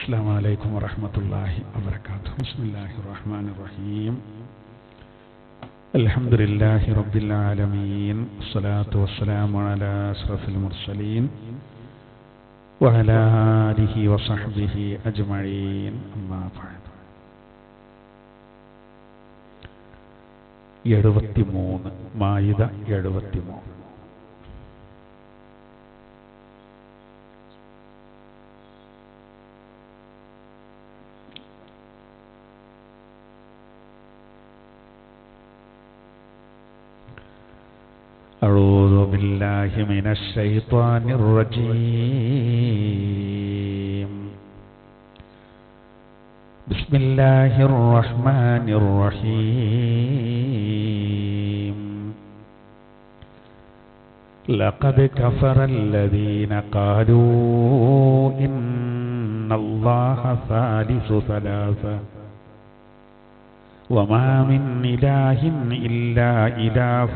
السلام عليكم ورحمة الله وبركاته. بسم الله الرحمن الرحيم. الحمد لله رب العالمين، الصلاة والسلام على أشرف المرسلين وعلى آله وصحبه أجمعين. أما بعد. 73 മായിദ 73. أعوذ بالله من الشيطان الرجيم. بسم الله الرحمن الرحيم. لقد كفر الذين قالوا إن الله ثالث ثلاثة وما من إله إلا إله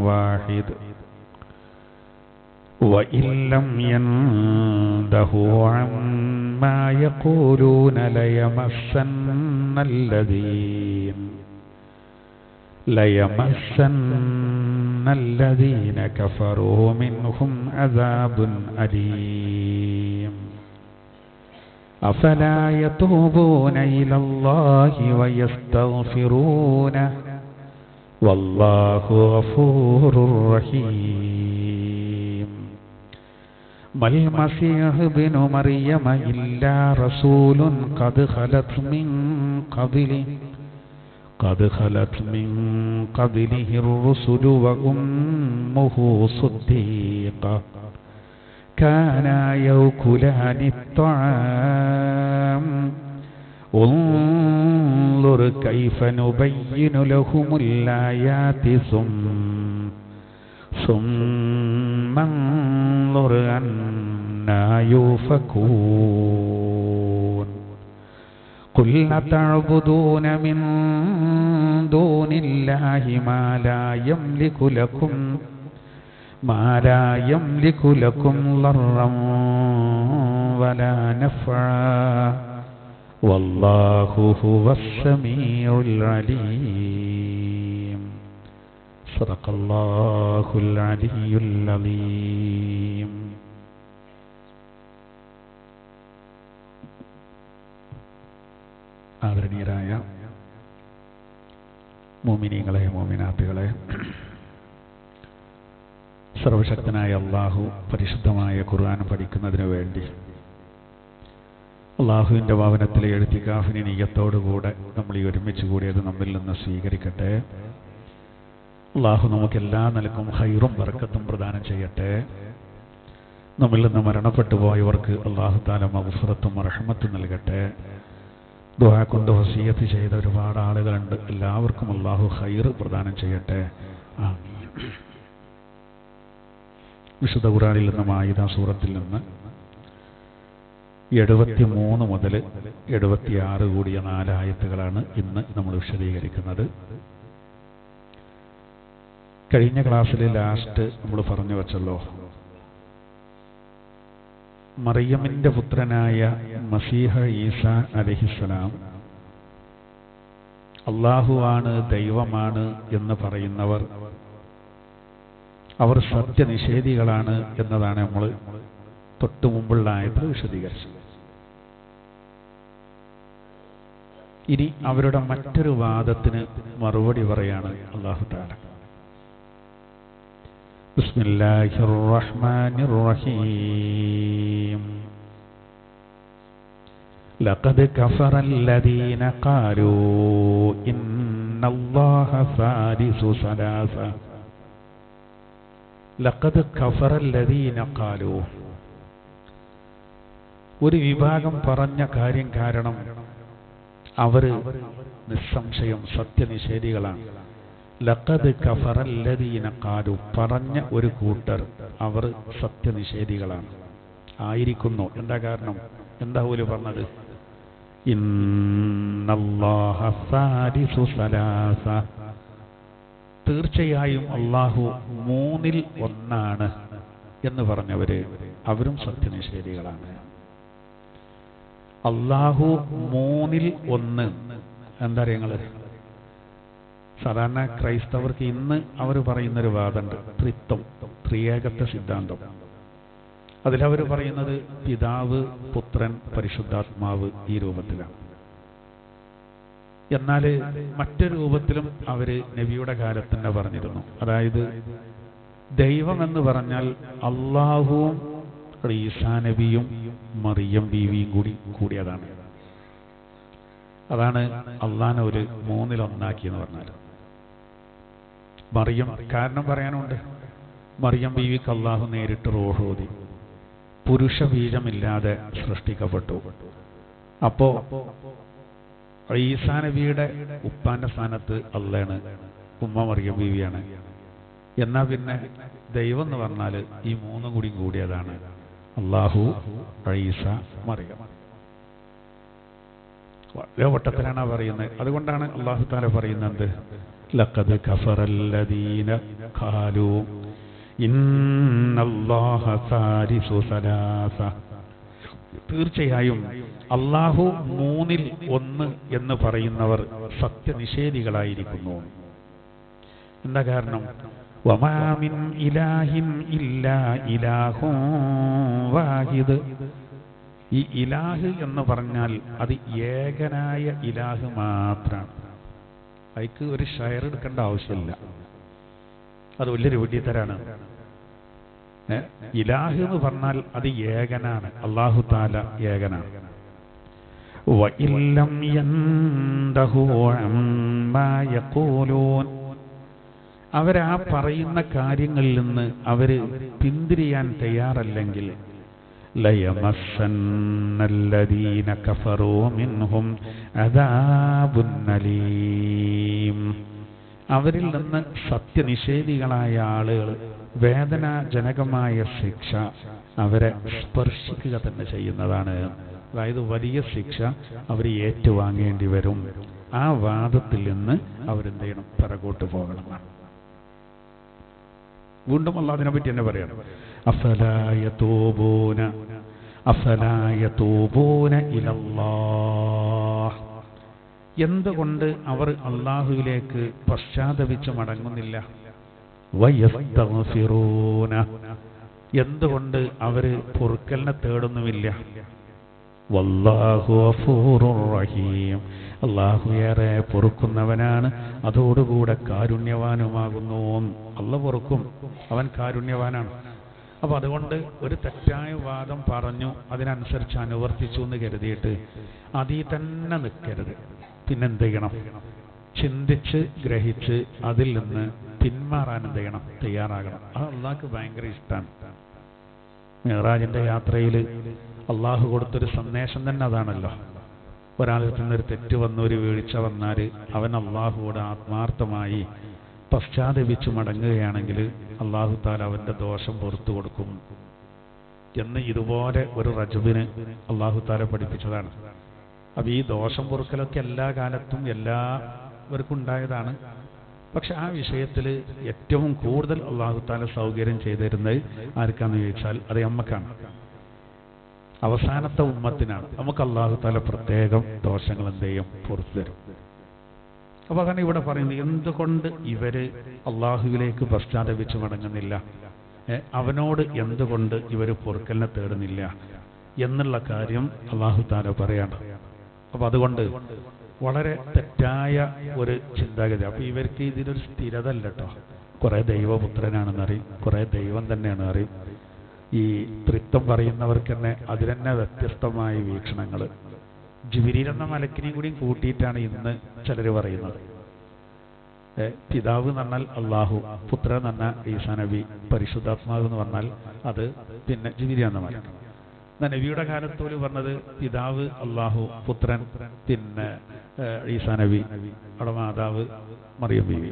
واحد وإن لم ينتهوا عما يقولون ليمسن الذين كفروا منهم عذاب أليم. أفلا يتوبون إلى الله ويستغفرونه والله غفور رحيم. ما المسيح ابن مريم إلا رسول قد خلت من قبله الرسل وأمه صديقة كانا يأكلان الطعام انظر كيف نبين لهم الآيات ثم انظر أنا يؤفكون. قل أتعبدون من دون الله ما لا يملك لكم ضرا ولا نفعا والله هو السميع العليم. صدق الله العلي العظيم. ആദരണീയരായ മുഅ്മിനീങ്ങളെ മുഅ്മിനാത്തുകളെ, സർവശക്തനായ അള്ളാഹു പരിശുദ്ധമായ ഖുർആൻ പഠിക്കുന്നതിന് വേണ്ടി അള്ളാഹുവിൻ്റെ ഭവനത്തിലെ എഴുത്തിക്കാഫിന് നിയ്യത്തോടുകൂടെ നമ്മൾ ഈ ഒരുമിച്ച് കൂടിയത് നമ്മിൽ നിന്ന് സ്വീകരിക്കട്ടെ. അള്ളാഹു നമുക്കെല്ലാ നിലക്കും ഖൈറും ബർക്കത്തും പ്രദാനം ചെയ്യട്ടെ. നമ്മിൽ നിന്ന് മരണപ്പെട്ടു പോയവർക്ക് അള്ളാഹു തആല മഗ്ഫിറത്തും റഹ്മത്തും നൽകട്ടെ. ദുആ കൊണ്ട് വസിയത്ത് ചെയ്ത ഒരുപാട് ആളുകളുണ്ട്. എല്ലാവർക്കും അള്ളാഹു ഖൈർ പ്രദാനം ചെയ്യട്ടെ. ആമീൻ. വിശുദ്ധ ഖുർആനിൽ നിന്ന് മാഇദ സൂറത്തിൽ നിന്ന് 73 മുതൽ 76 കൂടിയ 4 ആയത്തുകളാണ് ഇന്ന് നമ്മൾ വിശദീകരിക്കുന്നത്. കഴിഞ്ഞ ക്ലാസ്സിൽ ലാസ്റ്റ് നമ്മൾ പറഞ്ഞു വച്ചല്ലോ, മറിയമിന്റെ പുത്രനായ മസീഹ ഈസ അലൈഹിസ്സലാം അള്ളാഹുവാണ്, ദൈവമാണ് എന്ന് പറയുന്നവർ അവർ സത്യനിഷേധികളാണ് എന്നതാണ് നമ്മൾ തൊട്ടു മുമ്പുള്ള ആയത്തിൽ വിശദീകരിച്ചത്. ഇനി അവരുടെ മറ്റൊരു വാദത്തിന് മറുപടി പറയാണ് അല്ലാഹു തആല. ബിസ്മില്ലാഹിർ റഹ്മാനിർ റഹീം. ലഖദ് കഫറല്ലദീന ഖാലൂ ഇന്നല്ലാഹ സാലിസു സലാസ. ലഖദ് കഫറല്ലദീന ഖാലൂ, ഒരു വിഭാഗം പറഞ്ഞ കാര്യം കാരണം അവർ നിസ്സംശയം സത്യനിഷേധികളാണ്. ലഖദ് കഫറല്ലദീന ഖാലൂ, പറഞ്ഞ ഒരു കൂട്ടർ അവർ സത്യനിഷേധികളാണ് ആയിരിക്കുന്നു. എന്താ കാരണം? എന്താ ഓല് പറഞ്ഞത്? ഇന്നല്ലാഹ സാലിസു സലാസ, തീർച്ചയായും അള്ളാഹു 3-ൽ 1 എന്ന് പറഞ്ഞവര് അവരും സത്യനിഷേധികളാണ്. അള്ളാഹു മൂന്നിൽ ഒന്ന്. എന്താ പറയുക നിങ്ങൾ? സാധാരണ ക്രൈസ്തവർക്ക് ഇന്ന് അവർ പറയുന്നൊരു വാദമുണ്ട്, ത്രിത്വം, ത്രിയേകത്വ സിദ്ധാന്തം. അതിലവർ പറയുന്നത് പിതാവ്, പുത്രൻ, പരിശുദ്ധാത്മാവ് ഈ രൂപത്തിലാണ്. എന്നാൽ മറ്റൊരു രൂപത്തിലും അവർ നബിയുടെ കാലത്ത് തന്നെ പറഞ്ഞിരുന്നു. അതായത് ദൈവം എന്ന് പറഞ്ഞാൽ അള്ളാഹുവും ഈസാ നബിയും മറിയം ബീവിയും കൂടിയതാണ്. അതാണ് അള്ളാഹനെ ഒരു മൂന്നിലൊന്നാക്കി എന്ന് പറഞ്ഞാൽ. മറിയം കാരണം പറയാനുണ്ട്. മറിയം ബീവിക്ക് അള്ളാഹു നേരിട്ട് റൂഹ് ഓതി, പുരുഷ ബീജമില്ലാതെ സൃഷ്ടിക്കപ്പെട്ടു. അപ്പോ ഈസാ നബിയുടെ ഉപ്പാന്റെ സ്ഥാനത്ത് അള്ളാണ്, ഉമ്മ മറിയം ബീവിയാണ്. എന്നാ പിന്നെ ദൈവം എന്ന് പറഞ്ഞാൽ ഈ മൂന്നും കൂടിയതാണ്, അള്ളാഹു, ഈസ, മറിയം. വളരെ വട്ടത്തിലാണ് പറയുന്നത്. അതുകൊണ്ടാണ് അള്ളാഹു തആല പറയുന്നത്, ലഖദ് കഫറല്ലദീന ഖാലൂ ഇന്നല്ലാഹ സാരിസു സലാസ. തീർച്ചയായും അള്ളാഹു മൂന്നിൽ ഒന്ന് എന്ന് പറയുന്നവർ സത്യനിഷേധികളായിരിക്കുന്നു. എന്താ കാരണം? വമാ മിൻ ഇലാഹിൻ ഇല്ലാ ഇലാഹുൻ വാഹിദ്. ഈ ഇലാഹ് എന്ന് പറഞ്ഞാൽ അത് ഏകനായ ഇലാഹ് മാത്രമാണ്. അതിക്ക് ഒരു ഷെയർ എടുക്കേണ്ട ആവശ്യമില്ല. അത് വലിയൊരു വെടിത്തരാണ്. ഇലാഹ് എന്ന് പറഞ്ഞാൽ അത് ഏകനാണ്, അല്ലാഹു തആല ഏകനാണ്. വഇല്ലം യന്തഹു അമ്മാ യഖൂലൂൻ. അവരാ പറയുന്ന കാര്യങ്ങളിൽ നിന്ന് അവര് പിന്തിരിയാൻ തയ്യാറല്ലെങ്കിൽ ലയമസ്സന്നല്ലദീന കഫറൂ മിൻഹും അദാബുൻ അലീം. അവരിൽ നിന്ന് സത്യനിഷേധികളായ ആളുകൾ വേദനാജനകമായ ശിക്ഷ അവരെ സ്പർശിക്കുക തന്നെ ചെയ്യുന്നതാണ്. അതായത് വലിയ ശിക്ഷ അവർ ഏറ്റുവാങ്ങേണ്ടി വരും. ആ വാദത്തിൽ നിന്ന് അവരെന്ത് ചെയ്യണം? പിറകോട്ട് പോകണമെന്നാണ്. വീണ്ടും അല്ലാഹു അതിനെ പറ്റി തന്നെ പറയണം, അഫലാ യതൂബൂന ഇലല്ലാഹ്. എന്തുകൊണ്ട് അവർ അള്ളാഹുവിലേക്ക് പശ്ചാത്തപിച്ച് മടങ്ങുന്നില്ല? വയസ്തഗ്ഫിറൂന. എന്തുകൊണ്ട് അവര് പൊറുക്കലിനെ തേടുന്നുമില്ല? വല്ലാഹു ഗഫൂറുർ റഹീം. അള്ളാഹു ഏറെ പൊറുക്കുന്നവനാണ്, അതോടുകൂടെ കാരുണ്യവാനുമാകുന്നു. അള്ളാഹു പൊറുക്കും, അവൻ കാരുണ്യവാനാണ്. അപ്പൊ അതുകൊണ്ട് ഒരു തെറ്റായ വാദം പറഞ്ഞു അതിനനുസരിച്ച് അനുവർത്തിച്ചു എന്ന് കരുതിയിട്ട് അതിൽ തന്നെ നിൽക്കരുത്. പിന്നെന്ത് ചെയ്യണം? ചിന്തിച്ച് ഗ്രഹിച്ച് അതിൽ നിന്ന് പിന്മാറാൻ എന്ത് ചെയ്യണം? തയ്യാറാകണം. അത് അള്ളാഹ്ക്ക് ഭയങ്കര ഇഷ്ടമാണ്. മിഅ്റാജിന്റെ യാത്രയിൽ അള്ളാഹു കൊടുത്തൊരു സന്ദേശം തന്നെ അതാണല്ലോ. ഒരാളിൽ നിന്നൊരു തെറ്റ് വന്ന് ഒരു വീഴ്ച വന്നാൽ അവൻ അള്ളാഹുവോട് ആത്മാർത്ഥമായി പശ്ചാത്തപിച്ച് മടങ്ങുകയാണെങ്കിൽ അള്ളാഹു തആല അവന്റെ ദോഷം പുറത്തു കൊടുക്കും എന്ന് ഇതുപോലെ ഒരു റജബിന് അള്ളാഹു തആല പഠിപ്പിച്ചതാണ്. അപ്പൊ ഈ ദോഷം പൊറുക്കലൊക്കെ എല്ലാ കാലത്തും എല്ലാവർക്കും ഉണ്ടായതാണ്. പക്ഷെ ആ വിഷയത്തിൽ ഏറ്റവും കൂടുതൽ അള്ളാഹു തആല സൗകര്യം ചെയ്തിരുന്നത് ആർക്കാന്ന് ചോദിച്ചാൽ അത് നമ്മക്കാണ്, അവസാനത്തെ ഉമ്മത്തിനാണ്. നമുക്ക് അള്ളാഹു തആല പ്രത്യേകം ദോഷങ്ങൾ എന്ത് ചെയ്യും? പുറത്തു തരും. അപ്പൊ അതാണ് ഇവിടെ പറയുന്നത്, എന്തുകൊണ്ട് ഇവര് അള്ളാഹുവിലേക്ക് പശ്ചാത്തപിച്ച് മടങ്ങുന്നില്ല, അവനോട് എന്തുകൊണ്ട് ഇവര് പൊറുക്കലിനെ തേടുന്നില്ല എന്നുള്ള കാര്യം അള്ളാഹു തആല പറയാണ്. അപ്പൊ അതുകൊണ്ട് വളരെ തെറ്റായ ഒരു ചിന്താഗതി. അപ്പൊ ഇവർക്ക് ഇതിനൊരു സ്ഥിരത അല്ല കേട്ടോ. കുറെ ദൈവപുത്രനാണെന്നറിയും, കുറെ ദൈവം തന്നെയാണ് അറിയും. ഈ ത്രിത്വം പറയുന്നവർക്ക് തന്നെ അതിൽ തന്നെ വ്യത്യസ്തമായ വീക്ഷണങ്ങൾ. ജിബ്രീൽ എന്ന മലക്കിനെയും കൂടി കൂട്ടിയിട്ടാണ് ഇന്ന് ചിലർ പറയുന്നത്. പിതാവ് എന്ന് പറഞ്ഞാൽ അള്ളാഹു, പുത്രൻ എന്ന് പറഞ്ഞാൽ ഈസാ നബി, പരിശുദ്ധാത്മാവ് എന്ന് പറഞ്ഞാൽ അത് പിന്നെ ജിബ്രീൽ എന്ന മലക്ക്. നബിയുടെ കാലത്തോല് പറഞ്ഞത് പിതാവ് അള്ളാഹു, പുത്രൻ പിന്നെ ഈസാ നബി, അവിടെ മാതാവ് മറിയം ബീവി.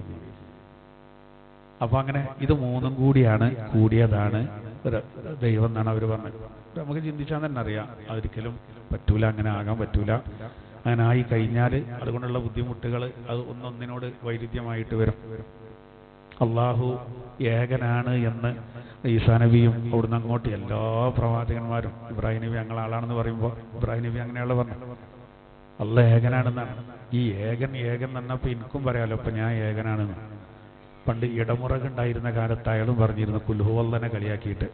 അപ്പൊ അങ്ങനെ ഇത് മൂന്നും കൂടിയതാണ് ദൈവം എന്നാണ് അവർ പറഞ്ഞത്. നമുക്ക് ചിന്തിച്ചാൽ തന്നെ അറിയാം അതൊരിക്കലും പറ്റൂല, അങ്ങനെ ആകാൻ പറ്റൂല. അങ്ങനെ ആയി കഴിഞ്ഞാൽ അതുകൊണ്ടുള്ള ബുദ്ധിമുട്ടുകൾ അത് ഒന്നൊന്നിനോട് വൈരുദ്ധ്യമായിട്ട് വരും. അള്ളാഹു ഏകനാണ് എന്ന് ഈസാ നബിയും അവിടുന്ന് അങ്ങോട്ട് എല്ലാ പ്രവാചകന്മാരും ഇബ്രാഹിം നബി ഞങ്ങൾ ആളാണെന്ന് പറയുമ്പോൾ ഇബ്രാഹിം നബി അങ്ങനെയുള്ള പറഞ്ഞു അല്ല ഏകനാണെന്നാണ്. ഈ ഏകൻ ഏകൻ എന്നപ്പോൾ എനിക്കും പറയാമല്ലോ ഇപ്പം ഞാൻ ഏകനാണെന്ന്. പണ്ട് ഇടമുറക് ഉണ്ടായിരുന്ന കാലത്ത് അയാളും പറഞ്ഞിരുന്നു കുൽഹുവല്ലനെ കളിയാക്കിയിട്ട്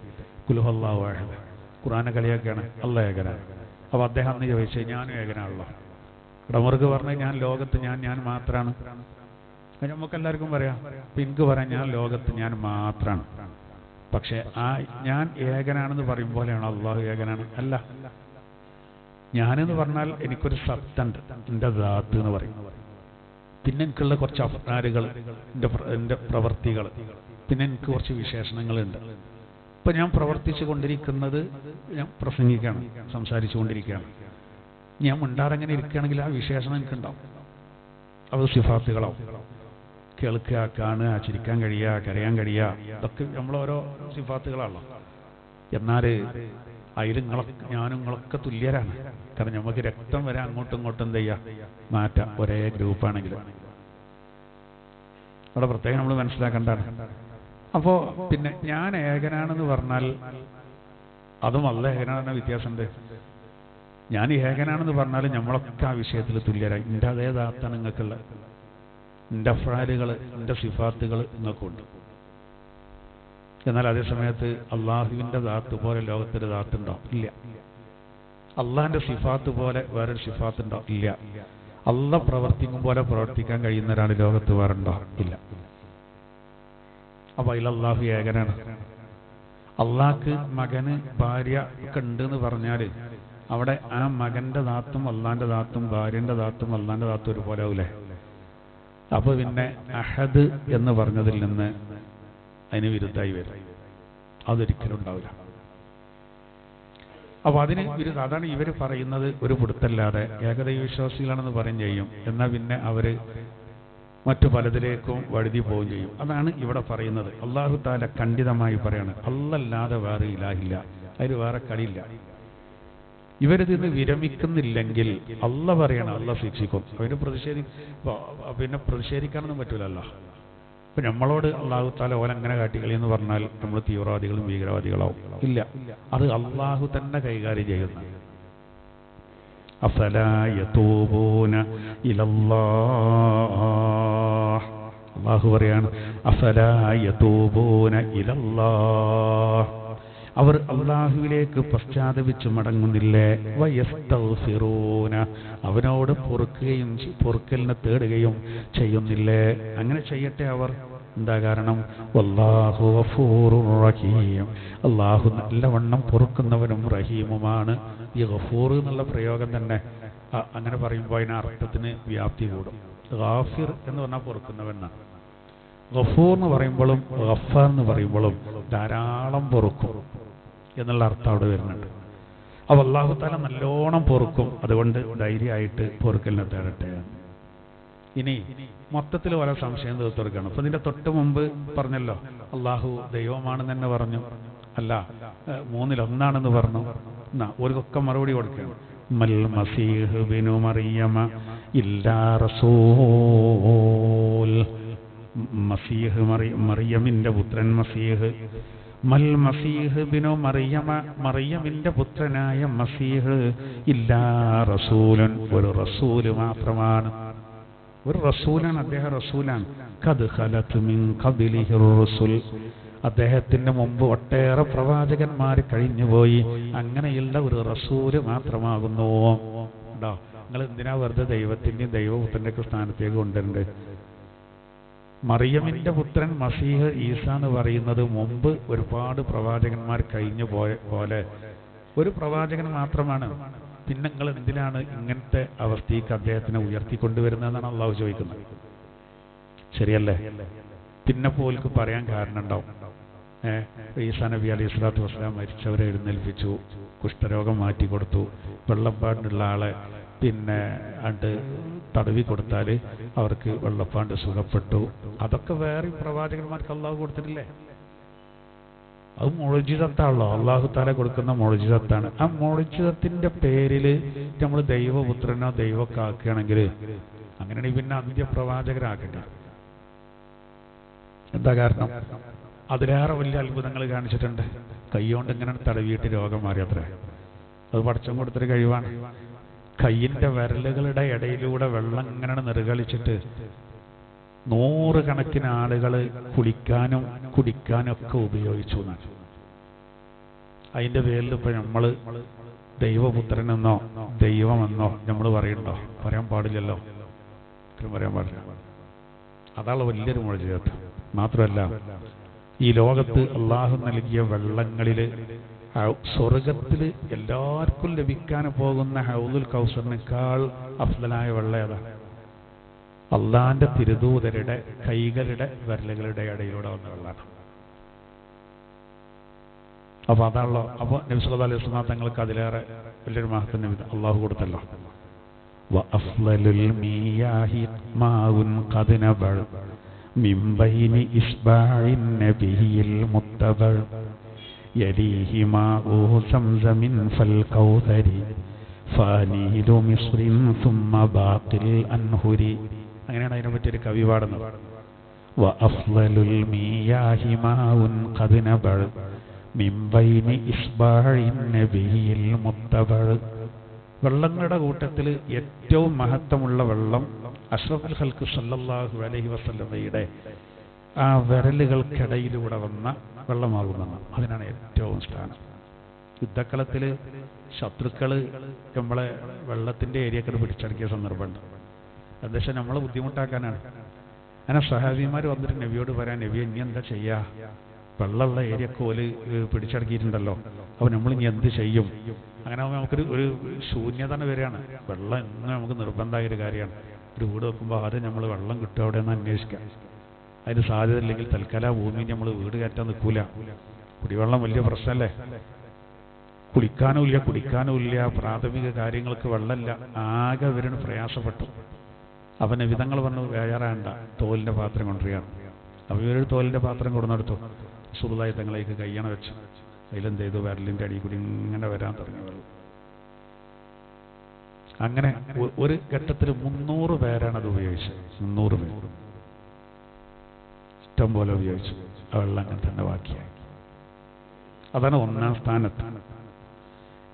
കുൽഹുവല്ലാഹു അഹദ്, ഖുർആനെ കളിയാക്കിയാണ് അല്ല ഏകനാണ്. അപ്പോൾ അദ്ദേഹം അന്ന് ചോദിച്ചത് ഞാനും ഏകനാണല്ലോ. ഇടമുറക് പറഞ്ഞത് ഞാൻ ലോകത്ത് ഞാൻ മാത്രമാണ്. നമുക്ക് എല്ലാവർക്കും പറയാം. അപ്പം എനിക്ക് പറയാം ഞാൻ ലോകത്ത് ഞാൻ മാത്രമാണ്. പക്ഷെ ആ ഞാൻ ഏകനാണെന്ന് പറയും പോലെയാണ് അള്ളാഹു ഏകനാണ് അല്ല. ഞാനെന്ന് പറഞ്ഞാൽ എനിക്കൊരു സത്തുണ്ട്, എൻ്റെ ദാത്ത് എന്ന് പറയും. പിന്നെ എനിക്കുള്ള കുറച്ച് അഫ്ആലുകൾ, എൻ്റെ പ്രവർത്തികൾ, പിന്നെ എനിക്ക് കുറച്ച് വിശേഷണങ്ങളുണ്ട്. ഇപ്പം ഞാൻ പ്രവർത്തിച്ചു കൊണ്ടിരിക്കുന്നത് ഞാൻ പ്രസംഗിക്കുകയാണ്, സംസാരിച്ചു കൊണ്ടിരിക്കുകയാണ്. ഞാൻ മിണ്ടാറെങ്ങനെ ഇരിക്കുകയാണെങ്കിൽ ആ വിശേഷണം എനിക്കുണ്ടാവും. അത് സിഫാത്തുകളാവും. കേൾക്കുക, കാണുക, ചിരിക്കാൻ കഴിയുക, കരയാൻ കഴിയുക, ഇതൊക്കെ നമ്മളോരോ സിഫാത്തുകളാണല്ലോ. എന്നാൽ അതിൽ ഞാനും നിങ്ങളൊക്കെ തുല്യരാണ്. കാരണം നമുക്ക് രക്തം വരെ അങ്ങോട്ടും ഇങ്ങോട്ടും എന്ത് ചെയ്യുക മാറ്റാം, ഒരേ ഗ്രൂപ്പാണെങ്കിൽ. അവിടെ പ്രത്യേകം നമ്മൾ മനസ്സിലാക്കേണ്ടതാണ്. അപ്പോൾ പിന്നെ ഞാൻ ഏകനാണെന്ന് പറഞ്ഞാൽ അതും അല്ല ഏകനാണെന്ന വ്യത്യാസമുണ്ട്. ഞാൻ ഏകനാണെന്ന് പറഞ്ഞാൽ നമ്മളൊക്കെ ആ വിഷയത്തിൽ തുല്യരായി. എൻ്റെ അതേ ദാത്താണ് നിങ്ങൾക്കുള്ള. എൻ്റെ അഫ്ആലുകൾ, എൻ്റെ സിഫാത്തുകൾ നിങ്ങൾക്കുണ്ട്. എന്നാൽ അതേ സമയത്ത് അള്ളാഹുവിൻ്റെ ദാത്ത് പോലെ ലോകത്തൊരു ദാത്തുണ്ടോ? ഇല്ല. അള്ളാഹിൻ്റെ സിഫാത്ത് പോലെ വേറൊരു സിഫാത്തുണ്ടോ? ഇല്ല. അള്ള പ്രവർത്തിക്കും പോലെ പ്രവർത്തിക്കാൻ കഴിയുന്ന ഒരാൾ ലോകത്ത് വേറുണ്ടോ? ഇല്ല. അപ്പൊ അതിൽ അള്ളാഹു ഏകനാണ്. അള്ളാഹ്ക്ക് മകന് ഭാര്യ ഒക്കെ ഉണ്ടെന്ന് പറഞ്ഞാൽ അവിടെ ആ മകന്റെ ദാത്തും അള്ളാന്റെ ദാത്തും ഭാര്യന്റെ ദാത്തും അള്ളാന്റെ ദാത്തും ഒരുപോലെ ആവൂലേ? അപ്പൊ പിന്നെ അഹദ് എന്ന് പറഞ്ഞതിൽ നിന്ന് അതിന് വിരുദ്ധമായി വരും. അതൊരിക്കലും ഉണ്ടാവില്ല. അപ്പൊ അതിന് വിരുദ്ധ അതാണ് ഇവർ പറയുന്നത്. ഒരു പിടുത്തല്ലാതെ ഏകദൈവ വിശ്വാസികളാണെന്ന് പറയും ചെയ്യും, എന്നാൽ പിന്നെ അവര് മറ്റു പലതിലേക്കും വഴുതി പോവുകയും ചെയ്യും. അതാണ് ഇവിടെ പറയുന്നത്. അല്ലാഹു തആല ഖണ്ഡിതമായി പറയാണ് അല്ലല്ലാതെ വേറെ ഇലാഹില്ല, അതിന് വേറെ കളിയില്ല. ഇവരിതിന്ന് വിരമിക്കുന്നില്ലെങ്കിൽ അല്ല പറയണം അല്ല ശിക്ഷിക്കും. അവന് പിന്നെ പ്രതിഷേധിക്കാനൊന്നും പറ്റൂലല്ലോ. ഇപ്പൊ നമ്മളോട് അള്ളാഹു തആല ഓലങ്ങനെ കാട്ടിക്കളി എന്ന് പറഞ്ഞാൽ നമ്മൾ തീവ്രവാദികളും ഭീകരവാദികളാവും? ഇല്ല. അത് അള്ളാഹു തന്നെ കൈകാര്യം ചെയ്യുന്ന. അഫലാ യതൂബൂന ഇലല്ലാഹ്, അള്ളാഹു പറയാണ് അഫലാ യതൂബൂന ഇലല്ലാഹ്, അവർ അള്ളാഹുവിലേക്ക് പശ്ചാത്തപിച്ച് മടങ്ങുന്നില്ലേ? വയസ്തഗ്ഫിറൂന, അവനോട് പൊറുക്കലിനെ തേടുകയും ചെയ്യുന്നില്ലേ? അങ്ങനെ ചെയ്യട്ടെ അവർ. എന്താ കാരണം? വല്ലാഹു ഗഫൂറുർ റഹീം, അള്ളാഹു നല്ലവണ്ണം പൊറുക്കുന്നവനും റഹീമുമാണ്. ഈ ഗഫൂർ എന്നുള്ള പ്രയോഗം തന്നെ അങ്ങനെ പറയുമ്പോൾ അതിന് അർത്ഥത്തിന് വ്യാപ്തി കൂടും. ഗാഫിർ എന്ന് പറഞ്ഞാൽ പൊറുക്കുന്നവനാണ്. ഗഫൂർ എന്ന് പറയുമ്പോഴും ഗഫാർ എന്ന് പറയുമ്പോഴും ധാരാളം പൊറുക്കും എന്നുള്ള അർത്ഥം അവിടെ വരുന്നുണ്ട്. അപ്പോൾ അല്ലാഹു തആല നല്ലോണം പൊറുക്കും. അതുകൊണ്ട് ധൈര്യമായിട്ട് പൊറുക്കലിനെ തേടട്ടെ. ഇനി മൊത്തത്തിൽ പല സംശയം തീർത്തെടുക്കണം. അപ്പൊ ഇതിന്റെ തൊട്ട് മുമ്പ് പറഞ്ഞല്ലോ അള്ളാഹു ദൈവമാണെന്ന് തന്നെ പറഞ്ഞു, അല്ല 3-1 പറഞ്ഞു. എന്നാ ഒരുക്കൊക്കെ മറുപടി കൊടുക്കണം. മൽ മസീഹ് ബിനു മറിയമ ഇല്ലാ റസൂൽ, മസീഹ് മറിയമിന്റെ പുത്രൻ മസീഹ്. മൽ മസീഹ് ബിനു മറിയമ, മറിയമിന്റെ പുത്രനായ മസീഹ് ഇല്ലാ റസൂലുൻ, ഒരു റസൂല് മാത്രമാണ്. ഒരു റസൂലാണ്, അദ്ദേഹം റസൂലാണ്. ഖദ് ഖലത് മിൻ ഖബ്ലിഹിർ റസൂൽ, അദ്ദേഹത്തിന്റെ മുമ്പ് ഒട്ടേറെ പ്രവാചകന്മാർ കഴിഞ്ഞുപോയി. അങ്ങനെയുള്ള ഒരു റസൂല് മാത്രമാകുന്നു. ഉണ്ടോ? നിങ്ങൾ എന്തിനാ വെറുതെ ദൈവത്തിന്റെയും ദൈവപുത്രന്റെ ഒക്കെ സ്ഥാനത്തേക്ക് കൊണ്ടുവരണ്ടേ? മറിയമിന്റെ പുത്രൻ മസീഹ് ഈസ എന്ന് പറയുന്നത് മുമ്പ് ഒരുപാട് പ്രവാചകന്മാർ കഴിഞ്ഞു പോയ പോലെ ഒരു പ്രവാചകൻ മാത്രമാണ്. പിന്നെ നിങ്ങൾ എന്തിനാണ് ഇങ്ങനത്തെ അവസ്ഥയ്ക്ക് അദ്ദേഹത്തിനെ ഉയർത്തിക്കൊണ്ടുവരുന്നതെന്നാണ് അള്ളാഹു ചോദിക്കുന്നത്. ശരിയല്ലേ? പിന്നെ പോൽക്ക് പറയാൻ കാരണം ഉണ്ടാവും. ഈസാ നബി അലൈഹി സ്വലാത്തു വസ്സലാം മരിച്ചവരെ എഴുന്നേൽപ്പിച്ചു, കുഷ്ഠരോഗം മാറ്റിക്കൊടുത്തു, വെള്ളപ്പാടിനുള്ള ആളെ പിന്നെ തടവി കൊടുത്താൽ അവർക്ക് വെള്ളപ്പാണ്ട് സുഖപ്പെട്ടു. അതൊക്കെ വേറെ പ്രവാചകന്മാർക്ക് അള്ളാഹു കൊടുത്തിട്ടില്ലേ? അത് മുഅ്ജിസത്താണല്ലോ, അള്ളാഹു തആല കൊടുക്കുന്ന മുഅ്ജിസത്താണ്. ആ മുഅ്ജിസത്തിന്റെ പേരിൽ നമ്മൾ ദൈവപുത്രനോ ദൈവമൊക്കെ ആക്കുകയാണെങ്കിൽ അങ്ങനെയാണെങ്കിൽ പിന്നെ അന്ത്യപ്രവാചകരാക്കണ്ട. എന്താ കാരണം? അതിലേറെ വലിയ അത്ഭുതങ്ങൾ കാണിച്ചിട്ടുണ്ട്. കൈകൊണ്ട് ഇങ്ങനെ തടവിയിട്ട് രോഗം മാറിയത്രേ. അത് പടച്ചം കൊടുത്തൊരു കഴിവാണ്. കയ്യിൻ്റെ വിരലുകളുടെ ഇടയിലൂടെ വെള്ളം ഇങ്ങനെ നിറുകളിച്ചിട്ട് 100 കണക്കിന് ആളുകൾ കുളിക്കാനും കുടിക്കാനും ഒക്കെ ഉപയോഗിച്ചു എന്നാണ്. അതിൻ്റെ പേരിൽ ഇപ്പം നമ്മൾ ദൈവപുത്രനെന്നോ ദൈവമെന്നോ നമ്മൾ പറയുന്നുണ്ടോ? പറയാൻ പാടില്ലല്ലോ. പറയാൻ പാടില്ല. അതാണ് വലിയൊരു മുഅ്ജിസത്ത്. മാത്രമല്ല, ഈ ലോകത്ത് അള്ളാഹു നൽകിയ വെള്ളങ്ങളിൽ സ്വർഗത്തിൽ എല്ലാവർക്കും ലഭിക്കാൻ പോകുന്ന ഹൗദുൽ കൗസറിനേക്കാൾ അഫ്ളലായ വെള്ളം ഏതാ? അള്ളാഹിന്റെ തിരുദൂതരുടെ കൈകളുടെ വിരലുകളുടെ ഇടയിലൂടെ വന്ന വെള്ളമാണ്. അപ്പൊ അതാണല്ലോ. അപ്പൊ നബി സല്ലല്ലാഹു അലൈഹി വസല്ലം തങ്ങൾക്ക് അതിലേറെ വലിയൊരു മഹത്വം അള്ളാഹു കൊടുത്തല്ലോ. വഅഫ്ളലുൽ മിയാഹി മാഉൻ ഖദ് നബഅ മിൻ ബൈനി ഇസ്ബാഇൻ നബിയിൽ മുത്തബഅ യലീഹി മാഉ സംസമിൻ ഫൽ കൗസരി ഫാനീലു മിസ്റിൻ സുമ്മ ബാഖിൽ അൻഹുരി. അങ്ങനെയാണ് അതിനെ പറ്റിയൊരു കവി പാടുന്നത്. വഅഫ്ളലുൽ മിയാഹി മാഉൻ ഖദ് നബഅ മിൻ ബൈനി ഇസ്ബാഇൻ നബിയിൽ മുത്തബഅ. വെള്ളങ്ങളുടെ കൂട്ടത്തിൽ ഏറ്റവും മഹത്വമുള്ള വെള്ളം അഷ്റഫുൽ ഖൽഖ് സല്ലല്ലാഹു അലൈഹി വസല്ലമയുടെ ആ വിരലുകൾക്കിടയിലൂടെ വന്ന വെള്ളമാകുന്നതാണ്. അതിനാണ് ഏറ്റവും സ്ഥാനം. യുദ്ധക്കളത്തിൽ ശത്രുക്കൾ നമ്മളെ വെള്ളത്തിൻ്റെ ഏരിയക്കട് പിടിച്ചടക്കിയ സന്ദർഭമുണ്ട്. എന്താ വെച്ചാൽ നമ്മളെ ബുദ്ധിമുട്ടാക്കാനാണ്. അങ്ങനെ സഹാബിമാർ വന്നിട്ട് നബിയോട് പറയാൻ, നബി ഇനി എന്താ ചെയ്യുക? വെള്ളമുള്ള ഏരിയക്ക് ഓല് പിടിച്ചടക്കിയിട്ടുണ്ടല്ലോ, അപ്പോൾ നമ്മൾ ഇനി എന്ത് ചെയ്യും? അങ്ങനെ നമുക്കൊരു ശൂന്യത വരികയാണ്. വെള്ളം എന്നും നമുക്ക് നിർബന്ധമായ ഒരു കാര്യമാണ്. ഒരു വീട് വെക്കുമ്പോൾ ആദ്യം നമ്മൾ വെള്ളം കിട്ടുക അവിടെ നിന്ന് അന്വേഷിക്കാം. അതിന് സാധ്യത ഇല്ലെങ്കിൽ തൽക്കാലം ഭൂമിയിൽ നമ്മൾ വീട് കയറ്റാൻ നിൽക്കൂല. കുടിവെള്ളം വലിയ പ്രശ്നമല്ലേ? കുളിക്കാനും ഇല്ല, കുടിക്കാനും ഇല്ല, പ്രാഥമിക കാര്യങ്ങൾക്ക് വെള്ളമില്ല. ആകെ ഇവരിന് പ്രയാസപ്പെട്ടു. അവനെ വിധങ്ങൾ പറഞ്ഞു, വേയാറാണ്ട തോലിൻ്റെ പാത്രം കൊണ്ടുവരികയാണ്. അപ്പോൾ ഇവരൊരു തോലിൻ്റെ പാത്രം കൊടുന്നെടുത്തു. സുറുതായി തങ്ങളേക്ക് കയ്യണ വെച്ചു. അതിലെന്ത് ചെയ്തു? വിരലിൻ്റെ അടിയിൽ കൂടി ഇങ്ങനെ വരാൻ തുടങ്ങി വെള്ളം. അങ്ങനെ ഒരു ഘട്ടത്തിൽ 300 പേരാണ് അത് ഉപയോഗിച്ചത്. 300 പേര് ഇഷ്ടം പോലെ ഉപയോഗിച്ചു. ആ വെള്ളം അങ്ങനെ തന്നെ ബാക്കിയായി. അതാണ് ഒന്നാം സ്ഥാനത്ത്.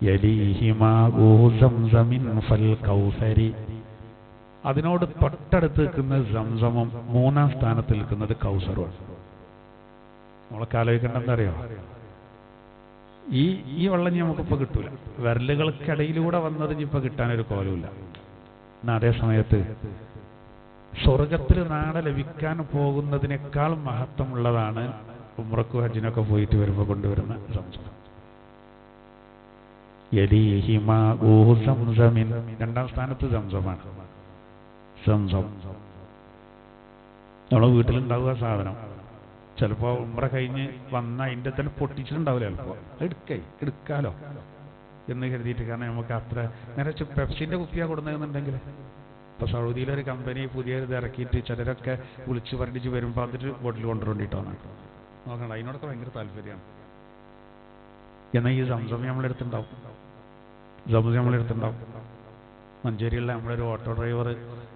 യലീഹി മാഉ സംസമിൻ ഫൽ കൗസരി. അതിനോട് തൊട്ടടുത്ത് നിൽക്കുന്നത് സംസമും, മൂന്നാം സ്ഥാനത്ത് നിൽക്കുന്നത് കൗസറും. നമ്മളൊക്കെ ആലോചിക്കേണ്ട എന്താ അറിയോ? ഈ വെള്ളം നമുക്കിപ്പോൾ കിട്ടൂല. വിരലുകൾക്കിടയിലൂടെ വന്നത് ഇനിയിപ്പോൾ കിട്ടാനൊരു കോലമില്ല. എന്നാൽ അതേ സമയത്ത് സ്വർഗത്തിൽ നാളെ ലഭിക്കാൻ പോകുന്നതിനേക്കാൾ മഹത്വമുള്ളതാണ് ഉംറക്കും ഹജ്ജിനൊക്കെ പോയിട്ട് വരുമ്പോൾ കൊണ്ടുവരുന്ന സംസം. യലീഹി മാഉ സംസമിൻ. രണ്ടാം സ്ഥാനത്ത് സംസമാണ്. സംസം നമ്മുടെ വീട്ടിലുണ്ടാവുക സാധനം. ചിലപ്പോൾ ഉംറ കഴിഞ്ഞ് വന്ന അതിൻ്റെ തന്നെ പൊട്ടിച്ചിട്ടുണ്ടാവില്ല. ചിലപ്പോൾ എടുക്കാലോ എന്ന് കരുതിയിട്ട്. കാരണം നമുക്ക് അത്ര നേരെ പെപ്സിൻ്റെ കുപ്പിയാണ് കൊടുക്കുന്നതെന്നുണ്ടെങ്കിൽ, ഇപ്പോൾ സൗദിയിലൊരു കമ്പനി പുതിയത് ഇറക്കിയിട്ട് ചിലരൊക്കെ വിളിച്ച് പറഞ്ഞിട്ട് വരുമ്പോൾ അതൊരു ബോട്ടിൽ കൊണ്ടുവരേണ്ടിയിട്ടാണ് നോക്കണം. അതിനോടൊക്കെ ഭയങ്കര താല്പര്യമാണ്. എന്നാൽ ഈ സംസം നമ്മളെടുത്തുണ്ടാവും. മഞ്ചേരിയിലുള്ള നമ്മളൊരു ഓട്ടോ ഡ്രൈവർ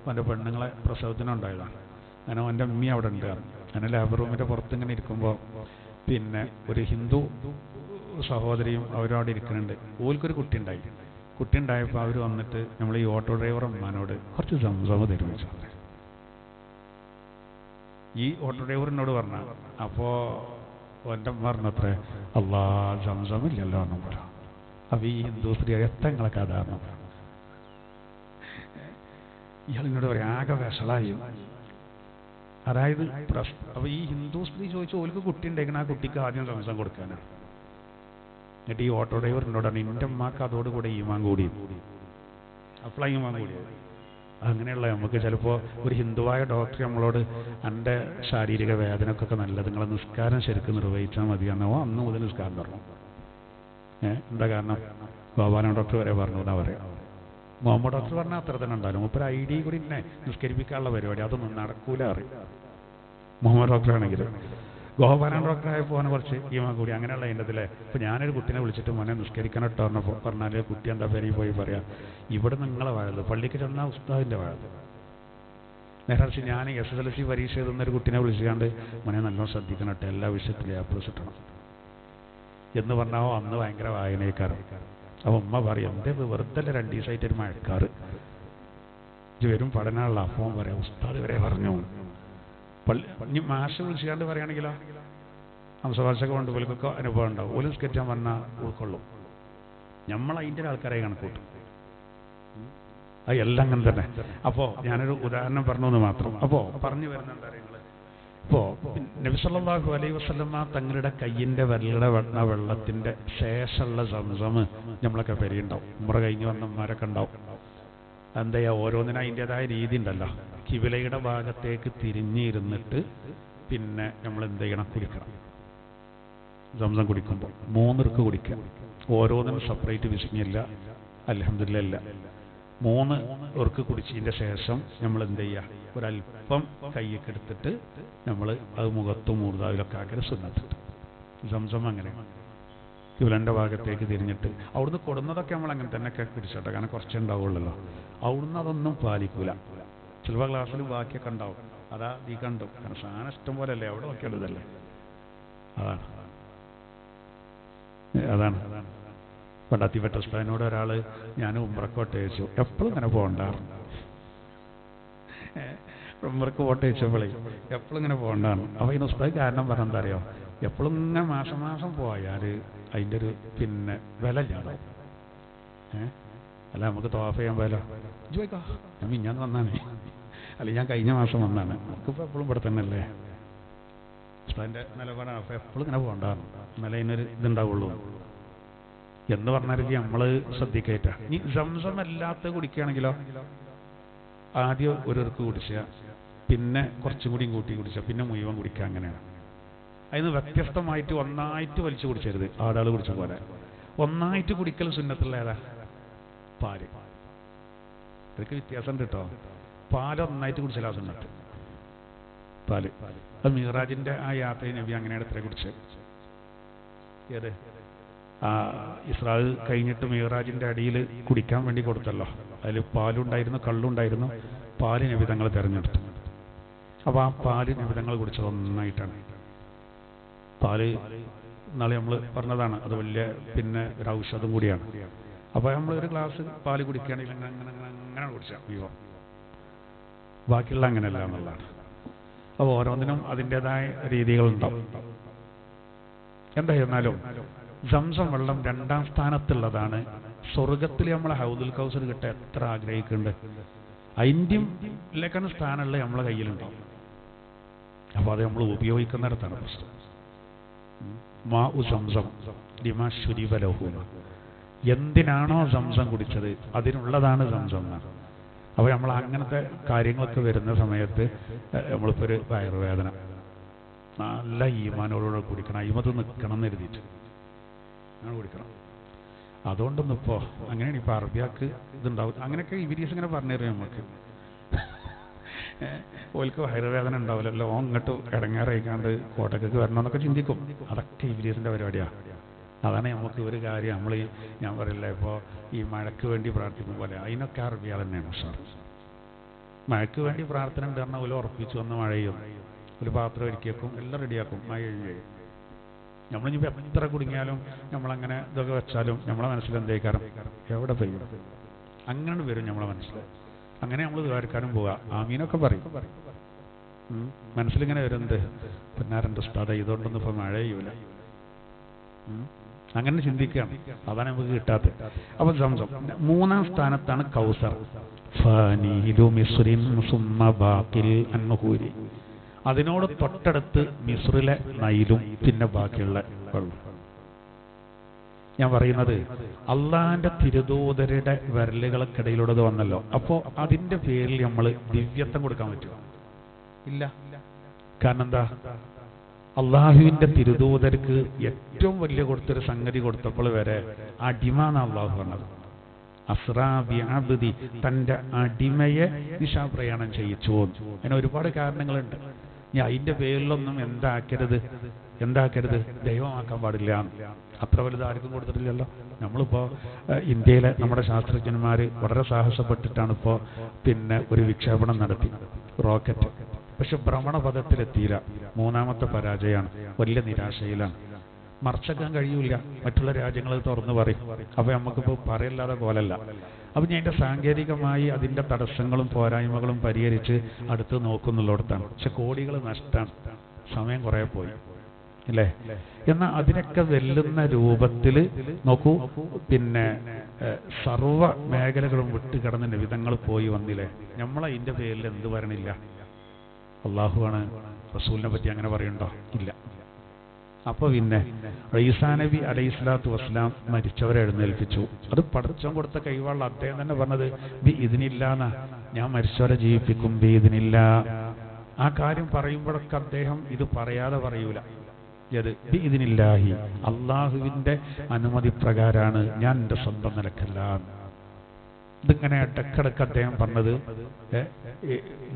അവൻ്റെ പെണ്ണുങ്ങളെ പ്രസവത്തിനുണ്ടായതാണ്. അങ്ങനെ അവൻ്റെ അമ്മി അവിടെ ഉണ്ട്. അങ്ങനെ ലേബർ റൂമിൻ്റെ പുറത്ത് ഇങ്ങനെ ഇരിക്കുമ്പോൾ പിന്നെ ഒരു ഹിന്ദു സഹോദരിയും അവരും അവിടെ ഇരിക്കുന്നുണ്ട്. ഓൽക്കൊരു കുട്ടി ഉണ്ടായപ്പോൾ അവർ വന്നിട്ട് നമ്മൾ ഈ ഓട്ടോ ഡ്രൈവർ അമ്മാനോട് കുറച്ച് സംസം തരുമിച്ചു. ഈ ഓട്ടോ ഡ്രൈവറിനോട് പറഞ്ഞ അപ്പോൾ എൻ്റെ അമ്മ പറഞ്ഞത്രേ, അള്ളാ സംസമില്ലല്ലോ എന്നും പറയാം. അപ്പോൾ ഈ ഹിന്ദു സ്ത്രീ എത്തങ്ങളൊക്കെ അതാണെന്ന് പറയാം. ഇയാളിനോട് പറയാം, ആകെ വിഷളായി. അതായത് അപ്പോൾ ഈ ഹിന്ദു സ്ത്രീ ചോദിച്ചു, ഓൽക്ക് കുട്ടി ഉണ്ടായിരിക്കണം, ആ കുട്ടിക്ക് ആദ്യം സംസം കൊടുക്കാനാണ്. എന്നിട്ട് ഈ ഓട്ടോ ഡ്രൈവറിനോടാണ്, എൻ്റെ അമ്മക്ക് അതോടുകൂടെ ഈമാൻ കൂടി. അപ്പോഴാണ് ഈമാൻ കൂടിയത്. അങ്ങനെയുള്ള നമുക്ക് ചിലപ്പോൾ ഒരു ഹിന്ദുവായ ഡോക്ടർ നമ്മളോട് എൻ്റെ ശാരീരിക വേദനക്കൊക്കെ നല്ലത്, നിങ്ങളെ നിസ്കാരം ശരിക്കും നിർവഹിച്ചാൽ മതിയാണോ, അന്ന് മുതൽ നിസ്കാരം തുടങ്ങും. എന്താ കാരണം? ഗോപാലൻ ഡോക്ടർ വരെ പറഞ്ഞു എന്നാ പറയാം. മുഹമ്മദ് ഡോക്ടർ പറഞ്ഞാൽ അത്ര തന്നെ ഉണ്ടാവും. ഇപ്പോൾ ഒരു ID കൂടി എന്നെ നിസ്കരിപ്പിക്കാനുള്ള പരിപാടി അതൊന്നും നടക്കൂല അറിയും. മുഹമ്മദ് ഡോക്ടറാണെങ്കിൽ ഗോപാലൻ ഡോക്ടറായി പോകാൻ കുറച്ച് ഈമാൻ കൂടി. അങ്ങനെയുള്ള അതിൻ്റെ ഇതിലെ ഇപ്പോൾ ഞാനൊരു കുട്ടീനെ വിളിച്ചിട്ട് മോനെ നിസ്കരിക്കാനിട്ടോ പറഞ്ഞാൽ കുട്ടി എന്താ പേരിൽ പോയി പറയാം, ഇവിടെ നിങ്ങളെ വാഴത് പള്ളിക്ക് ചെന്നാൽ ഉസ്താദിൻ്റെ വാഴത്. നേരെ മറിച്ച് ഞാൻ SSLC പരീക്ഷ എഴുതുന്നൊരു കുട്ടീനെ വിളിച്ചുകൊണ്ട് മോനെ നല്ലോണം ശ്രദ്ധിക്കണം കേട്ടോ, എല്ലാ വിഷയത്തിലും A+ കിട്ടണം എന്ന് പറഞ്ഞാൽ അന്ന് ഭയങ്കര വായനക്കാരൻ. അപ്പോൾ ഉമ്മ പറയും എൻ്റെ വെറുതെ 2 ദിവസമായിട്ട് ഒരു മഴക്കാറ് ഇത് വരും പഠനമുള്ള. അപ്പോൾ പറയാം ഉസ്താദ് വരെ പറഞ്ഞു. ഇനി മാഷ് വിളിച്ചുകൊണ്ട് പറയുകയാണെങ്കിലോ ഹംസഭാഷയൊക്കെ കൊണ്ട് പോലൊക്കെ അനുഭവം ഉണ്ടാവും. ഒരു സ്കെറ്റാൻ പറഞ്ഞാൽ ഉൾക്കൊള്ളും. നമ്മൾ അതിൻ്റെ ആൾക്കാരായി കണക്കൂട്ടും. അത് എല്ലാം അങ്ങനെ തന്നെ. അപ്പോൾ ഞാനൊരു ഉദാഹരണം പറഞ്ഞു എന്ന് മാത്രം. അപ്പോൾ പറഞ്ഞു വരുന്ന എന്താ പറയുക, ഇപ്പോൾ നബി സല്ലല്ലാഹു അലൈഹി വസല്ലമ തങ്ങളുടെ കയ്യിൻ്റെ വിരലുടെ വെള്ളത്തിൻ്റെ ശേഷമുള്ള സംസം നമ്മളൊക്കെ പെരിയുണ്ടാവും. ഉംറ കഴിഞ്ഞ് വന്നമാരൊക്കെ ഉണ്ടാവും. എന്താ ഓരോന്നിനും അതിൻ്റെതായ രീതി ഉണ്ടല്ലോ. കിബിലയുടെ ഭാഗത്തേക്ക് തിരിഞ്ഞിരുന്നിട്ട് പിന്നെ നമ്മൾ എന്ത് ചെയ്യണം, കുടിക്കണം. സംസം കുടിക്കുമ്പോൾ 3 ഇറുക്ക് കുടിക്കുക. ഓരോന്നിനും സെപ്പറേറ്റ് വിസിങ്ങില്ല, അൽഹംദുലില്ലാഹ് ഇല്ല. 3 ഇറുക്ക് കുടിച്ചതിൻ്റെ ശേഷം നമ്മൾ എന്ത് ചെയ്യുക, ഒരല്പം കയ്യൊക്കെ എടുത്തിട്ട് നമ്മൾ അത് മുഖത്തും മൂർദാവിലൊക്കെ ആക്കി സുന്നത്തിട്ട്. സംസം അങ്ങനെ കിബിലൻ്റെ ഭാഗത്തേക്ക് തിരിഞ്ഞിട്ട് അവിടുന്ന് കൊടുന്നതൊക്കെ നമ്മൾ അങ്ങനെ തന്നെയൊക്കെ കുടിച്ചോട്ടെ, കാരണം കുറച്ചേ ഉണ്ടാവുള്ളല്ലോ. അവിടുന്ന് അതൊന്നും പാലിക്കൂല. ചിലപ്പോൾ ക്ലാസ്സിൽ ബാക്കിയൊക്കെ ഉണ്ടാവും. അതാ ഈ കണ്ടു, കാരണം സാധനം ഇഷ്ടം പോലെ അല്ലേ, അവിടെ നോക്കിയുള്ളതല്ലേ. അതാണ് പണ്ട് അത്തിവട്ട ഉസ്താദിനോട് ഒരാൾ ഞാൻ ഉംറക്ക് വോട്ട് ചോദിച്ചു, എപ്പോഴും ഇങ്ങനെ പോകണ്ടാറുണ്ട്. ഉംറക്ക് വോട്ട് ചോദിച്ചപ്പോഴേ എപ്പോഴും ഇങ്ങനെ പോകണ്ടാണ്. അപ്പോൾ ഇതിന് ഉസ്താദ് കാരണം പറഞ്ഞാൽ എന്താ അറിയോ, എപ്പോഴും ഇങ്ങനെ മാസം മാസം പോയാൽ അതിൻ്റെ ഒരു പിന്നെ വില ഇല്ലാതാവും. അല്ല നമുക്ക് തവാഫ് ചെയ്യാൻ പോയാലോ, ചോദിക്കോ ഞാൻ മിഞ്ഞാന്ന് വന്നാണ്, അല്ലെങ്കിൽ ഞാൻ കഴിഞ്ഞ മാസം വന്നാണ്, നമുക്കിപ്പോൾ എപ്പോഴും ഇവിടെ തന്നെ അല്ലേ. ഉസ്താദിൻ്റെ നിലപാടാണ്. അപ്പോൾ എപ്പോഴും ഇങ്ങനെ പോകണ്ടാറുണ്ട്, എന്നാലേ അതിനൊരു ഇതുണ്ടാവുള്ളൂ എന്ന് പറഞ്ഞാൽ നമ്മൾ ശ്രദ്ധിക്കേറ്റ. ഇനി സംസം അല്ലാത്ത കുടിക്കുകയാണെങ്കിലോ, ആദ്യം ഒരു ഇറുക്ക് കുടിക്കുക, പിന്നെ കുറച്ചും കൂടിയും കൂട്ടി കുടിക്കുക, പിന്നെ മുഴുവൻ കുടിക്കുക. അങ്ങനെയാണ്. അതിന് വ്യത്യസ്തമായിട്ട് ഒന്നായിട്ട് വലിച്ചു കുടിച്ചരുത്. ആടാൾ കുടിച്ച പോലെ ഒന്നായിട്ട് കുടിക്കൽ സുന്നത്തുള്ള ഏതാ, പാല്. ഇതൊക്കെ വ്യത്യാസമുണ്ട് കേട്ടോ. പാല് ഒന്നായിട്ട് കുടിച്ചാലാ സുന്നത്ത്. പാല് അത് മിഹ്റാജിൻ്റെ ആ യാത്രയിൽ നബി അങ്ങനെയാണ് എത്ര കുടിച്ചത്. ഏത് ഇസ്രാ കഴിഞ്ഞിട്ട് മിഹ്റാജിൻ്റെ അടിയിൽ കുടിക്കാൻ വേണ്ടി കൊടുത്തല്ലോ, അതിൽ പാലുണ്ടായിരുന്നു, കള്ളുണ്ടായിരുന്നു. പാല് നബി തങ്ങൾ തിരഞ്ഞെടുത്തു. അപ്പോൾ ആ പാല് നബി തങ്ങൾ കുടിച്ചത് ഒന്നായിട്ടാണ്. പാല് നാളെ നമ്മൾ പറഞ്ഞതാണ്, അത് വലിയ പിന്നെ ഒരു ഔഷധം കൂടിയാണ്. അപ്പോൾ നമ്മൾ ഒരു ഗ്ലാസ് പാല് കുടിക്കുകയാണെങ്കിൽ അങ്ങനെ അങ്ങനെ അങ്ങനെ അങ്ങനെ കുടിച്ചാൽ വിവോ, ബാക്കിയുള്ള അങ്ങനെയല്ല എന്നുള്ളതാണ്. അപ്പോൾ ഓരോന്നിനും അതിൻ്റെതായ രീതികളുണ്ടാവും. എന്തായിരുന്നാലും സംസം വെള്ളം 2ാം സ്ഥാനത്തുള്ളതാണ്. സ്വർഗത്തിൽ നമ്മളെ ഹൗദുൽ കൗസർ കിട്ടാൻ എത്ര ആഗ്രഹിക്കുന്നുണ്ട്. അതിൻ്റെയും ലേക്കാണ് സ്ഥാനമുള്ള നമ്മളെ കയ്യിലുണ്ടാവും. അപ്പോൾ അത് നമ്മൾ ഉപയോഗിക്കുന്നിടത്താണ് പ്രശ്നം. മാ ഉ സംസം ലിമാ ശുരിബ ലഹു, എന്തിനാണോ സംസം കുടിച്ചത് അതിനുള്ളതാണ് സംസം എന്നാണ്. അപ്പോൾ നമ്മൾ അങ്ങനത്തെ കാര്യങ്ങളൊക്കെ വരുന്ന സമയത്ത് നമ്മളിപ്പോൾ ഒരു വയറുവേദന, നല്ല ഈമാനോടുകൂടെ കുടിക്കണം, അയിമത് നിൽക്കണം എന്ന് എഴുതിയിട്ട് അങ്ങനെ കുടിക്കണം. അതുകൊണ്ടൊന്നും ഇപ്പോൾ അങ്ങനെയാണ്. ഇപ്പോൾ അറബിയാക്ക് ഇതുണ്ടാവും. അങ്ങനെയൊക്കെ ഇവരീസ് ഇങ്ങനെ പറഞ്ഞു തരും നമുക്ക്. ഓൽക്ക് വയറുവേദന ഉണ്ടാവില്ലല്ലോ, അങ്ങോട്ട് ഇടങ്ങാറായിക്കാണ്ട് കോട്ടയ്ക്ക് വരണമെന്നൊക്കെ ചിന്തിക്കും. അതൊക്കെ ഇവരീസിൻ്റെ പരിപാടിയാണ്. അതാണ് നമുക്ക് ഒരു കാര്യം നമ്മൾ ഞാൻ പറയില്ല, ഇപ്പോൾ ഈ മഴയ്ക്ക് വേണ്ടി പ്രാർത്ഥിക്കും പോലെ അതിനൊക്കെ അറബിയാൾ തന്നെയാണ് സാർ. മഴയ്ക്ക് വേണ്ടി പ്രാർത്ഥന ഉണ്ട് പറഞ്ഞാൽ ഒരു ഉറപ്പിച്ചു വന്ന് മഴ ചെയ്യും, ഒരു പാത്രം ഒരുക്കിയേക്കും, എല്ലാം റെഡിയാക്കും, മഴ കഴിയും. നമ്മളിപ്പോൾ എത്ര കുടുങ്ങിയാലും നമ്മളങ്ങനെ ഇതൊക്കെ വെച്ചാലും നമ്മളെ മനസ്സിൽ എന്തേക്കാരം എവിടെ പെയ്യും അങ്ങനെ വരും നമ്മളെ മനസ്സിൽ. അങ്ങനെ നമ്മൾ ദ്വാരക്കാനും പോവുക, ആമീനൊക്കെ പറയും. മനസ്സിലിങ്ങനെ വരുന്നത് പിന്നാരുണ്ട് ഉസ്താദ് ഇതുകൊണ്ടൊന്നും ഇപ്പോൾ മഴ ചെയ്യൂല, അങ്ങനെ ചിന്തിക്കുകയാണ്. അതാണ് നമുക്ക് കിട്ടാത്തത്. അപ്പോൾ സംസം 3ാം സ്ഥാനത്താണ് കൗസർ. അതിനോട് തൊട്ടടുത്ത് മിസ്രിലെ നൈലും പിന്നെ ബാക്കിയുള്ള വെള്ളം. ഞാൻ പറയുന്നത് അള്ളാഹിന്റെ തിരുദൂതരുടെ വിരലുകൾക്കിടയിലൂടെ വന്നല്ലോ. അപ്പോൾ അതിന്റെ പേരിൽ നമ്മൾ ദിവ്യത്വം കൊടുക്കാൻ പറ്റുമോ? ഇല്ല. കാരണം എന്താ, അള്ളാഹുവിന്റെ തിരുദൂതർക്ക് ഏറ്റവും വലിയ കൊടുത്തൊരു സംഗതി കൊടുത്തപ്പോൾ വരെ അടിമ എന്നാണ് അള്ളാഹു പറഞ്ഞത്. അസ്റാ തൻ്റെ അടിമയെ നിശാപ്രയാണം ചെയ്യിച്ചു. അതിന് ഒരുപാട് കാരണങ്ങളുണ്ട്. ഇനി അതിൻ്റെ പേരിലൊന്നും എന്താക്കരുത് ദൈവമാക്കാൻ പാടില്ല. അത്ര വലുത് ആർക്കും കൊടുത്തിട്ടില്ലല്ലോ. നമ്മളിപ്പോൾ ഇന്ത്യയിലെ നമ്മുടെ ശാസ്ത്രജ്ഞന്മാർ വളരെ സാഹസപ്പെട്ടിട്ടാണ് ഇപ്പോൾ ഒരു വിക്ഷേപണം നടത്തി, റോക്കറ്റ്. പക്ഷെ ഭ്രമണപഥത്തിലെത്തിയില്ല. മൂന്നാമത്തെ പരാജയമാണ്. വലിയ നിരാശയിലാണ്. മറച്ചക്കാൻ കഴിയൂല. മറ്റുള്ള രാജ്യങ്ങൾ തുറന്നു പറയും. അപ്പോൾ നമുക്കിപ്പോൾ പറയല്ലാതെ പോലല്ല. അപ്പം ഞാൻ അതിൻ്റെ സാങ്കേതികമായി അതിൻ്റെ തടസ്സങ്ങളും പോരായ്മകളും പരിഹരിച്ച് അടുത്ത് നോക്കുന്നുള്ളിടത്താണ്. പക്ഷെ കോടികൾ നഷ്ടമാണ്. സമയം കുറേ പോയി അല്ലേ? എന്നാൽ അതിനൊക്കെ വെല്ലുന്ന രൂപത്തിൽ നോക്കൂ, സർവ മേഖലകളും വിട്ടുകിടന്ന നിവിധങ്ങൾ പോയി വന്നില്ലേ? നമ്മളതിൻ്റെ പേരിൽ എന്ത് പറയണില്ല? അള്ളാഹുവാണ് റസൂലിനെ പറ്റി അങ്ങനെ പറയണ്ടോ? ഇല്ല. അപ്പോൾ ഈസാ നബി അലൈഹിസ്സലാത്തു വസ്സലാം മരിച്ചവരെ എഴുന്നേൽപ്പിച്ചു. അത് പടച്ചോൻ കൊടുത്ത കൈവാൾ. അദ്ദേഹം തന്നെ പറഞ്ഞത് ബി ഇതിനില്ലാന്നാ, ഞാൻ മരിച്ചവരെ ജീവിപ്പിക്കും ബി ഇതിനില്ല. ആ കാര്യം പറയുമ്പോഴൊക്കെ അദ്ദേഹം ഇത് പറയാതെ പറയൂല. ബി ഇതിനില്ലാഹി, അള്ളാഹുവിൻ്റെ അനുമതി പ്രകാരമാണ്, ഞാൻ എൻ്റെ സ്വന്തം നിലക്കല്ല. ഇതിങ്ങനെ ഇടക്കിടക്ക് അദ്ദേഹം പറഞ്ഞത്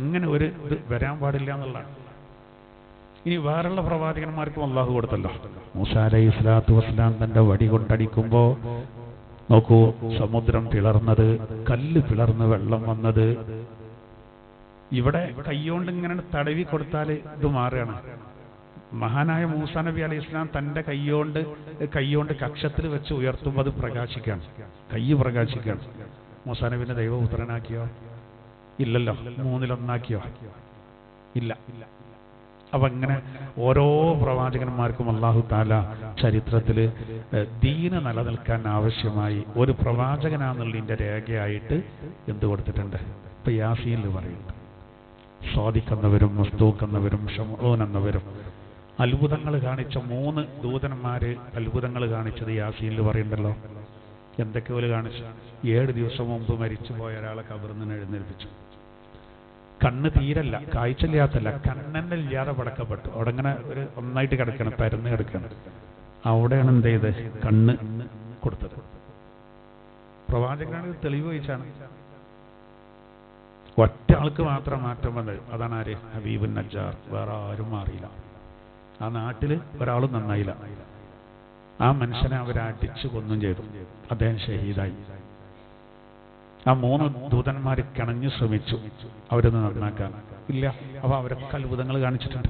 ഇങ്ങനെ ഒരു ഇത് വരാൻ പാടില്ല എന്നുള്ളതാണ്. ഇനി വേറുള്ള പ്രവാചകന്മാർക്കും അള്ളാഹു കൊടുത്തല്ലോ. മൂസാ അലൈഹിസ്സലാത്തു വസ്സലാം തന്റെ വടി കൊണ്ടടിക്കുമ്പോൾ നോക്കൂ, സമുദ്രം പിളർന്നത്, കല്ല് പിളർന്ന് വെള്ളം വന്നത്. ഇവിടെ കൈകൊണ്ട് ഇങ്ങനെ തടവി കൊടുത്താൽ ഇത് മാറുകയാണ്. മഹാനായ മൂസാ നബി അലൈഹി ഇസ്ലാം തന്റെ കൈകൊണ്ട് കക്ഷത്തിൽ വെച്ച് ഉയർത്തുമ്പോൾ അത് പ്രകാശിക്കുകയാണ്. കൈ പ്രകാശിക്കുകയാണ്. മൂസാ നബിനെ ദൈവപുത്രനാക്കിയോ? ഇല്ലല്ലോ. മൂന്നിലൊന്നാക്കിയോ? ഇല്ല. അപ്പം ഇങ്ങനെ ഓരോ പ്രവാചകന്മാർക്കും അല്ലാഹു തആല ചരിത്രത്തിൽ ദീന് നിലനിൽക്കാൻ ആവശ്യമായി ഒരു പ്രവാചകനാന്നുള്ളതിൻ്റെ രേഖയായിട്ട് എന്ത് കൊടുത്തിട്ടുണ്ട്? ഇപ്പം യാസീനിൽ പറയുന്നുണ്ട്, സ്വാദിക്കുന്നവരും മുസ്തൂക്കുന്നവരും ഷംഊൻ എന്നവരും അത്ഭുതങ്ങൾ കാണിച്ച 3 ദൂതന്മാര് അത്ഭുതങ്ങൾ കാണിച്ചത് യാസീനിൽ പറയുന്നുണ്ടല്ലോ. എന്തൊക്കെ പോലെ കാണിച്ചു? 7 ദിവസം മുമ്പ് മരിച്ചു പോയ ഒരാളെ ഖബറിൽ നിന്ന് എഴുന്നേൽപ്പിച്ചു. കണ്ണ് തീരല്ല, കാഴ്ചയില്ലാത്തല്ല, കണ്ണെന്നില്ലാതെ പടക്കപ്പെട്ടു. അവിടെ ഇങ്ങനെ ഒരു ഒന്നായിട്ട് കിടക്കണം, പരന്ന് കിടക്കണം. അവിടെയാണ് എന്ത് ചെയ്ത് കണ്ണ് കൊടുത്തത്. പ്രവാചകനാണ് തെളിവ് വഹിച്ചാണ്. ഒറ്റ ആൾക്ക് മാത്രം മാറ്റം വന്നത്. അതാണ് ആര്? ഹബീബുൻ നജ്ജാർ. വേറെ ആരും മാറിയില്ല. ആ നാട്ടിൽ ഒരാളും നന്നായില്ല. ആ മനുഷ്യനെ അവരടിച്ചു കൊന്നും ചെയ്തു. അദ്ദേഹം ഷഹീദായി. ആ 3 ദൂതന്മാർ കിണഞ്ഞു ശ്രമിച്ചു അവരൊന്ന് നന്നാക്കാൻ. ഇല്ല. അപ്പോൾ അവരൊക്കെ അത്ഭുതങ്ങൾ കാണിച്ചിട്ടുണ്ട്.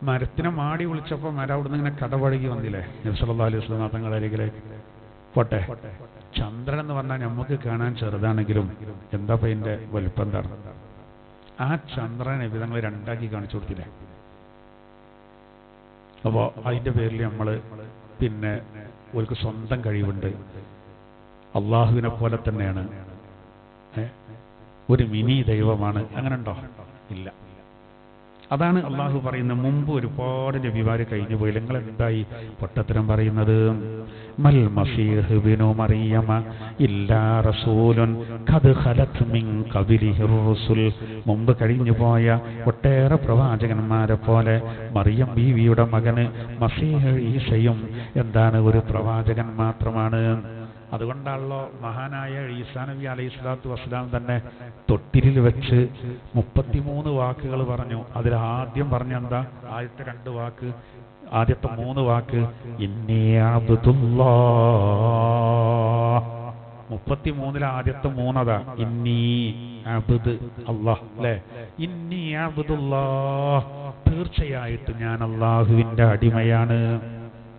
മരത്തിനെ മാടി വിളിച്ചപ്പോൾ മരം അവിടുന്ന് ഇങ്ങനെ കടപഴകി വന്നില്ലേ? നബി സല്ലല്ലാഹു അലൈഹി വസല്ലം തങ്ങളരികിലേക്ക്. പോട്ടെ, ചന്ദ്രൻ എന്ന് പറഞ്ഞാൽ നമുക്ക് കാണാൻ ചെറുതാണെങ്കിലും എന്താ അതിൻ്റെ വലുപ്പം എന്താണ്? ആ ചന്ദ്രനെ വിധങ്ങൾ 2ആക്കി കാണിച്ചു കൊടുത്തില്ലേ? അപ്പോൾ അതിൻ്റെ പേരിൽ നമ്മൾ ഒരു സ്വന്തം കഴിവുണ്ട്. അള്ളാഹുവിനെ പോലെ തന്നെയാണ്. ഒരു മിനി ദൈവമാണ്. അങ്ങനെ ഉണ്ടോ? ഇല്ല. അതാണ് അള്ളാഹു പറയുന്നത്. മുമ്പ് ഒരുപാട് നബിമാര് കഴിഞ്ഞു പോയി. നിങ്ങൾ എന്തായി പൊട്ടത്തരം പറയുന്നത്? മൽ മസീഹ് ഇബ്നു മറിയമ ഇല്ലാ റസൂലുൻ ഖദ് ഖലത് മിൻ ഖബലിഹിർ റുസുൽ. മുമ്പ് കഴിഞ്ഞു പോയ ഒട്ടേറെ പ്രവാചകന്മാരെ പോലെ മറിയം ബീവിയുടെ മകന് മസീഹ് ഈസയും ഒരു പ്രവാചകൻ മാത്രമാണ്. അതുകൊണ്ടാണല്ലോ മഹാനായ ഈസാ നബി അലൈഹി സ്വലാത്തു വസ്സലാം തന്നെ തൊട്ടിലിൽ വെച്ച് 33 വാക്കുകൾ പറഞ്ഞു. അതിൽ ആദ്യം പറഞ്ഞ എന്താ? ആദ്യത്തെ 2 വാക്ക്, ആദ്യത്തെ 3 വാക്ക് ഇന്നി അബ്ദുല്ലാഹ്. 33 ആദ്യത്തെ 3 അതാ ഇന്നി അബ്ദ് അല്ലാഹ് അല്ലേ? ഇന്നി അബ്ദുല്ലാഹ്, തീർച്ചയായിട്ടും ഞാൻ അള്ളാഹുവിന്റെ അടിമയാണ്.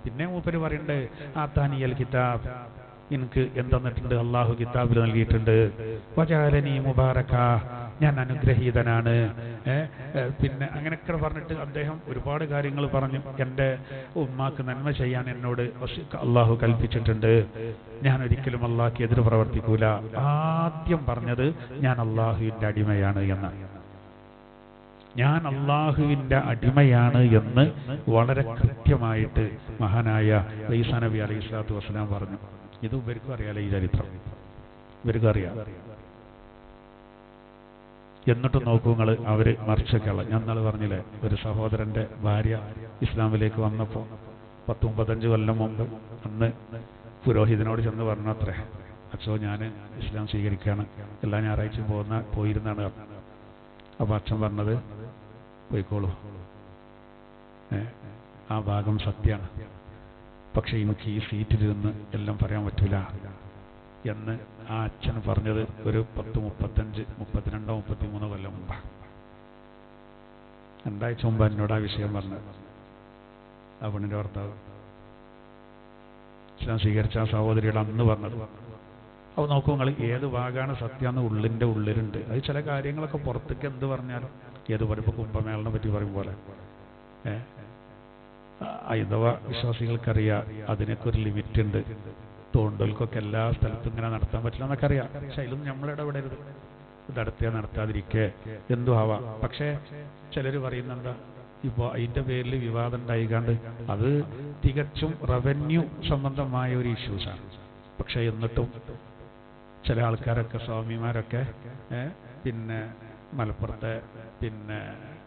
പിന്നെ മൂപ്പര് പറയണ്ടേ ആതാനിയൽ കിതാബ്, എനിക്ക് എന്തെന്നിട്ടുണ്ട്? അള്ളാഹു കിതാബിൽ നൽകിയിട്ടുണ്ട്. വജഅലനി മുബാറക, ഞാൻ അനുഗ്രഹീതനാണ്. പിന്നെ അങ്ങനെയൊക്കെ പറഞ്ഞിട്ട് അദ്ദേഹം ഒരുപാട് കാര്യങ്ങൾ പറഞ്ഞു. എൻ്റെ ഉമ്മാക്ക് നന്മ ചെയ്യാൻ എന്നോട് അള്ളാഹു കൽപ്പിച്ചിട്ടുണ്ട്. ഞാൻ ഒരിക്കലും അള്ളാഹ്ക്ക് എതിര് പ്രവർത്തിക്കൂല. ആദ്യം പറഞ്ഞത് ഞാൻ അള്ളാഹുവിൻ്റെ അടിമയാണ് എന്ന്. ഞാൻ അള്ളാഹുവിൻ്റെ അടിമയാണ് എന്ന് വളരെ കൃത്യമായിട്ട് മഹാനായ ഈസാ നബി അലൈഹി സ്വലാത്തു വസ്സലാം പറഞ്ഞു. ഇത് ഇവർക്കും അറിയാലോ, ഈ ചരിത്രം ഇവർക്കും അറിയാം. എന്നിട്ട് നോക്കൂ നിങ്ങൾ, അവര് മറിച്ചൊക്കെ. ഞാൻ ഇന്നലെ പറഞ്ഞില്ലേ, ഒരു സഹോദരന്റെ ഭാര്യ ഇസ്ലാമിലേക്ക് വന്നപ്പോൾ 10-35 കൊല്ലം മുമ്പ് അന്ന് പുരോഹിതനോട് ചെന്ന് പറഞ്ഞു അത്രേ, അച്ഛോ ഞാൻ ഇസ്ലാം സ്വീകരിക്കുകയാണ്, എല്ലാ ഞായറാഴ്ചയും പോയിരുന്നാണ്. അപ്പോൾ അച്ഛൻ പറഞ്ഞത് പോയിക്കോളൂ, ആ ഭാഗം സത്യമാണ്, പക്ഷെ എനിക്ക് ഈ സീറ്റിലിരുന്ന് എല്ലാം പറയാൻ പറ്റില്ല എന്ന് ആ അച്ഛൻ പറഞ്ഞത് ഒരു 10, 35, 32, 33 കൊല്ലം മുമ്പാണ്. രണ്ടാഴ്ച മുമ്പ് എന്നോട് ആ വിഷയം പറഞ്ഞത്. ആ പെണ്ണിൻ്റെ ഭർത്താവ് ഇസ്ലാം സ്വീകരിച്ച ആ സഹോദരിയുടെ അന്ന് പറഞ്ഞത്. അപ്പോൾ നോക്കൂ നിങ്ങൾ, ഏത് ഭാഗമാണ് സത്യമെന്ന് ഉള്ളിൻ്റെ ഉള്ളിലുണ്ട്. അത് ചില കാര്യങ്ങളൊക്കെ പുറത്തേക്ക് എന്ത് പറഞ്ഞാലും, ഏത് പറയുമ്പോൾ കുംഭമേളനെ പറ്റി പറയും പോലെ ഹൈന്ദവ വിശ്വാസികൾക്കറിയാം അതിനൊക്കെ ഒരു ലിമിറ്റ് ഉണ്ട്. തോണ്ടൽക്കൊക്കെ എല്ലാ സ്ഥലത്തും ഇങ്ങനെ നടത്താൻ പറ്റില്ല എന്നൊക്കെ അറിയാം. പക്ഷെ അതിലൊന്നും നമ്മളിടപെടരുത്. നടത്തിയാൽ നടത്താതിരിക്കെ എന്തു ആവാം. പക്ഷേ ചിലർ പറയുന്നെന്താ, ഇപ്പോൾ അതിൻ്റെ പേരിൽ വിവാദം ഉണ്ടായിക്കാണ്ട് അത് തികച്ചും റവന്യൂ സംബന്ധമായ ഒരു ഇഷ്യൂസാണ്. പക്ഷെ എന്നിട്ടും ചില ആൾക്കാരൊക്കെ സ്വാമിമാരൊക്കെ പിന്നെ മലപ്പുറത്തെ പിന്നെ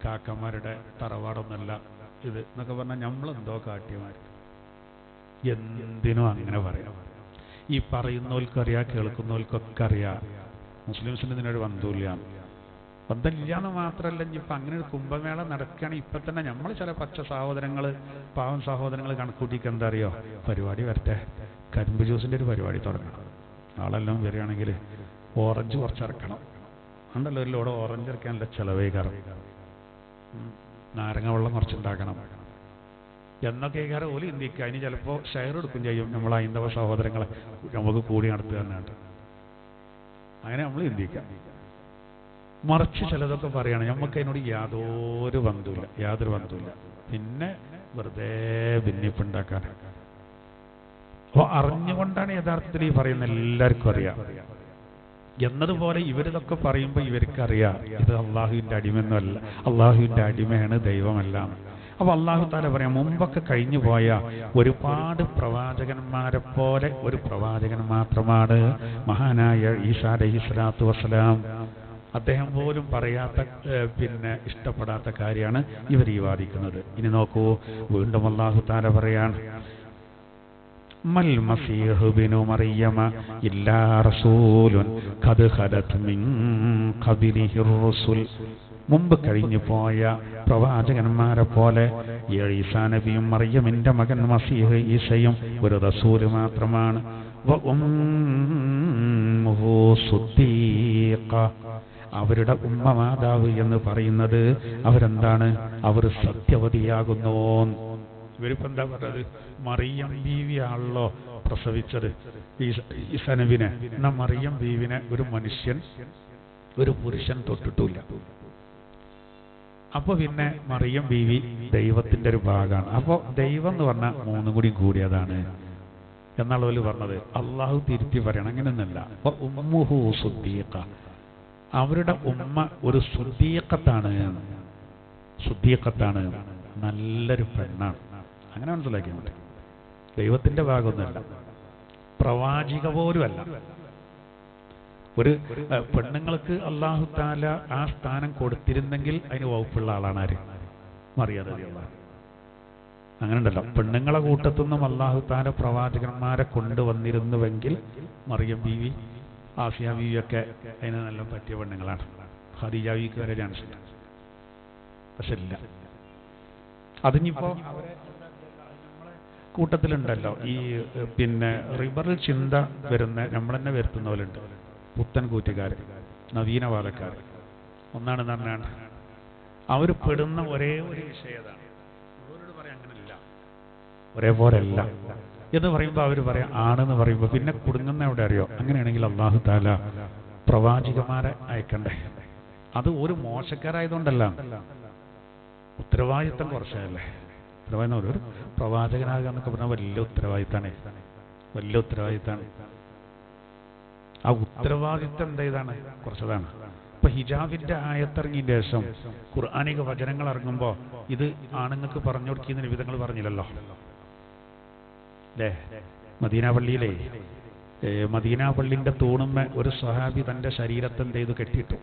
കാക്കന്മാരുടെ തറവാടൊന്നുമല്ല ഇത് എന്നൊക്കെ പറഞ്ഞാൽ നമ്മളെന്തോ കാട്ടിയമാർ. എന്തിനും അങ്ങനെ പറയാം. ഈ പറയുന്നവർക്കറിയാം, കേൾക്കുന്നവർക്കൊക്കെ അറിയാം മുസ്ലിംസിന് ഇതിനൊരു ബന്ധമില്ല. ബന്ധമില്ലാന്ന് മാത്രമല്ല, ഇനിയിപ്പോൾ അങ്ങനെ ഒരു കുംഭമേള നടക്കുകയാണെങ്കിൽ ഇപ്പം തന്നെ നമ്മൾ ചില പച്ച സഹോദരങ്ങൾ, പാവം സഹോദരങ്ങൾ കണക്കൂട്ടിക്ക് എന്താ അറിയോ, പരിപാടി വരട്ടെ, കരിമ്പ് ജ്യൂസിൻ്റെ ഒരു പരിപാടി തുടങ്ങണം. ആളെല്ലാം വരികയാണെങ്കിൽ ഓറഞ്ച് കുറച്ചിറക്കണം. ഉണ്ടല്ലോ ഒരു ലോഡ് ഓറഞ്ച് ഇറക്കാനുള്ള ചിലവേ കാരണം, നാരങ്ങ വെള്ളം കുറച്ചുണ്ടാക്കണം എന്നൊക്കെ കാരണം ഓല് ചിന്തിക്കുക. അതിന് ചിലപ്പോൾ ഷെയർ എടുക്കും ചെയ്യും നമ്മൾ ഹൈന്ദവ സഹോദരങ്ങളെ നമുക്ക് കൂടി നടത്തുക തന്നെയാണ്. അങ്ങനെ നമ്മൾ ചിന്തിക്കാം. മറിച്ച് ചിലതൊക്കെ പറയുകയാണ് നമുക്ക് അതിനോട് യാതൊരു ബന്ധമില്ല. പിന്നെ വെറുതെ ഭിന്നിപ്പുണ്ടാക്കാൻ. അപ്പോൾ അറിഞ്ഞുകൊണ്ടാണ് യഥാർത്ഥത്തിൽ ഈ പറയുന്ന എല്ലാവർക്കും അറിയാം. എന്നതുപോലെ ഇവരിതൊക്കെ പറയുമ്പോൾ ഇവർക്കറിയാം ഇത് അള്ളാഹുവിൻ്റെ അടിമയൊന്നുമല്ല, അള്ളാഹുവിൻ്റെ അടിമയാണ്, ദൈവമല്ല. അപ്പോൾ അള്ളാഹു താല പറയാം, മുമ്പൊക്കെ കഴിഞ്ഞു പോയ ഒരുപാട് പ്രവാചകന്മാരെ പോലെ ഒരു പ്രവാചകൻ മാത്രമാണ് മഹാനായ ഈസാ അലൈഹിസ്സലാത്തു വസ്സലാം. അദ്ദേഹം പോലും പറയാത്ത പിന്നെ ഇഷ്ടപ്പെടാത്ത കാര്യമാണ് ഇവർ ഈ വാദിക്കുന്നത്. ഇനി നോക്കൂ, വീണ്ടും അള്ളാഹു താല പറയാണ്, മൽ മസീഹു ബിനു മറിയമ ഇല്ലാ റസൂലുൻ ഖദ് ഖലത് മിൻ ഖബ്ലിഹിർ റസുൽ. മുമ്പ് കഴിഞ്ഞു പോയ പ്രവാചകന്മാരെ പോലെ ഈസാ നബിയും മറിയമിന്റെ മകൻ മസീഹ് ഈസയും ഒരു റസൂല് മാത്രമാണ്. വഉമ്മുഹു സുദ്ദീഖ, അവരുടെ ഉമ്മ മാതാവ് എന്ന് പറയുന്നത് അവരെന്താണ്, അവർ സത്യവതിയാകുന്നു. ഇവരിപ്പോ എന്താ പറഞ്ഞത്, മറിയം ബീവിയാണല്ലോ പ്രസവിച്ചത് ഈസാ നബിനെ. എന്നാ മറിയം ബീവിനെ ഒരു മനുഷ്യൻ, ഒരു പുരുഷൻ തൊട്ടിട്ടില്ല. അപ്പൊ പിന്നെ മറിയം ബീവി ദൈവത്തിന്റെ ഒരു ഭാഗമാണ്. അപ്പോൾ ദൈവം എന്ന് പറഞ്ഞാൽ മൂന്നും കൂടി കൂടിയതാണ് എന്നാണ് അവർ പറഞ്ഞത്. അള്ളാഹു തിരുത്തി പറയണം, അങ്ങനെയൊന്നല്ല. അപ്പൊ ഉമ്മുഹു സുദ്ദീഖ, അവരുടെ ഉമ്മ ഒരു സുദ്ദീഖത്താണ്, നല്ലൊരു പെണ്ണാണ്. അങ്ങനെ മനസ്സിലാക്കിയാൽ മതി. ദൈവത്തിന്റെ ഭാഗമൊന്നുമല്ല, പ്രവാചിക പോലും അല്ല. ഒരു പെണ്ണുങ്ങൾക്ക് അള്ളാഹു താല ആ സ്ഥാനം കൊടുത്തിരുന്നെങ്കിൽ അതിന് വകുപ്പുള്ള ആളാണ് ആര്, മറിയാതെ. അങ്ങനെ ഉണ്ടല്ലോ, പെണ്ണുങ്ങളെ കൂട്ടത്തുനിന്നും അള്ളാഹു താല പ്രവാചകന്മാരെ കൊണ്ടുവന്നിരുന്നുവെങ്കിൽ മറിയം ബീവി, ആസിയ ബീവിയൊക്കെ അതിന് നല്ല പറ്റിയ പെണ്ണുങ്ങളാണ്. ഖദീജ ബീവിക്ക് വരെ ചാൻസ് ഇല്ല. പക്ഷെ ഇല്ല, അതിനിപ്പോ കൂട്ടത്തിലുണ്ടല്ലോ ഈ പിന്നെ റിബറൽ ചിന്ത വരുന്ന നമ്മൾ തന്നെ വരുത്തുന്ന പോലെ ഉണ്ട്. പുത്തൻ കൂറ്റുകാർ, നവീനവാദക്കാർ ഒന്നാണെന്ന് പറഞ്ഞാണ് അവർ പെടുന്ന ഒരേ ഒരു വിഷയതാണ്. അവരോട് പറയാം അങ്ങനെയല്ല, ഒരേപോലെ അല്ല എന്ന് പറയുമ്പോൾ അവർ പറയാം ആണെന്ന് പറയുമ്പോൾ പിന്നെ കുടുങ്ങുന്ന എവിടെ അറിയോ. അങ്ങനെയാണെങ്കിൽ അള്ളാഹു താല പ്രവാചകന്മാരെ അയക്കണ്ടേ? അത് ഒരു മോശക്കാരായതുകൊണ്ടല്ല, ഉത്തരവാദിത്തം കുറച്ചല്ലേ. ഉത്തരവാദിത്തം ഒരു പ്രവാചകനാകുക എന്നൊക്കെ പറഞ്ഞാൽ വലിയ ഉത്തരവാദിത്തമാണ്. ആ ഉത്തരവാദിത്തം എന്താണ്, കുറച്ചതാണ്. ഇപ്പൊ ഹിജാബിന്റെ ആയത്തിറങ്ങിയതിന് ശേഷം ഖുർആനിക വചനങ്ങൾ ഇറങ്ങുമ്പോൾ ഇത് ആണുങ്ങൾക്ക് പറഞ്ഞു കൊടുക്കുന്ന നിബിധങ്ങൾ പറഞ്ഞില്ലല്ലോ അല്ലേ. മദീന പള്ളിന്റെ തൂണുമ്മ ഒരു സ്വഹാബി തന്റെ ശരീരത്തെ എന്ത് ചെയ്തു, കെട്ടിയിട്ടു.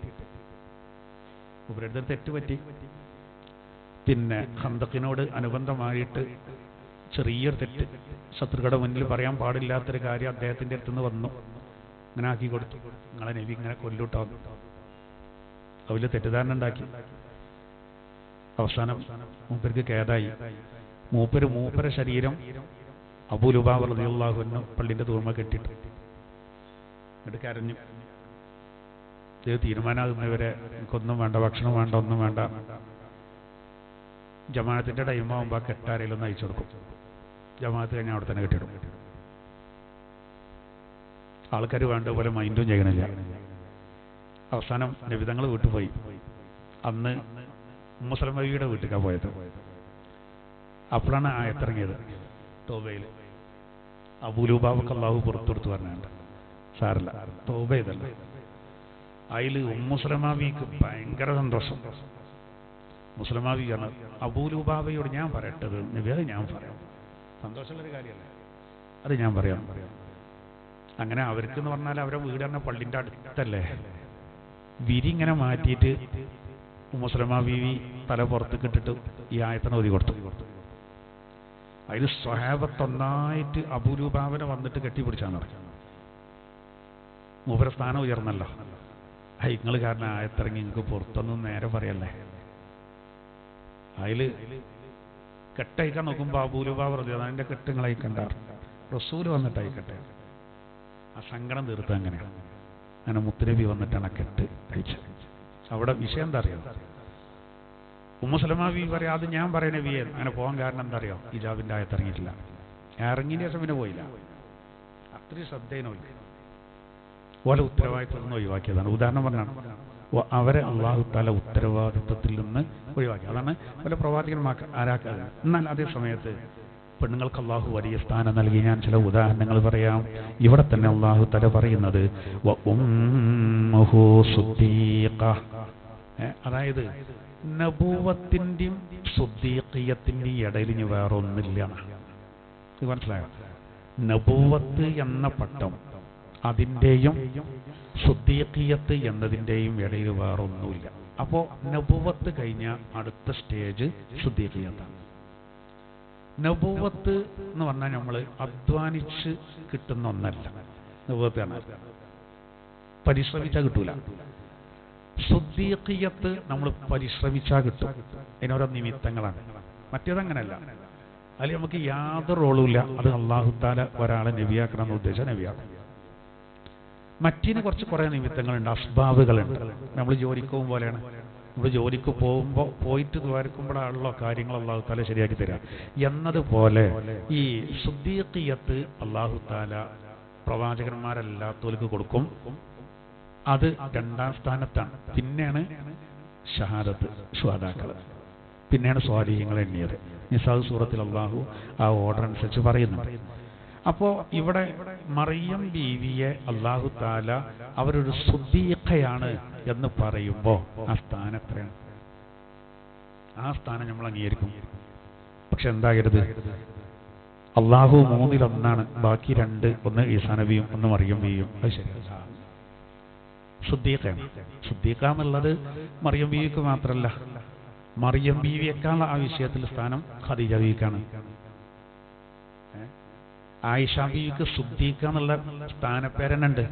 ഇവരുടെ തെറ്റുപറ്റി. പിന്നെ ഖന്തഖിനോട് അനുബന്ധമായിട്ട് ചെറിയൊരു തെറ്റ്, ശത്രുക്കളുടെ മുന്നിൽ പറയാൻ പാടില്ലാത്തൊരു കാര്യം അദ്ദേഹത്തിന്റെ അടുത്തുനിന്ന് വന്നു, ഇങ്ങനെ ആക്കി കൊടുത്തു. നിങ്ങളെ നബി ഇങ്ങനെ കൊല്ലൂട്ടോ, അവര് തെറ്റിദ്ധാരണ ഉണ്ടാക്കി. അവസാനം മൂപ്പർക്ക് കേടായി. മൂപ്പര ശരീരം അബൂ ലുബാബ റളിയല്ലാഹു അൻഹു പള്ളിന്റെ തൂർമ കെട്ടിട്ട് എന്നിട്ട് കരഞ്ഞു. ഇത് തീരുമാനമാകുന്നവരെ എനിക്കൊന്നും വേണ്ട, ഭക്ഷണം വേണ്ട, ഒന്നും വേണ്ട. ജമാഅത്തിന്റെ ടൈമാകുമ്പോൾ ആ കെട്ടാരയിലൊന്ന് അയച്ചു കൊടുക്കും. ജമാഅത്ത് കഴിഞ്ഞാൽ അവിടെ തന്നെ കെട്ടിടും. ആൾക്കാർ വേണ്ട പോലെ മൈൻഡും ചെയ്യണില്ല. അവസാനം നബിതങ്ങൾ വീട്ടിൽ പോയി. അന്ന് മുസ്ലിമയുടെ വീട്ടിലേക്കാണ് പോയത്. അപ്പോഴാണ് ആയത്തിറങ്ങിയത് തൗബയിൽ. അബൂ ലുബാബക്ക് അല്ലാഹു പുറത്തെടുത്ത് പറഞ്ഞുണ്ട്, സാരല്ല തൗബ ചെയ്തല്ല. അതിൽ ഉമ്മുസ്ലമാവിക്ക് ഭയങ്കര സന്തോഷം. മുസ്ലിമാവിയാണ് അബൂ ലുബാബയോട് ഞാൻ പറയട്ടത് നബി, അത് ഞാൻ പറയാം. സന്തോഷമുള്ളൊരു കാര്യമല്ലേ, അത് ഞാൻ പറയാം. അങ്ങനെ അവർക്കെന്ന് പറഞ്ഞാൽ അവരെ വീട് തന്നെ പള്ളിൻ്റെ അടുത്തല്ലേ. വിരിങ്ങനെ മാറ്റിയിട്ട് മുസ്ലിമാ ബീവി തല പുറത്തേക്ക് ഇട്ടിട്ട് ഈ ആയത്തിനെ ഓതി കൊടുത്തു. അതിൽ സ്വഹാബത്തൊന്നായിട്ട് അബൂ ലുബാബനെ വന്നിട്ട് കെട്ടിപ്പിടിച്ചാന്ന് പറഞ്ഞു. മൂപ്പര സ്ഥാനം ഉയർന്നല്ലോ. നിങ്ങൾ കാരണം ആയത്തിറങ്ങി നിങ്ങൾക്ക് പുറത്തൊന്നും നേരെ പറയല്ലേ. അതിൽ കെട്ടയക്കാൻ നോക്കുമ്പോൾ അബൂ ലുബാബ പറഞ്ഞു, അതിൻ്റെ കെട്ടുങ്ങളയക്കണ്ട, റസൂല് വന്നിട്ട് അയക്കട്ടെ. ആ സങ്കടം തീർത്ത് അങ്ങനെയാണ്. അങ്ങനെ മുത്തുനബി വന്നിട്ടാണ് ആ കെട്ട് അയച്ചത്. അവിടെ വിഷയം എന്താ അറിയാം, ഉമ്മുസ്ലമാവി പറയാം, അത് ഞാൻ പറയണ നബിയെ. അങ്ങനെ പോകാൻ കാരണം എന്താ അറിയാം, ഹിജാബിൻ്റെ ആയത്ത് ഇറങ്ങിയിട്ടില്ല. ഇറങ്ങിയ ശേഷം പിന്നെ പോയില്ല. അത്രയും ശ്രദ്ധേനോയില്ല. ഓലെ ഉത്തരവാദിത്വം ഒഴിവാക്കിയതാണ്. ഉദാഹരണം പറഞ്ഞാണ്, അവരെ അള്ളാഹു തആല ഉത്തരവാദിത്വത്തിൽ നിന്ന് ഒഴിവാക്കി. അതാണ് പല പ്രവാചകന്മാർക്ക് ആരാക്കാതെ. എന്നാൽ അതേ സമയത്ത് പെണ്ണുങ്ങൾക്ക് അള്ളാഹു വലിയ സ്ഥാനം നൽകി. ഞാൻ ചില ഉദാഹരണങ്ങൾ പറയാം. ഇവിടെ തന്നെ അള്ളാഹു തആല പറയുന്നത് അതായത് നബൂവത്തിൻ്റെയും സുദ്ദീഖിയത്തിൻ്റെയും ഇടയിൽ ഇനി വേറെ ഒന്നില്ല. ഇത് മനസ്സിലായോ? നബൂവത്ത് എന്ന പട്ടം അതിൻ്റെയും സുദ്ദീഖിയത്ത് എന്നതിൻ്റെയും ഇടയിൽ വേറെ ഒന്നുമില്ല. അപ്പോൾ നബൂവത്ത് കഴിഞ്ഞ അടുത്ത സ്റ്റേജ് സുദ്ദീഖിയത്താണ്. നബൂവത്ത് എന്ന് പറഞ്ഞാൽ നമ്മൾ അധ്വാനിച്ച് കിട്ടുന്ന ഒന്നല്ല. നബൂവത്ത് പറഞ്ഞാൽ പരിശ്രമിച്ചാൽ കിട്ടൂല. സുദ്ദീഖിയത്ത് നമ്മൾ പരിശ്രമിച്ചാൽ കിട്ടും. അതിനോരോ നിമിത്തങ്ങളാണ്. മറ്റേതങ്ങനല്ല. അതിൽ നമുക്ക് യാതൊരു റോളുമില്ല. അത് അല്ലാഹു തആല ഒരാളെ നബിയാക്കണം എന്ന് ഉദ്ദേശിച്ച നബിയാക്കും. മറ്റിന് കുറേ നിമിത്തങ്ങളുണ്ട്, അസ്ബാബുകളുണ്ട്. നമ്മൾ ജോലിക്ക് പോകും പോലെയാണ്. നമ്മൾ ജോലിക്ക് പോയിട്ട് ദ്വാരക്കുമ്പോഴാണല്ലോ കാര്യങ്ങൾ അല്ലാഹു തആല ശരിയാക്കി തരാം എന്നതുപോലെ ഈ സുദ്ദീഖിയത്ത് അല്ലാഹു തആല പ്രവാചകന്മാരല്ലാത്തവർക്ക് കൊടുക്കും. അത് രണ്ടാം സ്ഥാനത്താണ്. പിന്നെയാണ് ഷഹാദത്ത്, ശുഹദാക്കൾ, പിന്നെയാണ് സ്വാലിഹീങ്ങൾ എണ്ണിയത്. നിസാ സൂറത്തിൽ അല്ലാഹു ആ ഓർഡർ അനുസരിച്ച് പറയുന്നുണ്ട്. അപ്പോൾ ഇവിടെ മറിയം ബീവിയെ അല്ലാഹു തആല അവരൊരു സുദ്ദീഖയാണ് എന്ന് പറയുമ്പോൾ ആ സ്ഥാനം എത്രയാണ്? ആ സ്ഥാനം നമ്മൾ അംഗീകരിക്കും. പക്ഷെ എന്താകരുത്, അല്ലാഹു മൂന്നിലൊന്നാണ്, ബാക്കി രണ്ട്, ഒന്ന് ഈസാ നബിയും ഒന്ന് മറിയം ബീവിയും. അത് ശരിയല്ല. സുദ്ദീഖയാണ്. സുദ്ദീഖ എന്നുള്ളത് മറിയം ബീവിക്ക് മാത്രമല്ല, മറിയം ബീവിയേക്കാൾ ആ വിഷയത്തിൽ സ്ഥാനം ഖദീജ ബീവിക്കാണ്. ആയിഷ ബീവിക്ക് സുദ്ദീഖ എന്നുള്ള സ്ഥാനപ്പേരനുണ്ട്.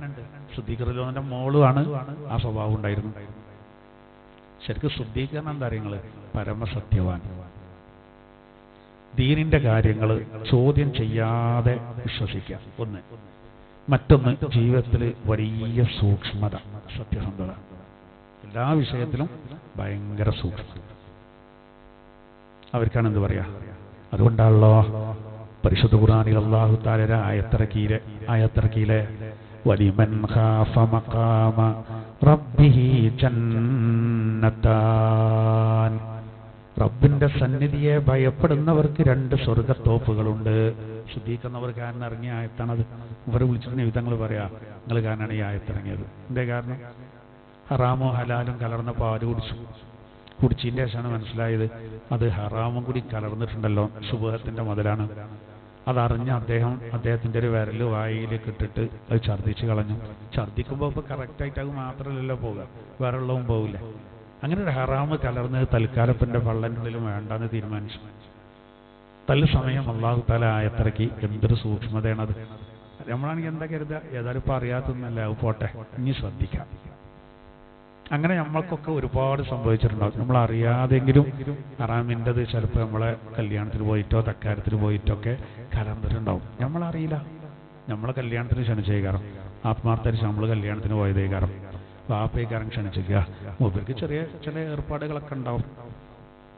സുദ്ദീഖ റളിയല്ലാഹുവിന്റെ മോളുമാണ്. ആ സ്വഭാവം ഉണ്ടായിരുന്നു. ശരിക്കും സുദ്ദീഖ എന്താ അറിയങ്ങൾ, പരമസത്യവാൻ, ദീനിന്റെ കാര്യങ്ങൾ ചോദ്യം ചെയ്യാതെ വിശ്വസിക്കുക ഒന്ന്. മറ്റൊന്ന് ജീവിതത്തിൽ വലിയ സൂക്ഷ്മത, സത്യസന്ധത, എല്ലാ വിഷയത്തിലും ഭയങ്കര സൂക്ഷ്മത. അവർക്കാണ് എന്ത് പറയാ. അതുകൊണ്ടാണല്ലോ പരിശുദ്ധ ഖുർആനിൽ അല്ലാഹു തആല ആയത്തിറക്കിയിലെ വലിമൻ ഖാഫ മഖാമ റബ്ബിഹി ജന്നതാൻ. റബ്ബിന്റെ സന്നിധിയെ ഭയപ്പെടുന്നവർക്ക് രണ്ട് സ്വർഗത്തോപ്പുകളുണ്ട്. ശുദ്ധീകരിക്കുന്നവർ കാരണം ഇറങ്ങിയ ആയത്താണത്. ഇവരെ വിളിച്ചിട്ട് വിധങ്ങൾ പറയാ, നിങ്ങൾ കാരണമാണ് ഈ ആയത്തിറങ്ങിയത്. എന്തേ കാരണം? ഹറാമോ ഹലാലും കലർന്ന പാല് കുടിച്ചതിൻ്റെ ശേഷമാണ് മനസ്സിലായത് അത് ഹറാമും കൂടി കലർന്നിട്ടുണ്ടല്ലോ, ശുബഹത്തിന്റെ മുതലാണ്. അതറിഞ്ഞ അദ്ദേഹത്തിന്റെ ഒരു വിരൽ വായിലേക്ക് ഇട്ടിട്ട് അത് ഛർദ്ദിച്ച് കളഞ്ഞു. ഛർദ്ദിക്കുമ്പോൾ ഇപ്പോൾ കറക്റ്റായിട്ട് അത് മാത്രമല്ലല്ലോ പോകുക, വേറെ ഉള്ളവും പോകില്ല. അങ്ങനെ ഒരു ഹറാമ് കലർന്ന് തൽക്കാലപ്പിന്റെ പള്ളൻ്റെ ഉള്ളിലും വേണ്ടാന്ന് തീരുമാനിച്ചു. തൽസമയം അല്ലാഹു തആല ആയത്തിറക്കി. എന്തൊരു സൂക്ഷ്മതയാണത്. നമ്മളാണെങ്കിൽ എന്താ കരുതുക, ഏതായാലും ഇപ്പം അറിയാത്തൊന്നല്ല, അത് പോട്ടെ, ഇനി ശ്രദ്ധിക്കാം. അങ്ങനെ നമ്മൾക്കൊക്കെ ഒരുപാട് സംഭവിച്ചിട്ടുണ്ടാവും. നമ്മൾ അറിയാതെങ്കിലും ഹറാമിൻ്റെത് ചിലപ്പോൾ നമ്മളെ കല്യാണത്തിന് പോയിട്ടോ തക്കാരത്തിന് പോയിട്ടൊക്കെ കലർന്നിട്ടുണ്ടാവും. നമ്മളറിയില്ല. നമ്മളെ കല്യാണത്തിന് ക്ഷണിച്ചേക്കാരം, ആത്മാർത്ഥരിച്ച് നമ്മൾ കല്യാണത്തിന് പോയതേക്കാരം, വാപ്പേക്കാരൻ ക്ഷണിച്ചേക്കുക. മൂപ്പർക്ക് ചെറിയ ചില ഏർപ്പാടുകളൊക്കെ ഉണ്ടാവും.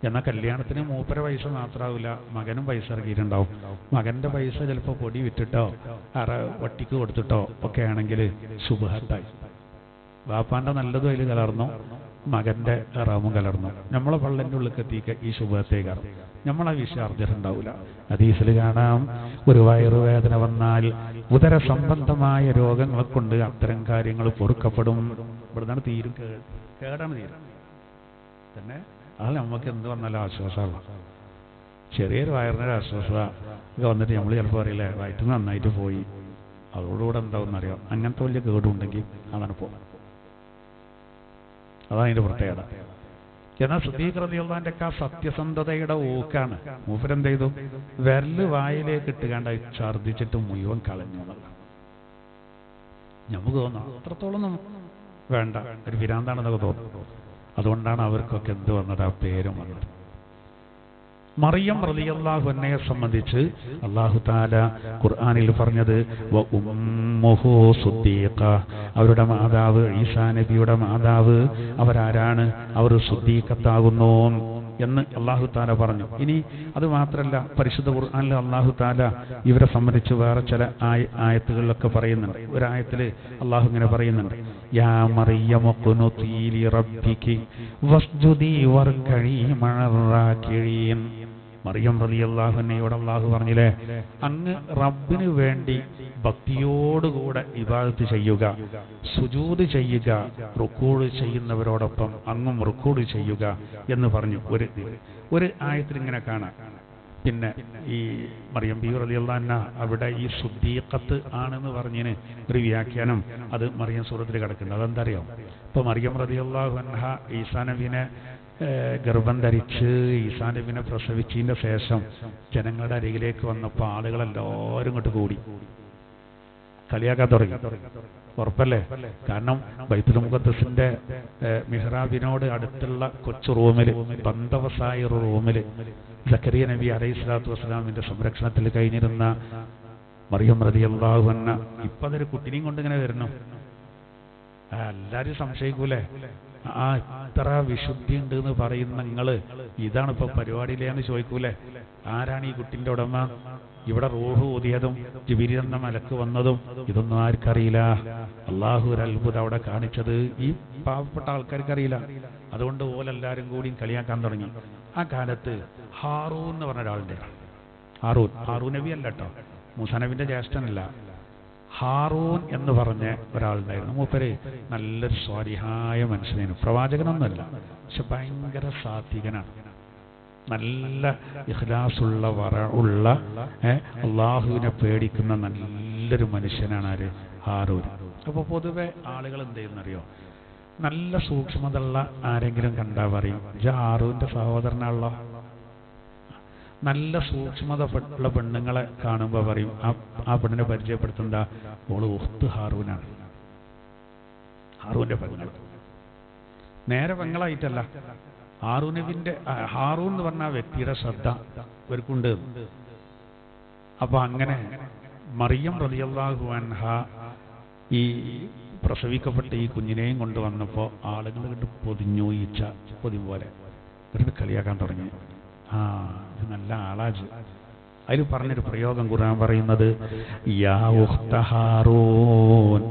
എന്നാൽ കല്യാണത്തിന് മൂപ്പര പൈസ മാത്രമാവില്ല, മകനും പൈസ ഇറക്കിയിട്ടുണ്ടാവും. മകൻ്റെ പൈസ ചിലപ്പോൾ പൊടി വിറ്റിട്ടോ വട്ടിക്ക് കൊടുത്തിട്ടോ ഒക്കെ ആണെങ്കിൽ ശുഭഹത്തായി. വാപ്പാൻ്റെ നല്ലതും അതിൽ കലർന്നു, മകൻ്റെ ഹറാമും കലർന്നു. നമ്മളെ പള്ളൻ്റെ ഉള്ളിലേക്ക് എത്തിക്കുക ഈ ശുഭത്തേക്കാറും നമ്മളെ വിഷയം അറിഞ്ഞിട്ടുണ്ടാവില്ല. ഹദീസിൽ കാണാം, ഒരു വയറുവേദന വന്നാൽ ഉദര സംബന്ധമായ രോഗങ്ങളെ കൊണ്ട് അത്തരം കാര്യങ്ങൾ പൊറുക്കപ്പെടും. ഇവിടുന്നാണ് തീരും, കേടാണ് തീരും തന്നെ. അത് നമുക്ക് എന്ത് വന്നാലും ആശ്വാസമാണ്. ചെറിയൊരു വയറിനൊരു ആശ്വാസത ഒക്കെ വന്നിട്ട് നമ്മൾ ചിലപ്പോൾ അറിയില്ലേ വയറ്റ് നന്നായിട്ട് പോയി, അതോടുകൂടെ എന്താവുമെന്നറിയാം. അങ്ങനത്തെ വലിയ കേടുണ്ടെങ്കിൽ അതാണ് പോകുന്നത്. അതാണ് അതിൻ്റെ പ്രത്യേകത. എന്നാൽ സിദ്ദീഖ് റളിയല്ലാഹു അൻഹു സത്യസന്ധതയുടെ ഊക്കാണ്. മൂപ്പരെന്ത് ചെയ്തു? വിരല് വായിലേക്ക് ഇട്ടുകാണ്ട് ഛർദ്ദിച്ചിട്ട് മുഴുവൻ കളഞ്ഞു. നമുക്ക് തോന്നാം അത്രത്തോളം വേണ്ട, ഒരു വിരാന്താണെന്നൊക്കെ തോന്നും. അതുകൊണ്ടാണ് അവർക്കൊക്കെ എന്ത് വന്നത്, ആ പേരും വന്നത്. മറിയം റളിയല്ലാഹു അൻഹയെ സംബന്ധിച്ച് അല്ലാഹു തആല ഖുർആനിൽ പറഞ്ഞത് വ ഉമ്മുഹു സുദ്ദീഖ, അവരുടെ മാതാവ് ഈസാ നബിയുടെ മാതാവ് അവരാരാണ്? അവർ സുദ്ദീഖത്താകുന്നു എന്ന് അല്ലാഹു തആല പറഞ്ഞു. ഇനി അത് മാത്രമല്ല, പരിശുദ്ധ ഖുർആനിൽ അല്ലാഹു തആല ഇവരെ സംബന്ധിച്ച് വേറെ ചില ആയത്തുകളിലൊക്കെ പറയുന്നുണ്ട്. ഒരു ആയത്തിൽ അല്ലാഹു ഇങ്ങനെ പറയുന്നുണ്ട്, യാ മറിയമു ഖുനുതി ലി റബ്ബികി വസ്ജുദി വർകഈ മഅർ റാകിഈൻ. മറിയം റളിയല്ലാഹു അൻഹയോട് അല്ലാഹു പറഞ്ഞില്ലേ, അങ്ങ് റബ്ബിന് വേണ്ടി ഭക്തിയോടുകൂടെ ഇബാദത്ത് ചെയ്യുക, സുജൂദ് ചെയ്യുക, റുക്കൂഅ് ചെയ്യുന്നവരോടൊപ്പം അങ്ങും റുക്കൂഅ് ചെയ്യുക എന്ന് പറഞ്ഞു. ഒരു ആയത്തിൽ ഇങ്ങനെ കാണാം. പിന്നെ ഈ മറിയം ബീവി റളിയല്ലാഹു അൻഹ അവിടെ ഈ സുദ്ദീഖത്ത് ആണെന്ന് പറഞ്ഞതിന് ഒരു വ്യാഖ്യാനം അത് മറിയം സൂറത്തിൽ കിടക്കുന്നത്. അതെന്താ അറിയാം? ഇപ്പൊ മറിയം റളിയല്ലാഹു അൻഹ ഈസാ നബിനെ ഗർഭം ധരിച്ച് ഈസാ നബിനെ പ്രസവിച്ചതിന്റെ ശേഷം ജനങ്ങളുടെ അരികിലേക്ക് വന്നപ്പോൾ ആളുകളെല്ലാവരും ഇങ്ങോട്ട് കൂടി കളിയാക്കാൻ തുടങ്ങി. ഉറപ്പല്ലേ? കാരണം ബൈത്തുൽ മുഖദ്ദസിന്റെ മിഹ്റാബിനോട് അടുത്തുള്ള കൊച്ചു റൂമിൽ, ബന്ധവസായ റൂമിൽ സക്കരിയ നബി അലൈഹിസ്സലാത്തു വസ്സലാമിന്റെ സംരക്ഷണത്തിൽ കഴിഞ്ഞിരുന്ന മറിയം റളിയല്ലാഹു അൻഹ ഇപ്പൊ അതൊരു കുട്ടിനെയും കൊണ്ട് ഇങ്ങനെ വരുന്നു. എല്ലാരും സംശയിക്കൂലേ, ആ ഇത്ര വിശുദ്ധി ഉണ്ട് എന്ന് പറയുന്ന നിങ്ങള് ഇതാണ് ഇപ്പൊ പരിപാടിയിലേന്ന് ചോദിക്കൂലേ? ആരാണ് ഈ കുട്ടിന്റെ ഉടമ? ഇവിടെ റൂഹ് ഊതിയതും ജിബ്രീൽ എന്ന മലക്ക് വന്നതും ഇതൊന്നും ആർക്കറിയില്ല. അള്ളാഹു ഒരു അത്ഭുതം അവിടെ കാണിച്ചത് ഈ പാവപ്പെട്ട ആൾക്കാർക്കറിയില്ല. അതുകൊണ്ട് ഓലെല്ലാരും കൂടി കളിയാക്കാൻ തുടങ്ങി. ആ കാലത്ത് ഹാറൂൻ എന്ന് പറഞ്ഞ ഒരാളുണ്ട്. ഹാറൂൻ നബി അല്ല കേട്ടോ, മൂസാ നബിന്റെ ജ്യേഷ്ഠനല്ല. ഹാറൂൻ എന്ന് പറഞ്ഞ ഒരാളുണ്ടായിരുന്നു. മൂപ്പര് നല്ലൊരു സ്വാലിഹായ മനുഷ്യനായിരുന്നു. പ്രവാചകനൊന്നുമല്ല, പക്ഷെ ഭയങ്കര സാത്വികനാണ്. നല്ല ഇഖ്ലാസുള്ള വറഉള്ള അള്ളാഹുവിനെ പേടിക്കുന്ന നല്ലൊരു മനുഷ്യനാണ് ആര്? ഹാറൂൻ. അപ്പോൾ പൊതുവെ ആളുകൾ എന്ത് ചെയ്യുന്നറിയോ, നല്ല സൂക്ഷ്മതയുള്ള ആരെങ്കിലും കണ്ടാ പറയും ഹാറൂന്റെ സഹോദരനാണല്ലോ. നല്ല സൂക്ഷ്മത ഉള്ള പെണ്ണുങ്ങളെ കാണുമ്പോൾ പറയും ആ പെണ്ണിനെ പരിചയപ്പെടുത്തുന്ന ഓള് ഉഖ്ത് ഹാറൂനാണ്, ഹാറൂന്റെ പെങ്ങൾ. നേരെ പെങ്ങളായിട്ടല്ല, ഹാറൂൻ എന്ന് പറഞ്ഞ ആ വ്യക്തിയുടെ ശ്രദ്ധ ഇവർക്കുണ്ട്. അപ്പൊ അങ്ങനെ മറിയം റളിയല്ലാഹു അൻഹ ഈ പ്രസവിക്കപ്പെട്ട ഈ കുഞ്ഞിനെയും കൊണ്ടുവന്നപ്പോൾ ആളുകൾ കണ്ട് പൊതിഞ്ഞു, ഈച്ച പൊതിയും പോലെ ഇവരുടെ കളിയാക്കാൻ തുടങ്ങി. ഇത് നല്ല ആളാജ്. അതിൽ പറഞ്ഞൊരു പ്രയോഗം ഖുർആൻ പറയുന്നത്, യാ ഉഖ്ത ഹാറൂൻ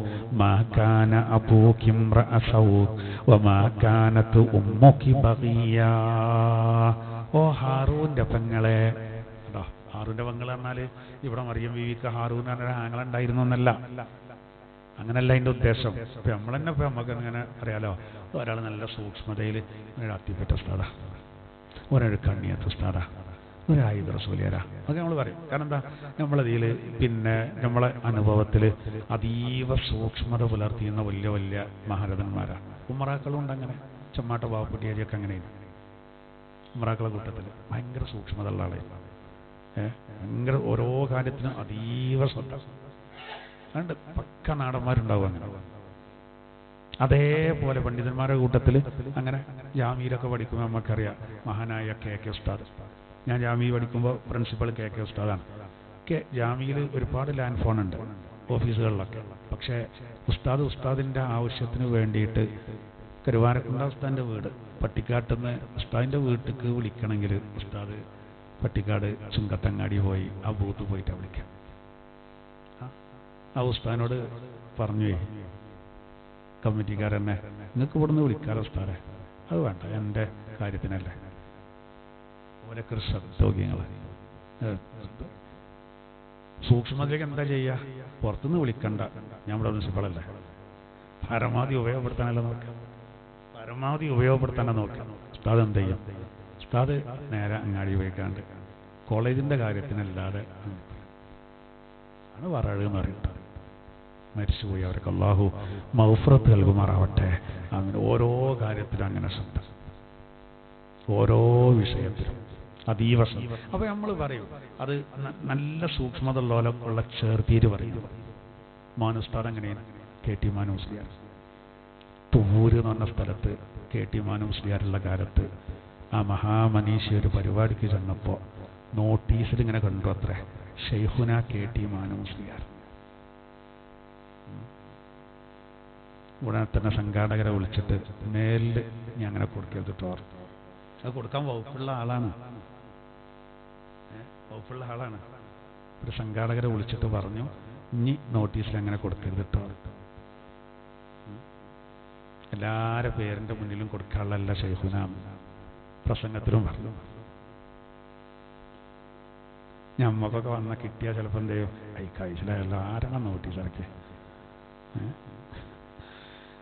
മാ കാന അബൂകി ഇംറഅ സൗ വമാ കാനത് ഉമ്മുകി ബഗിയാ. ഓ ഹാറൂന്റെ പെങ്ങളെ. ഹാറൂന്റെ പെങ്ങളെ പറഞ്ഞാൽ ഇവിടെ മറിയം ബീവിക്ക് ഹാറൂൻ എന്നൊരു ആങ്ങളുണ്ടായിരുന്നു എന്നല്ല, അങ്ങനല്ല അതിൻ്റെ ഉദ്ദേശം. ഇപ്പം നമ്മൾ തന്നെ ഇപ്പം നമുക്ക് അങ്ങനെ അറിയാലോ, ഒരാൾ നല്ല സൂക്ഷ്മതയിൽ അത്തിപ്പറ്റ ഉസ്താദാ, ഒരാൾ കണ്ണിയത്ത് ഉസ്താദാ, ഒരായുധ റസൂലിയാരാ, അതൊക്കെ നമ്മൾ പറയും. കാരണം എന്താ, നമ്മളതിൽ പിന്നെ നമ്മളെ അനുഭവത്തിൽ അതീവ സൂക്ഷ്മത പുലർത്തിയുന്ന വലിയ വലിയ മഹാരഥന്മാരാണ്. ഉമ്മറാക്കളും ഉണ്ട് അങ്ങനെ, ചെമ്മാട്ട ബാപ്പുട്ടിയാരിയൊക്കെ അങ്ങനെയാണ്. ഉമ്മറാക്കളെ കൂട്ടത്തിൽ ഭയങ്കര സൂക്ഷ്മത ഉള്ള ആളെ, ഭയങ്കര ഓരോ കാര്യത്തിനും അതീവ ശ്രദ്ധ. അതുകൊണ്ട് പക്ക നാടന്മാരുണ്ടാവും അങ്ങനെ. അതേപോലെ പണ്ഡിതന്മാരുടെ കൂട്ടത്തിൽ അങ്ങനെ ജാമ്യയിലൊക്കെ പഠിക്കുമ്പോൾ നമുക്കറിയാം മഹാനായ കെ ഉസ്താദ്. ഞാൻ ജാമ്യ പഠിക്കുമ്പോൾ പ്രിൻസിപ്പൽ കെ ഉസ്താദാണ്. ജാമ്യയിൽ ഒരുപാട് ലാൻഡ് ഫോൺ ഉണ്ട് ഓഫീസുകളിലൊക്കെ. പക്ഷേ ഉസ്താദിൻ്റെ ആവശ്യത്തിന് വേണ്ടിയിട്ട് കരുവാരക്കുണ്ട ഉസ്താദിൻ്റെ വീട് പട്ടിക്കാട്ടുനിന്ന് ഉസ്താദിൻ്റെ വീട്ടിലേക്ക് വിളിക്കണമെങ്കിൽ ഉസ്താദ് പട്ടിക്കാട് ചുങ്കത്തങ്ങാടി പോയി ആ ബൂത്ത് പോയിട്ടാണ് വിളിക്കാം. ആ ഉസ്താദിനോട് പറഞ്ഞു, കമ്മിറ്റിക്കാരെന്നെ നിങ്ങൾക്ക് ഇവിടുന്ന് വിളിക്കാറോ ഉസ്താദെ? അത് വേണ്ട, എൻ്റെ കാര്യത്തിനല്ലേ. ഓരൊക്കെ ഒരു ശ്രദ്ധോഗ്യങ്ങൾ സൂക്ഷ്മതയിലേക്ക് എന്താ ചെയ്യുക? പുറത്തുനിന്ന് വിളിക്കണ്ട, ഞാൻ ഇവിടെ പ്രിൻസിപ്പളല്ലേ, പരമാവധി ഉപയോഗപ്പെടുത്താനല്ല നോക്കുക, പരമാവധി ഉപയോഗപ്പെടുത്താനേ നോക്കുക. ഉസ്താദ് എന്ത് ചെയ്യും? ഉസ്താദ് നേരെ അങ്ങാടി പോയിക്കാണ്ട് കോളേജിൻ്റെ കാര്യത്തിനല്ലാതെ ആണ് വറഴെന്ന് പറയുന്നത്. മരിച്ചുപോയി, അവർക്ക് അള്ളാഹു മഗ്ഫിറത്ത് നൽകുമാറാവട്ടെ. അങ്ങനെ ഓരോ കാര്യത്തിലും അങ്ങനെ ശ്രദ്ധ, ഓരോ വിഷയത്തിലും അതീവ ശ്രദ്ധ. അപ്പോൾ നമ്മൾ പറയും അത് നല്ല സൂക്ഷ്മത ഉള്ളവരൊക്കെയുള്ള ചേർത്തീര് പറയുന്നു. മാനുസ്താദ് അങ്ങനെയാണ്. KT മാനു മുസ്ലിയാർ തുവൂര് എന്ന് പറഞ്ഞ സ്ഥലത്ത് KT മാനു മുസ്ലിയാറുള്ള കാലത്ത് ആ മഹാമനീഷി ഒരു പരിപാടിക്ക് ചെന്നപ്പോൾ നോട്ടീസിൽ ഇങ്ങനെ കണ്ടു അത്രേ, ഷെയ്ഖുന KT മാനു മുസ്ലിയാർ. ഉടനെ തന്നെ സംഘാടകരെ വിളിച്ചിട്ട് മേലിൽ ഞാൻ അങ്ങനെ കൊടുക്കരുത് കേട്ടോ. അത് കൊടുക്കാൻ വകുപ്പുള്ള ആളാണ്, വകുപ്പുള്ള ആളാണ്. ഒരു സംഘാടകരെ വിളിച്ചിട്ട് പറഞ്ഞു, ഇനി നോട്ടീസിൽ അങ്ങനെ കൊടുക്കരുത് കേട്ടോ. എല്ലാവരുടെ പേരിൻ്റെ മുന്നിലും കൊടുക്കാനുള്ളതല്ല ഷെയ്ഖുന. പ്രസംഗത്തിലും പറഞ്ഞു. ഞമ്മക്കൊക്കെ വന്നാൽ കിട്ടിയാൽ ചിലപ്പോൾ എന്ത് ചെയ്യും? കഴിച്ചില്ല, ആരാണ് നോട്ടീസ് ഇറക്കി?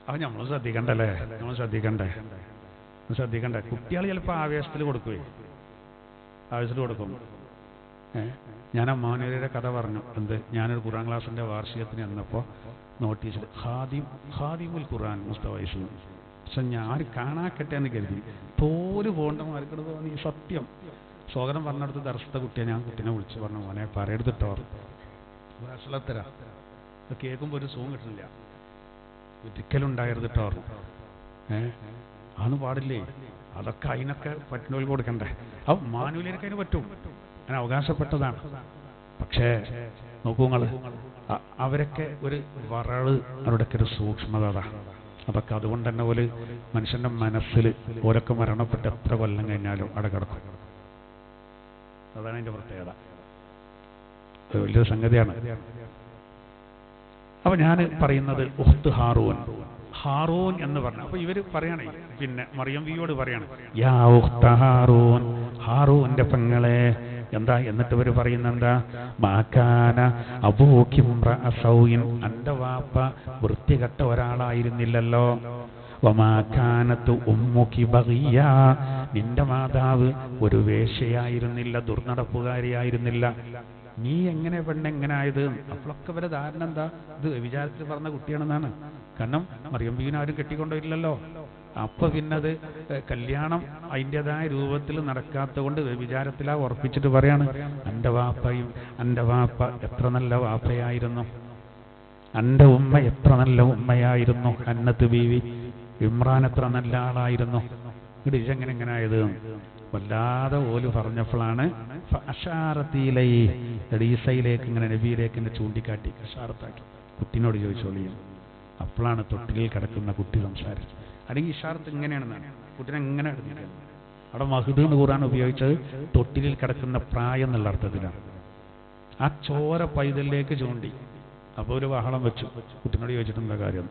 അപ്പം നമ്മൾ ശ്രദ്ധിക്കണ്ടല്ലേ, നമ്മൾ ശ്രദ്ധിക്കണ്ടേ? കുട്ടികൾ ചിലപ്പോൾ ആവേശത്തിൽ കൊടുക്കുകയും ആവേശത്തിൽ കൊടുക്കും. ഞാൻ അമ്മാനൂരിയുടെ കഥ പറഞ്ഞു. എന്ത്? ഞാനൊരു ഖുർആൻ ക്ലാസിൻ്റെ വാർഷികത്തിന് ചെന്നപ്പോൾ നോട്ടീസിൽ ഖാദിമുൽ ഖുർആൻ മുസ്തഫൈസ്. പക്ഷെ ഞാൻ കാണാക്കട്ടെ എന്ന് കരുതി തോല് പോകേണ്ടമാർക്കത് തോന്നി. സത്യം സ്വാഗതം പറഞ്ഞെടുത്ത് ദർശത്തെ കുട്ടിയെ ഞാൻ കുട്ടീനെ വിളിച്ച് പറഞ്ഞു, മോനെ പറയെടുത്തിട്ടോ ഭാഷളത്തരാ കേൾക്കുമ്പോൾ ഒരു സുഖം കിട്ടുന്നില്ല, ഒരിക്കലുണ്ടായിരുന്നു കേട്ടോ. അതൊന്നും പാടില്ലേ, അതൊക്കെ അതിനൊക്കെ പറ്റുന്നവർക്ക് കൊടുക്കണ്ടേ? അപ്പം മാനുവലിയൊക്കെ അതിന് പറ്റും, അങ്ങനെ അവകാശപ്പെട്ടതാണ്. പക്ഷേ നോക്കൂ നിങ്ങൾ, അവരൊക്കെ ഒരു വറള്, അവരുടെയൊക്കെ ഒരു സൂക്ഷ്മത അതൊക്കെ അതുകൊണ്ട് തന്നെ ഒരു മനുഷ്യൻ്റെ മനസ്സിൽ ഓരൊക്കെ മരണപ്പെട്ട് എത്ര കൊല്ലം കഴിഞ്ഞാലും അവിടെ കിടക്കും. അതാണ് അതിൻ്റെ പ്രത്യേകത. അത് വലിയൊരു സംഗതിയാണ്. അപ്പൊ ഞാൻ പറയുന്നത് ഉഖ്ത് ഹാറൂൻ എന്ന് പറഞ്ഞു. അപ്പൊ ഇവര് പറയണേ, പിന്നെ മറിയം ബിയോട് പറയാണ്, യാ ഉഖ്ത ഹാറൂൻ, ഹാറൂന്റെ പെങ്ങളെ. എന്താ? എന്നിട്ട് ഇവർ പറയുന്ന എന്താ? മാകാന അബൂകി ഇംറഅ സൗഇൻ, അന്റെ വാപ്പ വൃത്തികെട്ട ഒരാളായിരുന്നില്ലല്ലോ. വമാ കാനതു ഉമ്മുകി ബഗിയ, നിന്റെ മാതാവ് ഒരു വേശ്യയായിരുന്നില്ല, ദുർനടപ്പുകാരിയായിരുന്നില്ല. നീ എങ്ങനെ പെണ്ണെങ്ങനെ ആയത്? അപ്പോഴൊക്കെ വരെ ധാരണ എന്താ? ഇത് വിചാരത്തിൽ പറഞ്ഞ കുട്ടിയാണെന്നാണ്. കാരണം മറിയം ബീവിനെ ആരും കെട്ടിക്കൊണ്ടില്ലല്ലോ. അപ്പൊ പിന്നത് കല്യാണം അതിൻ്റെതായ രൂപത്തിൽ നടക്കാത്ത കൊണ്ട് വിചാരത്തിലാ ഉറപ്പിച്ചിട്ട് പറയാണ്, എൻ്റെ വാപ്പ എത്ര നല്ല വാപ്പയായിരുന്നു, എൻ്റെ ഉമ്മ എത്ര നല്ല ഉമ്മയായിരുന്നു, ഹന്നത്ത് ബീവി ഇമ്രാൻ എത്ര നല്ല ആളായിരുന്നു. ഇവിടെ ഇതെങ്ങനെ എങ്ങനെ ആയത്? വല്ലാതെ ഓല് പറഞ്ഞപ്പോഴാണ് ഈസയിലേക്ക് ഇങ്ങനെ നബിയിലേക്ക് എന്നെ ചൂണ്ടിക്കാട്ടി ഇഷാറത്താക്കി. കുട്ടിനോട് ചോദിച്ചോളിയും. അപ്പോഴാണ് തൊട്ടിലിൽ കിടക്കുന്ന കുട്ടി സംസാരിച്ചു. അല്ലെങ്കിൽ ഇഷാറത്ത് ഇങ്ങനെയാണെന്നാണ്, കുട്ടിനെ എങ്ങനെ എടുക്കുന്നത്. അവിടെ മഹ്ദ് എന്ന് ഖുർആൻ ഉപയോഗിച്ചത് തൊട്ടിലിൽ കിടക്കുന്ന പ്രായം എന്നുള്ള അർത്ഥത്തിലാണ്. ആ ചോര പൈതലിലേക്ക് ചൂണ്ടി. അപ്പോൾ ഒരു ബഹളം വെച്ചു. കുട്ടിനോട് ചോദിച്ചിട്ടുള്ള കാര്യം,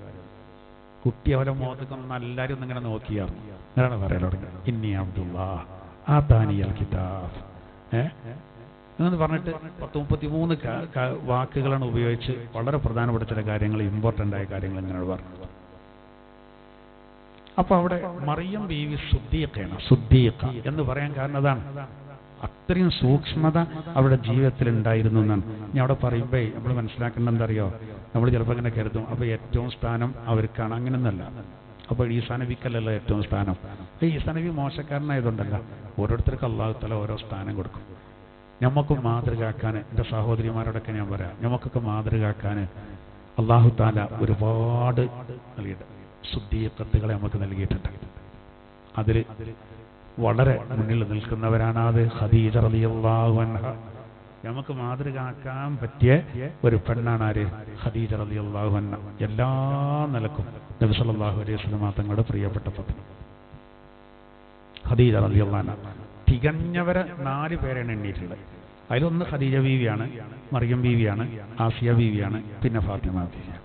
കുട്ടി അവരെ മുഖത്തേക്കൊന്നും എല്ലാവരും ഒന്നിങ്ങനെ നോക്കിയായിരുന്നു. അങ്ങനെയാണ് പറയാൻ തുടങ്ങിയത്, ഇന്നി അബ്ദുല്ലാ ആതാനിയൽ കിതാബ് എന്ന് പറഞ്ഞിട്ട് 33 വാക്കുകളാണ് ഉപയോഗിച്ച് വളരെ പ്രധാനപ്പെട്ട ചില കാര്യങ്ങൾ, ഇമ്പോർട്ടൻ്റ് ആയ കാര്യങ്ങൾ ഇങ്ങനെയാണ് പറഞ്ഞത്. അപ്പൊ അവിടെ മറിയം ബീവി സുദ്ദീഖ എന്ന് പറയാൻ കാരണം അതാണ്. അത്രയും സൂക്ഷ്മത അവരുടെ ജീവിതത്തിൽ ഉണ്ടായിരുന്നു എന്നാണ്. ഞാൻ അവിടെ പറയുമ്പോ നമ്മൾ മനസ്സിലാക്കേണ്ട എന്തറിയോ? നമ്മൾ ചിലപ്പോൾ ഇങ്ങനെ കരുതും അപ്പൊ ഏറ്റവും സ്ഥാനം അവർക്കാണ്. അങ്ങനെയൊന്നല്ല. അപ്പൊ ഈസാ നബിക്കല്ലല്ലോ ഏറ്റവും സ്ഥാനം. ഈസാ നബി മോശക്കാരനായതുകൊണ്ടല്ല, ഓരോരുത്തർക്ക് അല്ലാഹു തആല ഓരോ സ്ഥാനം കൊടുക്കും. നമുക്ക് മാതൃകാക്കാൻ, എൻ്റെ സഹോദരിമാരോടൊക്കെ ഞാൻ പറയാം, നമുക്കൊക്കെ മാതൃകാക്കാൻ അല്ലാഹു തആല ഒരുപാട് നൽകിയിട്ട് സുദ്ദീഖത്തുകളെ നമുക്ക് നൽകിയിട്ടുണ്ട്. അതിൽ വളരെ മുന്നിൽ നിൽക്കുന്നവരാണ് അത് ഖദീജ റളിയല്ലാഹു അൻഹ. നമുക്ക് മാതൃകയാക്കാൻ പറ്റിയ ഒരു പെണ്ണാണ് ആര്? ഖദീജ റളിയല്ലാഹു അൻഹ. എല്ലാ നിലക്കും നബി സല്ലല്ലാഹു അലൈഹി വസല്ലം തങ്ങളുടെ പ്രിയപ്പെട്ട പത്നി ഖദീജ റളിയല്ലാഹു അൻഹ. തികഞ്ഞവരെ 4 പേരാണ് എണ്ണിയിട്ടുള്ളത്. അതിലൊന്ന് ഖദീജ ബീവിയാണ്, മറിയം ബീവിയാണ്, ആസിയ ബീവിയാണ്, പിന്നെ ഫാത്തിമ ബീവിയാണ്.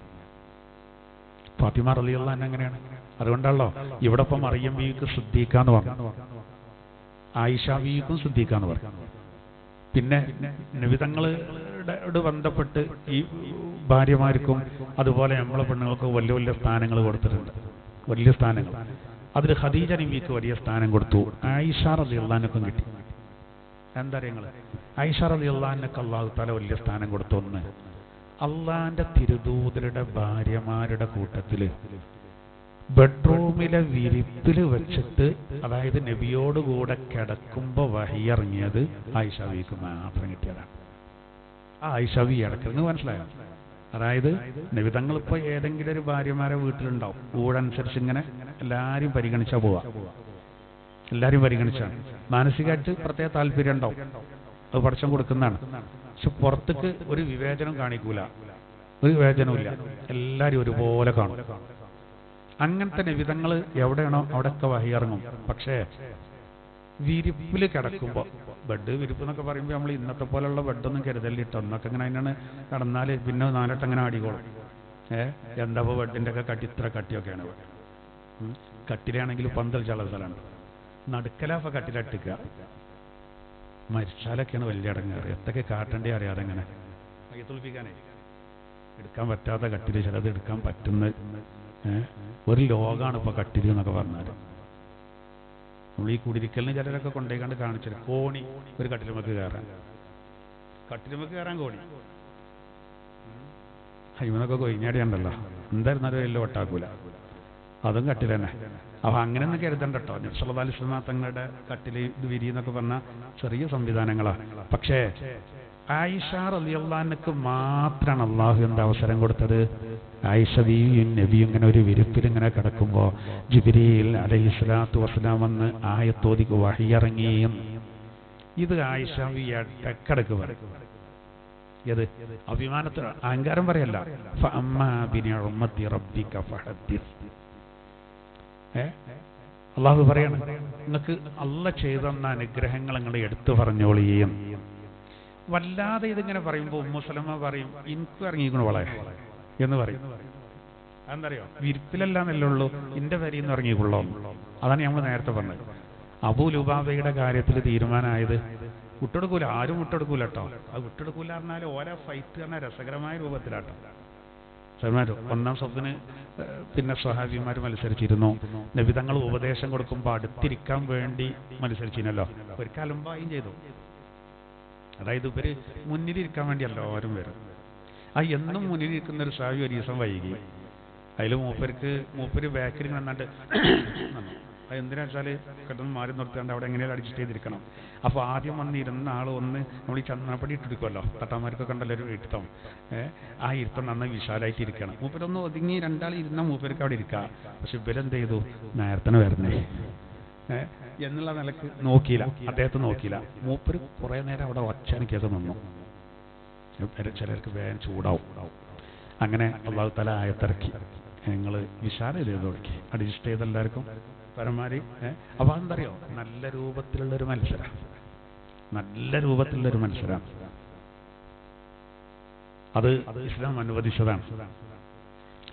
ഫാത്തിമ റളിയല്ലാഹു അൻഹ എങ്ങനെയാണ്? അതുകൊണ്ടാണല്ലോ ഇവിടെ ഇപ്പം മറിയം ബീവിക്ക് സിദ്ദീഖ എന്ന് പറഞ്ഞു, ആയിഷ ബീവിക്കും സിദ്ദീഖ എന്ന് പറഞ്ഞു. പിന്നെ നബിതങ്ങളോട് ബന്ധപ്പെട്ട് ഈ ഭാര്യമാർക്കും അതുപോലെ നമ്മളെ പെണ്ണുങ്ങൾക്കും വലിയ വലിയ സ്ഥാനങ്ങൾ കൊടുത്തിട്ടുണ്ട്, വലിയ സ്ഥാനങ്ങൾ. അതിൽ ഖദീജ നബിക്ക് വലിയ സ്ഥാനം കൊടുത്തു, ആയിഷ റളിയല്ലാഹു അൻഹക്കും കിട്ടി. എന്താ നിങ്ങൾ ആയിഷ റളിയല്ലാഹു അൻഹക്ക് അല്ലാഹു തആല വലിയ സ്ഥാനം കൊടുത്തു. ഒന്ന്, അള്ളാന്റെ തിരുദൂതരുടെ ഭാര്യമാരുടെ കൂട്ടത്തില് ബെഡ്റൂമിലെ വിരിപ്പിൽ വെച്ചിട്ട്, അതായത് നബിയോടുകൂടെ കിടക്കുമ്പോൾ വഹി ഇറങ്ങിയത് ആയിഷ ബീവിക്ക് മാത്രം കിട്ടിയതാണ്. ആ ആയിഷ ബീവി ഇടയ്ക്ക് മനസ്സിലായോ? അതായത് നബിതങ്ങൾ ഇപ്പോൾ ഏതെങ്കിലും ഒരു ഭാര്യമാരെ വീട്ടിലുണ്ടാവും, ഊഴനുസരിച്ച് ഇങ്ങനെ എല്ലാവരും പരിഗണിച്ചാൽ പോവാ, എല്ലാവരും പരിഗണിച്ചാണ്. മാനസികമായിട്ട് പ്രത്യേക താല്പര്യം ഉണ്ടാവും, അത് പഠിച്ചം കൊടുക്കുന്നതാണ്. പക്ഷെ പുറത്തേക്ക് ഒരു വിവേചനം കാണിക്കൂല, ഒരു വിവേചനവും ഇല്ല, എല്ലാവരും ഒരുപോലെ കാണും. അങ്ങനത്തെ നബിതങ്ങൾ എവിടെയാണോ അവിടെയൊക്കെ വഹി ഇറങ്ങും. പക്ഷേ വിരിപ്പിൽ കിടക്കുമ്പോൾ, ബെഡ് വിരിപ്പ് എന്നൊക്കെ പറയുമ്പോൾ നമ്മൾ ഇന്നത്തെ പോലുള്ള ബെഡൊന്നും കരുതലിട്ടോ, എന്നൊക്കെ ഇങ്ങനെ അതിനാണ് കടന്നാൽ പിന്നെ 4 വട്ടം അങ്ങനെ ആടിക്കോളും. എന്താ ബെഡിൻ്റെ ഒക്കെ കട്ടി ഇത്ര കട്ടിയൊക്കെയാണ്. കട്ടിലാണെങ്കിൽ 12 ചള സ്ഥലമുണ്ട്, നടുക്കലാഫ കട്ടിലട്ടിക്കുക. മരിച്ചാലൊക്കെയാണ് വലിയ അടങ്ങാറ്, എത്തൊക്കെ കാട്ടേണ്ടി അറിയാതെ ഇങ്ങനെ കയ്യത്തൊളിപ്പിക്കാനേ എടുക്കാൻ പറ്റാത്ത കട്ടിൽ, ചിലത് എടുക്കാൻ പറ്റുന്ന ഒരു ലോകമാണ് ഇപ്പോൾ കട്ടിൽ എന്നൊക്കെ പറഞ്ഞാൽ. നമ്മൾ ഈ കുടിരിക്കലിന് ചിലരൊക്കെ കൊണ്ടുപോയിക്കാണ്ട് കാണിച്ചത് കോണി, ഒരു കട്ടിലുമൊക്കെ കയറാൻ, കട്ടിലുമൊക്കെ കയറാൻ കോണി, ഹൈമനൊക്കെ കൊയിഞ്ഞാടിയുണ്ടല്ലോ, എന്തായിരുന്നാലും വലിയ ഒട്ടാക്കൂല, അതും കട്ടിൽ തന്നെ. അപ്പോൾ അങ്ങനെ ഒന്നും കരുതണ്ട കേട്ടോ. നബി സല്ലല്ലാഹു അലൈഹി വസല്ലം തങ്ങളുടെ കട്ടിൽ ഇത് വിരി എന്നൊക്കെ പറഞ്ഞാൽ ചെറിയ സംവിധാനങ്ങളാണ്. പക്ഷേ ആയിഷ റളിയല്ലാഹു അൻഹക്ക് മാത്രമാണ് അള്ളാഹു എന്താ അവസരം കൊടുത്തത്? ആയിഷ ബീവിയും നബിയും ഇങ്ങനെ ഒരു വിരിപ്പിൽ ഇങ്ങനെ കിടക്കുമ്പോൾ ജിബ്രീൽ അലൈഹിസ്സലാത്തു വസ്സലാം വന്ന് ആയത്തോതിക്ക് വഹി ഇറങ്ങിയും. ഇത് ആയിഷ ബീവി ഇടക്കിടക്ക് പറയും. ഏത് അഭിമാനത്തിന് അഹങ്കാരം പറയല്ല. ഫഅമ്മാ ബിനിഅമതി റബ്ബിക ഫഹദ്ദിസ്. അള്ളാഹു പറയണം, നിങ്ങൾക്ക് അള്ള ചെയ്തെന്ന അനുഗ്രഹങ്ങൾ നിങ്ങൾ എടുത്തു പറഞ്ഞോളിയും. വല്ലാതെ ഇതിങ്ങനെ പറയുമ്പോൾ ഉമ്മു സലമ പറയും, എനിക്ക് ഇറങ്ങിക്കണു വളരെ എന്ന് പറയും. അതെന്തറിയോ? വിരിപ്പിലല്ലാന്നല്ലേ ഉള്ളൂ, ഇന്റെ വരിന്ന് ഇറങ്ങിക്കൊള്ളോ. അതാണ് നമ്മൾ നേരത്തെ പറഞ്ഞത്. അബൂ ലുബാബയുടെ കാര്യത്തിൽ തീരുമാനമായത് വിട്ടെടുക്കൂല, ആരും വിട്ടെടുക്കൂല കേട്ടോ. അത് വിട്ടെടുക്കൂല പറഞ്ഞാൽ ഓരോ ഫൈറ്റ് പറഞ്ഞ രസകരമായ രൂപത്തിലാട്ടോ. ഒന്നാം സ്വപ്ന പിന്നെ സ്വഹാബിമാർ മത്സരിച്ചിരുന്നു. നബി തങ്ങൾ ഉപദേശം കൊടുക്കുമ്പോൾ അടുത്തിരിക്കാൻ വേണ്ടി മത്സരിച്ചിരുന്നല്ലോ. ഒരു കലമ്പായും ചെയ്തു. അതായത് ഇവര് മുന്നിലിരിക്കാൻ വേണ്ടി എല്ലാവരും വരും. എന്നും മുന്നിലിരിക്കുന്ന ഒരു സ്വഹാബി ഒരു ദിവസം വൈകി. അതിൽ മൂപ്പര് ബാക്കിൽ നന്നായിട്ട് അതെന്തിനാ വെച്ചാൽ കിടന്ന് മാറി നിർത്താണ്ട് അവിടെ എങ്ങനെയാലും അഡ്ജസ്റ്റ് ചെയ്തിരിക്കണം. അപ്പോൾ ആദ്യം വന്നിരുന്ന ആൾ നമ്മൾ ഈ ചന്ദനപ്പടി ഇട്ടെടുക്കുമല്ലോ, തട്ടാമാർക്കൊക്കെ ഉണ്ടല്ലോ ഒരു ഇരുത്തം. ആ ഇരുത്തം നന്നായി വിശാലായിട്ട് ഇരിക്കണം. മൂപ്പരൊന്ന് ഒതുങ്ങി 2 ആൾ ഇരുന്നാൽ മൂപ്പർക്ക് അവിടെ ഇരിക്കുക. പക്ഷെ ഇവരെന്ത് ചെയ്തു? നേരത്തെ വരണേ എന്നുള്ള നിലക്ക് നോക്കിയില്ല, അദ്ദേഹത്തെ നോക്കിയില്ല. മൂപ്പര് കുറേ നേരം അവിടെ ഒച്ചനക്കൊക്കെ നിന്നു. ചിലർക്ക് വേഗം ചൂടാവും. അങ്ങനെ അല്ലാഹു തആല ആയത്തിറക്കി, നിങ്ങൾ വിശാലം ചെയ്ത് തുടക്കി, അഡ്ജസ്റ്റ് ചെയ്ത് എല്ലാവർക്കും പരമാവധി. അപ്പോൾ അതെന്തറിയോ? നല്ല രൂപത്തിലുള്ളൊരു മത്സരം, നല്ല രൂപത്തിലുള്ളൊരു മത്സരം. അത് ഇസ്ലാം അനുവദിച്ചതാണ്.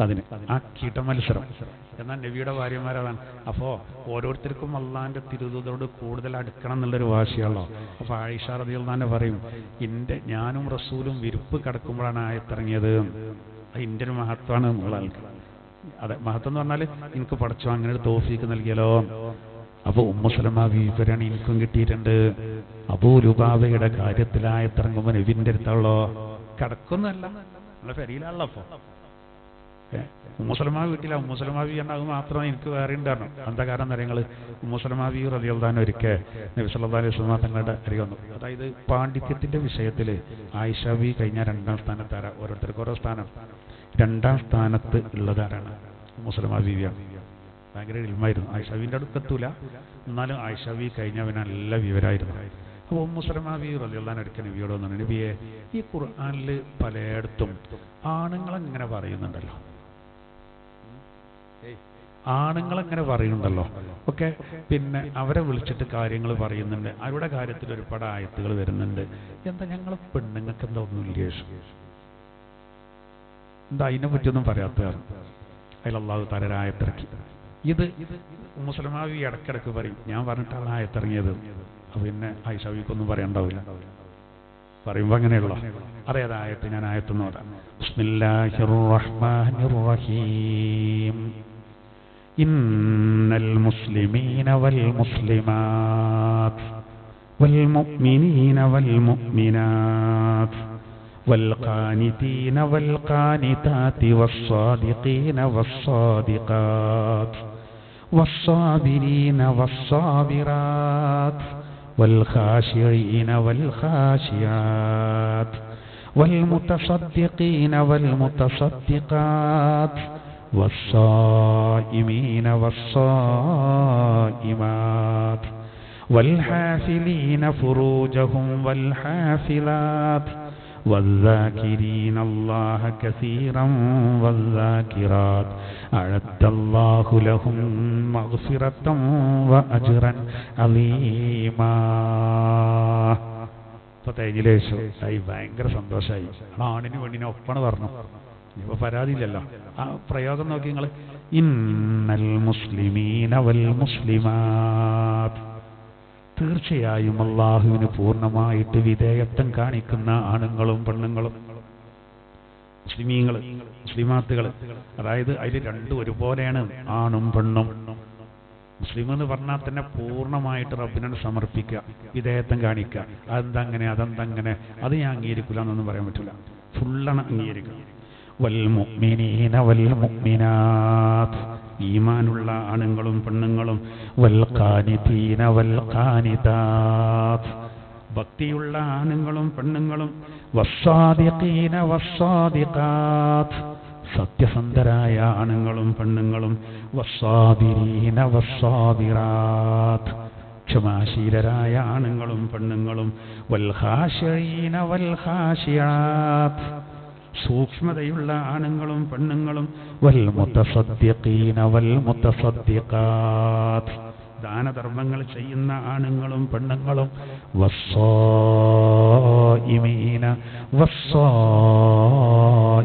അതിന് ആ കീട്ട മത്സരം. എന്നാൽ നബിയുടെ ഭാര്യമാരതാണ്. അപ്പോൾ ഓരോരുത്തർക്കും അള്ളാഹിന്റെ തിരുദൂതരോട് കൂടുതൽ അടുക്കണം എന്നുള്ളൊരു വാശിയാണല്ലോ. അപ്പോൾ ആയിഷ റളിയല്ലാഹു അൻഹ പറയും, ഞാനും റസൂലും വിരിപ്പ് കിടക്കുമ്പോഴാണ് ആയത്തിറങ്ങിയത്. അതിൻ്റെ ഒരു മഹത്വമാണ് എന്നുള്ള ആൾക്ക്. അതെ, മഹത്വം എന്ന് പറഞ്ഞാൽ എനിക്ക് പഠിച്ചോ അങ്ങനെ ഒരു തൗഫീക്ക് നൽകിയല്ലോ. അപ്പോൾ ഉമ്മു സലമ ബീവിയാണ് എനിക്കും കിട്ടിയിട്ടുണ്ട്. അബൂ ലുബാബയുടെ കാര്യത്തിലായത്തിറങ്ങുമ്പോൾ നബിന്റെ അടുത്തുള്ളോ കിടക്കുന്നല്ല, നമ്മളെ പെരിയിലാണല്ലോ. അപ്പോൾ ഉമ്മു സലമ വീട്ടില ഉമ്മു സലമ ബീവി എന്നത് മാത്രമേ എനിക്ക് വേറെ ഉണ്ടായിരുന്നു. എന്താ കാരണം നിങ്ങൾ? ഉമ്മു സലമ ബീവി റളിയല്ലാഹു അൻഹ ഒരിക്കൽ നബി സല്ലല്ലാഹു അലൈഹി വസല്ലം തങ്ങളുടെ അരികെ വന്നു. അതായത് പാണ്ഡിത്യത്തിന്റെ വിഷയത്തിൽ ആയിഷ ബീവി കഴിഞ്ഞ 2ാം സ്ഥാനത്താരാ? ഓരോരുത്തർക്ക് ഓരോ സ്ഥാനം. 2ാം സ്ഥാനത്ത് ഉള്ളതാരാണ്? മുസ്ലിമ ബീവിയാണ്. ഭയങ്കര ഇൽമായിരുന്നു. ആയിഷ ബീവിൻ്റെ അടുത്തെത്തൂല, എന്നാലും ആയിഷ ബീവി കഴിഞ്ഞവന് നല്ല വിവരമായിരുന്നു. അപ്പോൾ മുസ്ലിമ ബീവി റളിയല്ലാഹു അൻഹ അടുക്ക നബിയോട് വന്നു, നബിയെ ഈ ഖുർആനിൽ പലയിടത്തും ആണുങ്ങളെങ്ങനെ പറയുന്നുണ്ടല്ലോ, ആണുങ്ങളെങ്ങനെ പറയുന്നുണ്ടല്ലോ ഒക്കെ, പിന്നെ അവരെ വിളിച്ചിട്ട് കാര്യങ്ങൾ പറയുന്നുണ്ട്, അവരുടെ കാര്യത്തിൽ ഒരുപാട് ആയത്തുകൾ വരുന്നുണ്ട്, എന്താ ഞങ്ങൾ പെണ്ണുങ്ങൾക്ക് എന്താ ഒന്നുമില്ല, എന്താ അതിനെ പറ്റിയൊന്നും പറയാത്തതാണ്. അതിൽ അല്ലാഹു തആല ഒരു ആയത്തിറക്കി. ഇത് മുസ്ലിമ ബീവി ഇടയ്ക്കിടയ്ക്ക് പറയും, ഞാൻ പറഞ്ഞിട്ടാണ് ആയത്തിറങ്ങിയത്, പിന്നെ ആയിഷ ബീവിക്കൊന്നും പറയണ്ടാവില്ല, പറയുമ്പോൾ അങ്ങനെയുള്ള അതേതായത്ത് ഞാൻ ആയത്തെന്ന് പറയാം. ബിസ്മില്ലാഹിർ റഹ്മാനിർ റഹീം. ഇന്നൽ മുസ്ലിമീന വൽ മുസ്ലിമാത്ത് വൽ മുഅ്മിനീന വൽ മുഅ്മിനാത്ത് വൽ ഖാനിതീന വൽ ഖാനിതാതി വസ്സാദിഖീന വസ്സാദിഖാത്ത് വസ്സാബിരീന വസ്സാബിറാത്ത് والخاشعين والخاشعات والمتصدقين والمتصدقات والصائمين والصائمات والحافلين فروجهم والحافلات والذاكرين الله كثيرا والذاكرات أعد الله لهم مغفرة وأجرا عظيما. ഭയങ്കര സന്തോഷമായി. ആണിന് പെണ്ണിനെ ഒപ്പാണ് പറഞ്ഞു, ഇപ്പൊ പരാതിയില്ലല്ലോ. ആ പ്രയോഗം നോക്കി നിങ്ങൾ, ഇന്നൽ മുസ്ലിമീന വൽ മുസ്ലിമാത്ത്, തീർച്ചയായും അള്ളാഹുവിന് പൂർണ്ണമായിട്ട് വിധേയത്വം കാണിക്കുന്ന ആണുങ്ങളും പെണ്ണുങ്ങളും, മുസ്ലിമീങ്ങൾ മുസ്ലിമാത്തുകൾ, അതായത് അതിൽ രണ്ടും ഒരുപോലെയാണ്, ആണും പെണ്ണും. മുസ്ലിം എന്ന് പറഞ്ഞാൽ തന്നെ പൂർണ്ണമായിട്ട് റബ്ബിനോട് സമർപ്പിക്കുക, വിധേയത്വം കാണിക്കുക. അതെന്തങ്ങനെ അതെന്തങ്ങനെ അത് ഞാൻ അംഗീകരിക്കില്ല എന്നൊന്നും പറയാൻ പറ്റില്ല, ഫുള്ളാണ് അംഗീകരിക്കുക. വൽ മുഅ്മിനീന വൽ മുഅ്മിനാത്ത്, ഈമാനുള്ള ആണുങ്ങളും പെണ്ണുങ്ങളും, വൽ ഖാനിതീന വൽ ഖാനിതാത്ത്, ഭക്തിയുള്ള ആണുങ്ങളും പെണ്ണുങ്ങളും, വസ്സാദിഖീന വസ്സാദിഖാത്ത്, സത്യസന്ധരായ ആണുങ്ങളും പെണ്ണുങ്ങളും, വസ്സാബിരീന വസ്സാബിറാത്ത്, ക്ഷമാശീലരായ ആണുങ്ങളും പെണ്ണുങ്ങളും, വൽ ഖാശിഈന വൽ ഖാശിആത്ത്, സൂക്ഷ്മതയുള്ള ആണുങ്ങളും പെണ്ണുങ്ങളും, വൽ മുതസദ്ദിഖീന വൽ മുതസദ്ദിഖാത്ത്, ദാനധർമ്മങ്ങൾ ചെയ്യുന്ന ആണുങ്ങളും പെണ്ണുങ്ങളും, വസ്സായിമീന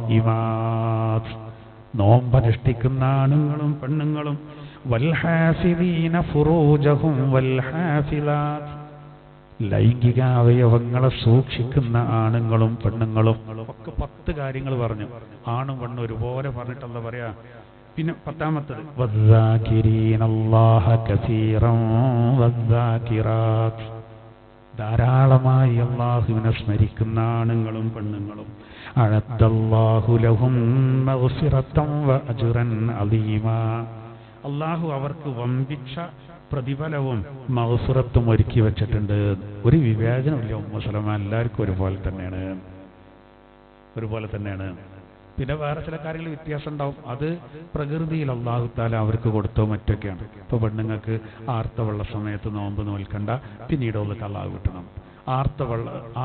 വസ്സായിമാത്ത്, നോമ്പനുഷ്ഠിക്കുന്ന ആണുങ്ങളും പെണ്ണുങ്ങളും, വൽഹാഫിളീന ഫുറൂജഹും വൽഹാഫിളാത്ത്, ലൈംഗിക അവയവങ്ങളെ സൂക്ഷിക്കുന്ന ആണുങ്ങളും പെണ്ണുങ്ങളും. ഒക്കെ 10 കാര്യങ്ങൾ പറഞ്ഞു, ആണും പെണ്ണും ഒരുപോലെ പറഞ്ഞിട്ടല്ല പറയാ. പിന്നെ 10ാമത്തത്, വദ്ദാകിരീനല്ലാഹ കസീറൻ വദ്ദാകിറാത്ത്, ധാരാളമായി അല്ലാഹുവിനെ സ്മരിക്കുന്ന ആണുങ്ങളും പെണ്ണുങ്ങളും, അഅദ്ദല്ലാഹു ലഹും മഗ്ഫിറതൻ വഅജ്റൻ അളീമാ, അല്ലാഹു അവർക്ക് വമ്പിച്ച പ്രതിഫലവും മഗ്ഫിറത്തും ഒരുക്കി വെച്ചിട്ടുണ്ട്. ഒരു വിവേചനമില്ല ഉമ്മ സലമ, എല്ലാവർക്കും ഒരുപോലെ തന്നെയാണ്. പിന്നെ വേറെ ചില കാര്യങ്ങൾ വ്യത്യാസം ഉണ്ടാവും, അത് പ്രകൃതിയിൽ അല്ലാഹു തആല അവർക്ക് കൊടുത്തോ മറ്റൊക്കെയാണ്. ഇപ്പോൾ പെണ്ണുങ്ങൾക്ക് ആർത്തവള്ള സമയത്ത് നോമ്പ് നോൽക്കണ്ട, പിന്നീട് അവർക്ക് അല്ലാഹു കിട്ടണം.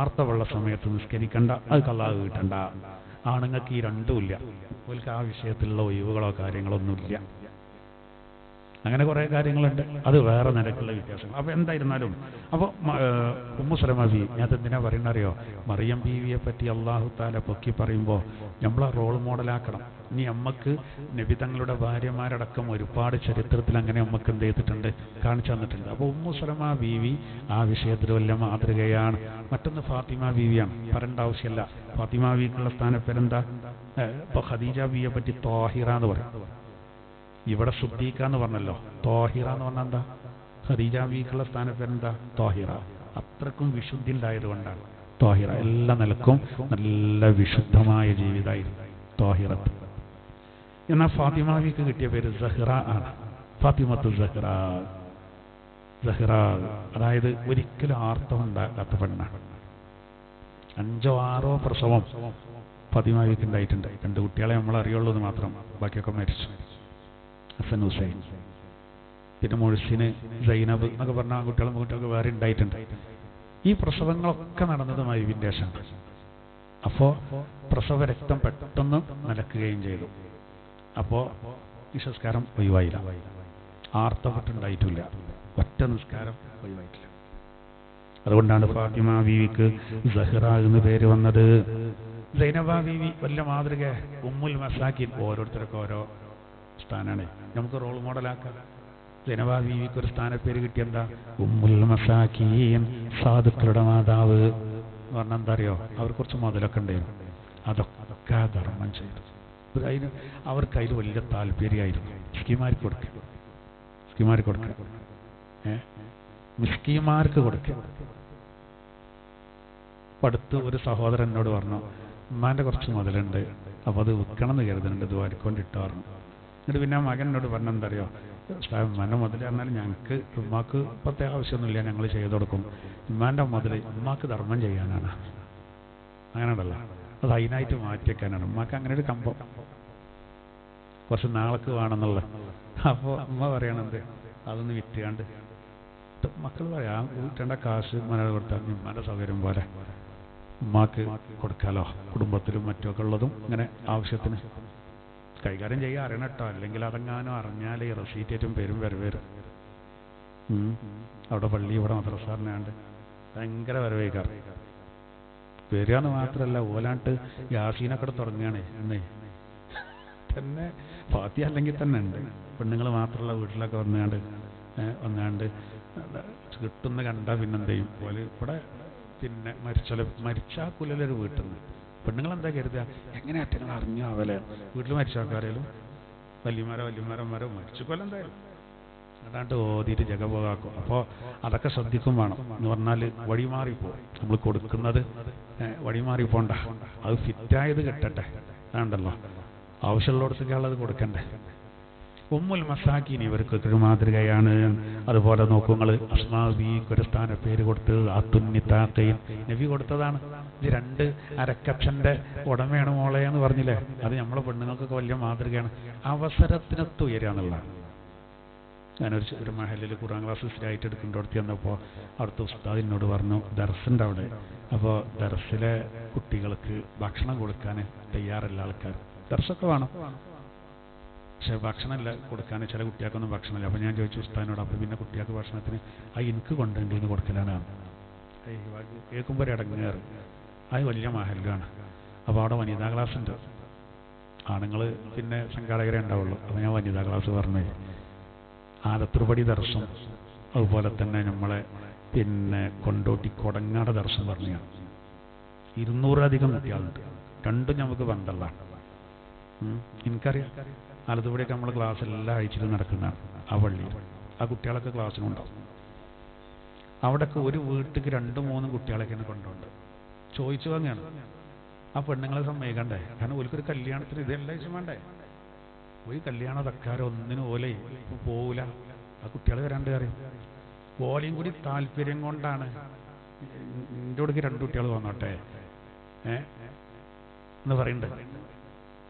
ആർത്തവള്ള സമയത്ത് നിസ്കരിക്കണ്ട, അത് അല്ലാഹു കിട്ടണ്ട. ആണുങ്ങൾക്ക് ഈ രണ്ടുമില്ല, അവർക്ക് ആ വിഷയത്തിലുള്ള ഒഴിവുകളോ കാര്യങ്ങളൊന്നുമില്ല. അങ്ങനെ കുറേ കാര്യങ്ങളുണ്ട്, അത് വേറെ നിരക്കുള്ള വ്യത്യാസം. അപ്പോൾ എന്തായിരുന്നാലും, അപ്പോൾ ഉമ്മു സലമ ബീവി, ഞാൻ എന്തിനാ പറയുന്നറിയോ, മറിയം ബീവിയെ പറ്റി അല്ലാഹു തആല പൊക്കി പറയുമ്പോൾ നമ്മളെ റോൾ മോഡലാക്കണം. ഇനി നമ്മക്ക് നബി തങ്ങളുടെ ഭാര്യമാരടക്കം ഒരുപാട് ചരിത്രത്തിൽ അങ്ങനെ നമ്മക്ക് എന്ത് ചെയ്തിട്ടുണ്ട്, കാണിച്ചു തന്നിട്ടുണ്ട്. അപ്പോൾ ഉമ്മു സലമ ബീവി ആ വിഷയത്തിൽ വല്ല മാതൃകയാണ്. മറ്റൊന്ന് ഫാത്തിമ ബീവിയാണ്, പറയേണ്ട ആവശ്യമില്ല. ഫാത്തിമ ബീവിക്കുള്ള സ്ഥാനപ്പേരെന്താ? ഇപ്പോൾ ഖദീജ ബീവിയെ പറ്റി ത്വാഹിറ എന്ന് പറയും, ഇവിടെ സുദ്ദീഖ എന്ന് പറഞ്ഞല്ലോ. ത്വാഹിറ എന്ന് പറഞ്ഞാൽ എന്താ? ഖദീജ ബീവിക്കുള്ള സ്ഥാനപ്പേരെന്താ? ത്വാഹിറ. അത്രക്കും വിശുദ്ധി ഉണ്ടായതുകൊണ്ടാണ് ത്വാഹിറ. എല്ലാ നിലക്കും നല്ല വിശുദ്ധമായ ജീവിതമായിരുന്നു ത്വാഹിറത്ത്. എന്നാൽ ഫാത്തിമ ബീവിക്ക് കിട്ടിയ പേര് സഹ്റ ആണ്. ഫാത്തിമത്തു സഹ്റ. അതായത് ഒരിക്കലും ആർത്തവം ഉണ്ടാകാത്ത പെണ്ണാണ്. 5ഓ 6ഓ പ്രസവം ഫാത്തിമ ബീവിക്ക് ഉണ്ടായിട്ടുണ്ട്. 2 കുട്ടികളെ നമ്മൾ അറിയുള്ളൂ എന്ന് മാത്രം, ബാക്കിയൊക്കെ മരിച്ചു. ഹസൻ ഹുസൈൻ, പിന്നെ മുഴ്സിന്, സൈനബ് എന്നൊക്കെ പറഞ്ഞ ആൺകുട്ടികളും പെൺകുട്ടികളൊക്കെ വേറെ ഉണ്ടായിട്ടുണ്ട്. ഈ പ്രസവങ്ങളൊക്കെ നടന്നത് മഗ്‌രിബിന്റെ ശേഷമാണ്. അപ്പോൾ പ്രസവ രക്തം പെട്ടെന്ന് നിലക്കുകയും ചെയ്തു. അപ്പോൾ ഈ നിസ്കാരം ഒഴിവായില്ല, ആർത്തപ്പെട്ടുണ്ടായിട്ടില്ല, ഒറ്റ നിസ്കാരം ഒഴിവായിട്ടില്ല. അതുകൊണ്ടാണ് ഫാത്തിമ ബീവിക്ക് സഹ്റ എന്ന് പേര് വന്നത്. സൈനബ ബീവി വലിയ മാതൃക, ഉമ്മുൽ മസാക്കിൻ. ഓരോരുത്തർക്കും ഓരോ സ്ഥാനമാണ്, നമുക്ക് റോൾ മോഡലാക്കാം. സൈനബ ബീവിക്ക് ഒരു സ്ഥാനപ്പേര് കിട്ടിയെന്താ? ഉമ്മുൽ മസാക്കീൻ, സാധുക്കളുടെ മാതാവ് എന്ന് പറഞ്ഞാൽ എന്താ അറിയോ? അവർ കുറച്ച് മുതലൊക്കെ ഉണ്ടായിരുന്നു, അതൊക്കെ ധർമ്മം ചെയ്തു. അതിന് അവർക്ക് അതിൽ വലിയ താല്പര്യമായിരുന്നു. മിസ്കിമാർക്ക് കൊടുക്കുക, മിസ്കിമാർക്ക് കൊടുക്കുക. അടുത്ത് ഒരു സഹോദരൻ എന്നോട് പറഞ്ഞു, ഉമ്മാൻ്റെ കുറച്ച് മുതലുണ്ട്, അപ്പോൾ അത് വിൽക്കണം എന്ന് കരുതുന്നുണ്ട്, ഇത് വരിക്കൊണ്ടിട്ട് പറഞ്ഞു. എന്നിട്ട് പിന്നെ മകൻ എന്നോട് പറഞ്ഞ എന്താ അറിയോ? ഉമ്മാൻ്റെ മുതൽ പറഞ്ഞാൽ ഞങ്ങൾക്ക് ഉമ്മാക്ക് പ്രത്യേക ആവശ്യമൊന്നുമില്ല, ഞങ്ങൾ ചെയ്തു കൊടുക്കും. ഉമ്മാൻ്റെ മുതൽ ഉമ്മാക്ക് ധർമ്മം ചെയ്യാനാണ്. അങ്ങനെ ഉണ്ടല്ലോ, അത് അതിനായിട്ട് മാറ്റിവെക്കാനാണ്. ഉമ്മാക്ക് അങ്ങനെ ഒരു കമ്പം കുറച്ച് നാളേക്ക് വേണമെന്നുള്ള. അപ്പോൾ ഉമ്മ പറയണത് അതൊന്ന് വിറ്റുകാണ്ട് മക്കൾ പറയാം, വീട്ടേണ്ട കാശ് ഉമ്മാനോട് കൊടുത്താൽ ഉമ്മാൻ്റെ സൗകര്യം പോലെ ഉമ്മാക്ക് കൊടുക്കാലോ, കുടുംബത്തിലും മറ്റുമൊക്കെ ഉള്ളതും ഇങ്ങനെ ആവശ്യത്തിന് കൈകാര്യം ചെയ്യാൻ അറിയണം കേട്ടോ. അല്ലെങ്കിൽ അതെങ്ങാനും അറിഞ്ഞാൽ ഈ റെസീറ്റേറ്റും പേരും വരവേരും. അവിടെ പള്ളി, ഇവിടെ മദ്രസാറിനാണ്ട് ഭയങ്കര വരവേക്കാറ്. വരികയെന്ന് മാത്രമല്ല, ഓലാണ്ട് യാസീനൊക്കെ തുടങ്ങുകയാണ് എന്നേ തന്നെ. ഫാത്തിഹ അല്ലെങ്കിൽ തന്നെ ഉണ്ട്. പെണ്ണുങ്ങൾ മാത്രമുള്ള വീട്ടിലൊക്കെ വന്നാണ്ട് കിട്ടുന്ന കണ്ട പിന്നെന്ത് ചെയ്യും പോലെ. ഇവിടെ പിന്നെ മരിച്ചാൽ കുലൊരു വീട്ടിൽ നിന്ന് പെണ്ണുങ്ങളെന്താ കരുതുക, എങ്ങനെ അറ്റങ്ങൾ അറിഞ്ഞു അവലെ വീട്ടിൽ മരിച്ച ആൾക്കാരേലും വല്യമാരന്മാരോ മരിച്ചു കൊല്ലം എന്തായാലും അതാണ്ട് ഓതിയിട്ട് ജഗപോകാക്കും. അപ്പോൾ അതൊക്കെ ശ്രദ്ധിക്കും വേണം. എന്ന് പറഞ്ഞാൽ വഴിമാറിപ്പോവും, നമ്മൾ കൊടുക്കുന്നത് വഴിമാറിപ്പോണ്ട, അത് ഫിറ്റായത് കിട്ടട്ടെ. അതുണ്ടല്ലോ, ആവശ്യമുള്ളിടത്തേക്കുള്ളത് കൊടുക്കണ്ടേ. ഉമ്മുൽ മസാക്കീൻ ഇവർക്കൊരു മാതൃകയാണ്. അതുപോലെ നോക്കുങ്ങൾ, അസ്മാ ബീവിക്ക് ഒരു സ്ഥാനപ്പേര് കൊടുത്ത് ആത്തുന്നിത്താക്കയും നബി കൊടുത്തതാണ്. ഇത് 2 അരക്കക്ഷന്റെ ഉടമയാണ് മോളെ എന്ന് പറഞ്ഞില്ലേ, അത് നമ്മളെ പെണ്ണുങ്ങൾക്കൊക്കെ വലിയ മാതൃകയാണ്. അവസരത്തിനൊത്ത് ഉയരുക എന്നുള്ളതാണ്. ഞാനൊരു മഹലിൽ ഖുർആൻ ക്ലാസ് സ്ഥിരമായിട്ട് എടുക്കേണ്ടടുത്ത് ചെന്നപ്പോൾ അവിടുത്തെ ഉസ്താദിനോട് പറഞ്ഞു, ദർസിൻ്റെ അവിടെ, അപ്പോൾ ദർസിലെ കുട്ടികൾക്ക് ഭക്ഷണം കൊടുക്കാൻ തയ്യാറല്ല ആൾക്കാർ. ദർസൊക്കെ വേണം, പക്ഷെ ഭക്ഷണമല്ല കൊടുക്കാൻ. ചില കുട്ടികൾക്കൊന്നും ഭക്ഷണമില്ല. അപ്പോൾ ഞാൻ ചോദിച്ചു ഉസ്താദിനോട്, അപ്പോൾ പിന്നെ കുട്ടികൾക്ക് ഭക്ഷണത്തിന് എനിക്ക് കൊണ്ടുവരേണ്ടിന്ന് കൊടുക്കലാണ്. കേൾക്കുമ്പോൾ ഒരു ഇടങ്ങേറ്. അത് വലിയ മഹലാണ്. അപ്പോൾ അവിടെ വനിതാ ക്ലാസ് ഉണ്ട്, ആണുങ്ങൾ പിന്നെ സംഘാടകരെ ഉണ്ടാവുള്ളൂ. അപ്പോൾ ഞാൻ വനിതാ ക്ലാസ് പറഞ്ഞു. ആലത്തൂർപടി ദർശം, അതുപോലെ തന്നെ നമ്മളെ പിന്നെ കൊണ്ടോട്ടി കൊടങ്ങാട് ദർശം പറഞ്ഞാണ്. 200-അധികം കുട്ടികളുണ്ട്. രണ്ടും നമുക്ക് ബന്ധമുള്ളതാണ്. എനിക്കറിയാം, ആലത്തൂർപടിയൊക്കെ നമ്മൾ ക്ലാസ് എല്ലാ ആഴ്ചയിലും നടക്കുന്നതാണ്. ആ പള്ളിയിൽ ആ കുട്ടികളൊക്കെ ക്ലാസ്സിനുണ്ടാവും. അവിടെയൊക്കെ ഒരു വീട്ടിലേക്ക് 2-3 കുട്ടികളൊക്കെയാണ് കൊണ്ടുപോകുന്നത്. ചോദിച്ചു വാങ്ങുകയാണ്. ആ പെണ്ണുങ്ങളെ സമ്മതിക്കണ്ടേ? കാരണം ഓൽക്കൊരു കല്യാണത്തിന് ഇതെല്ലാം ആവശ്യം വേണ്ടേ? ഒരു കല്യാണ തക്കാരോ ഒന്നിനും ഓലെ പോവില്ല. ആ കുട്ടികൾ വരാണ്ട് കയറി ഓലയും കൂടി താല്പര്യം കൊണ്ടാണ്. എൻ്റെ കൂടെ 2 കുട്ടികൾ വന്നോട്ടെ എന്ന് പറയുന്നുണ്ട്.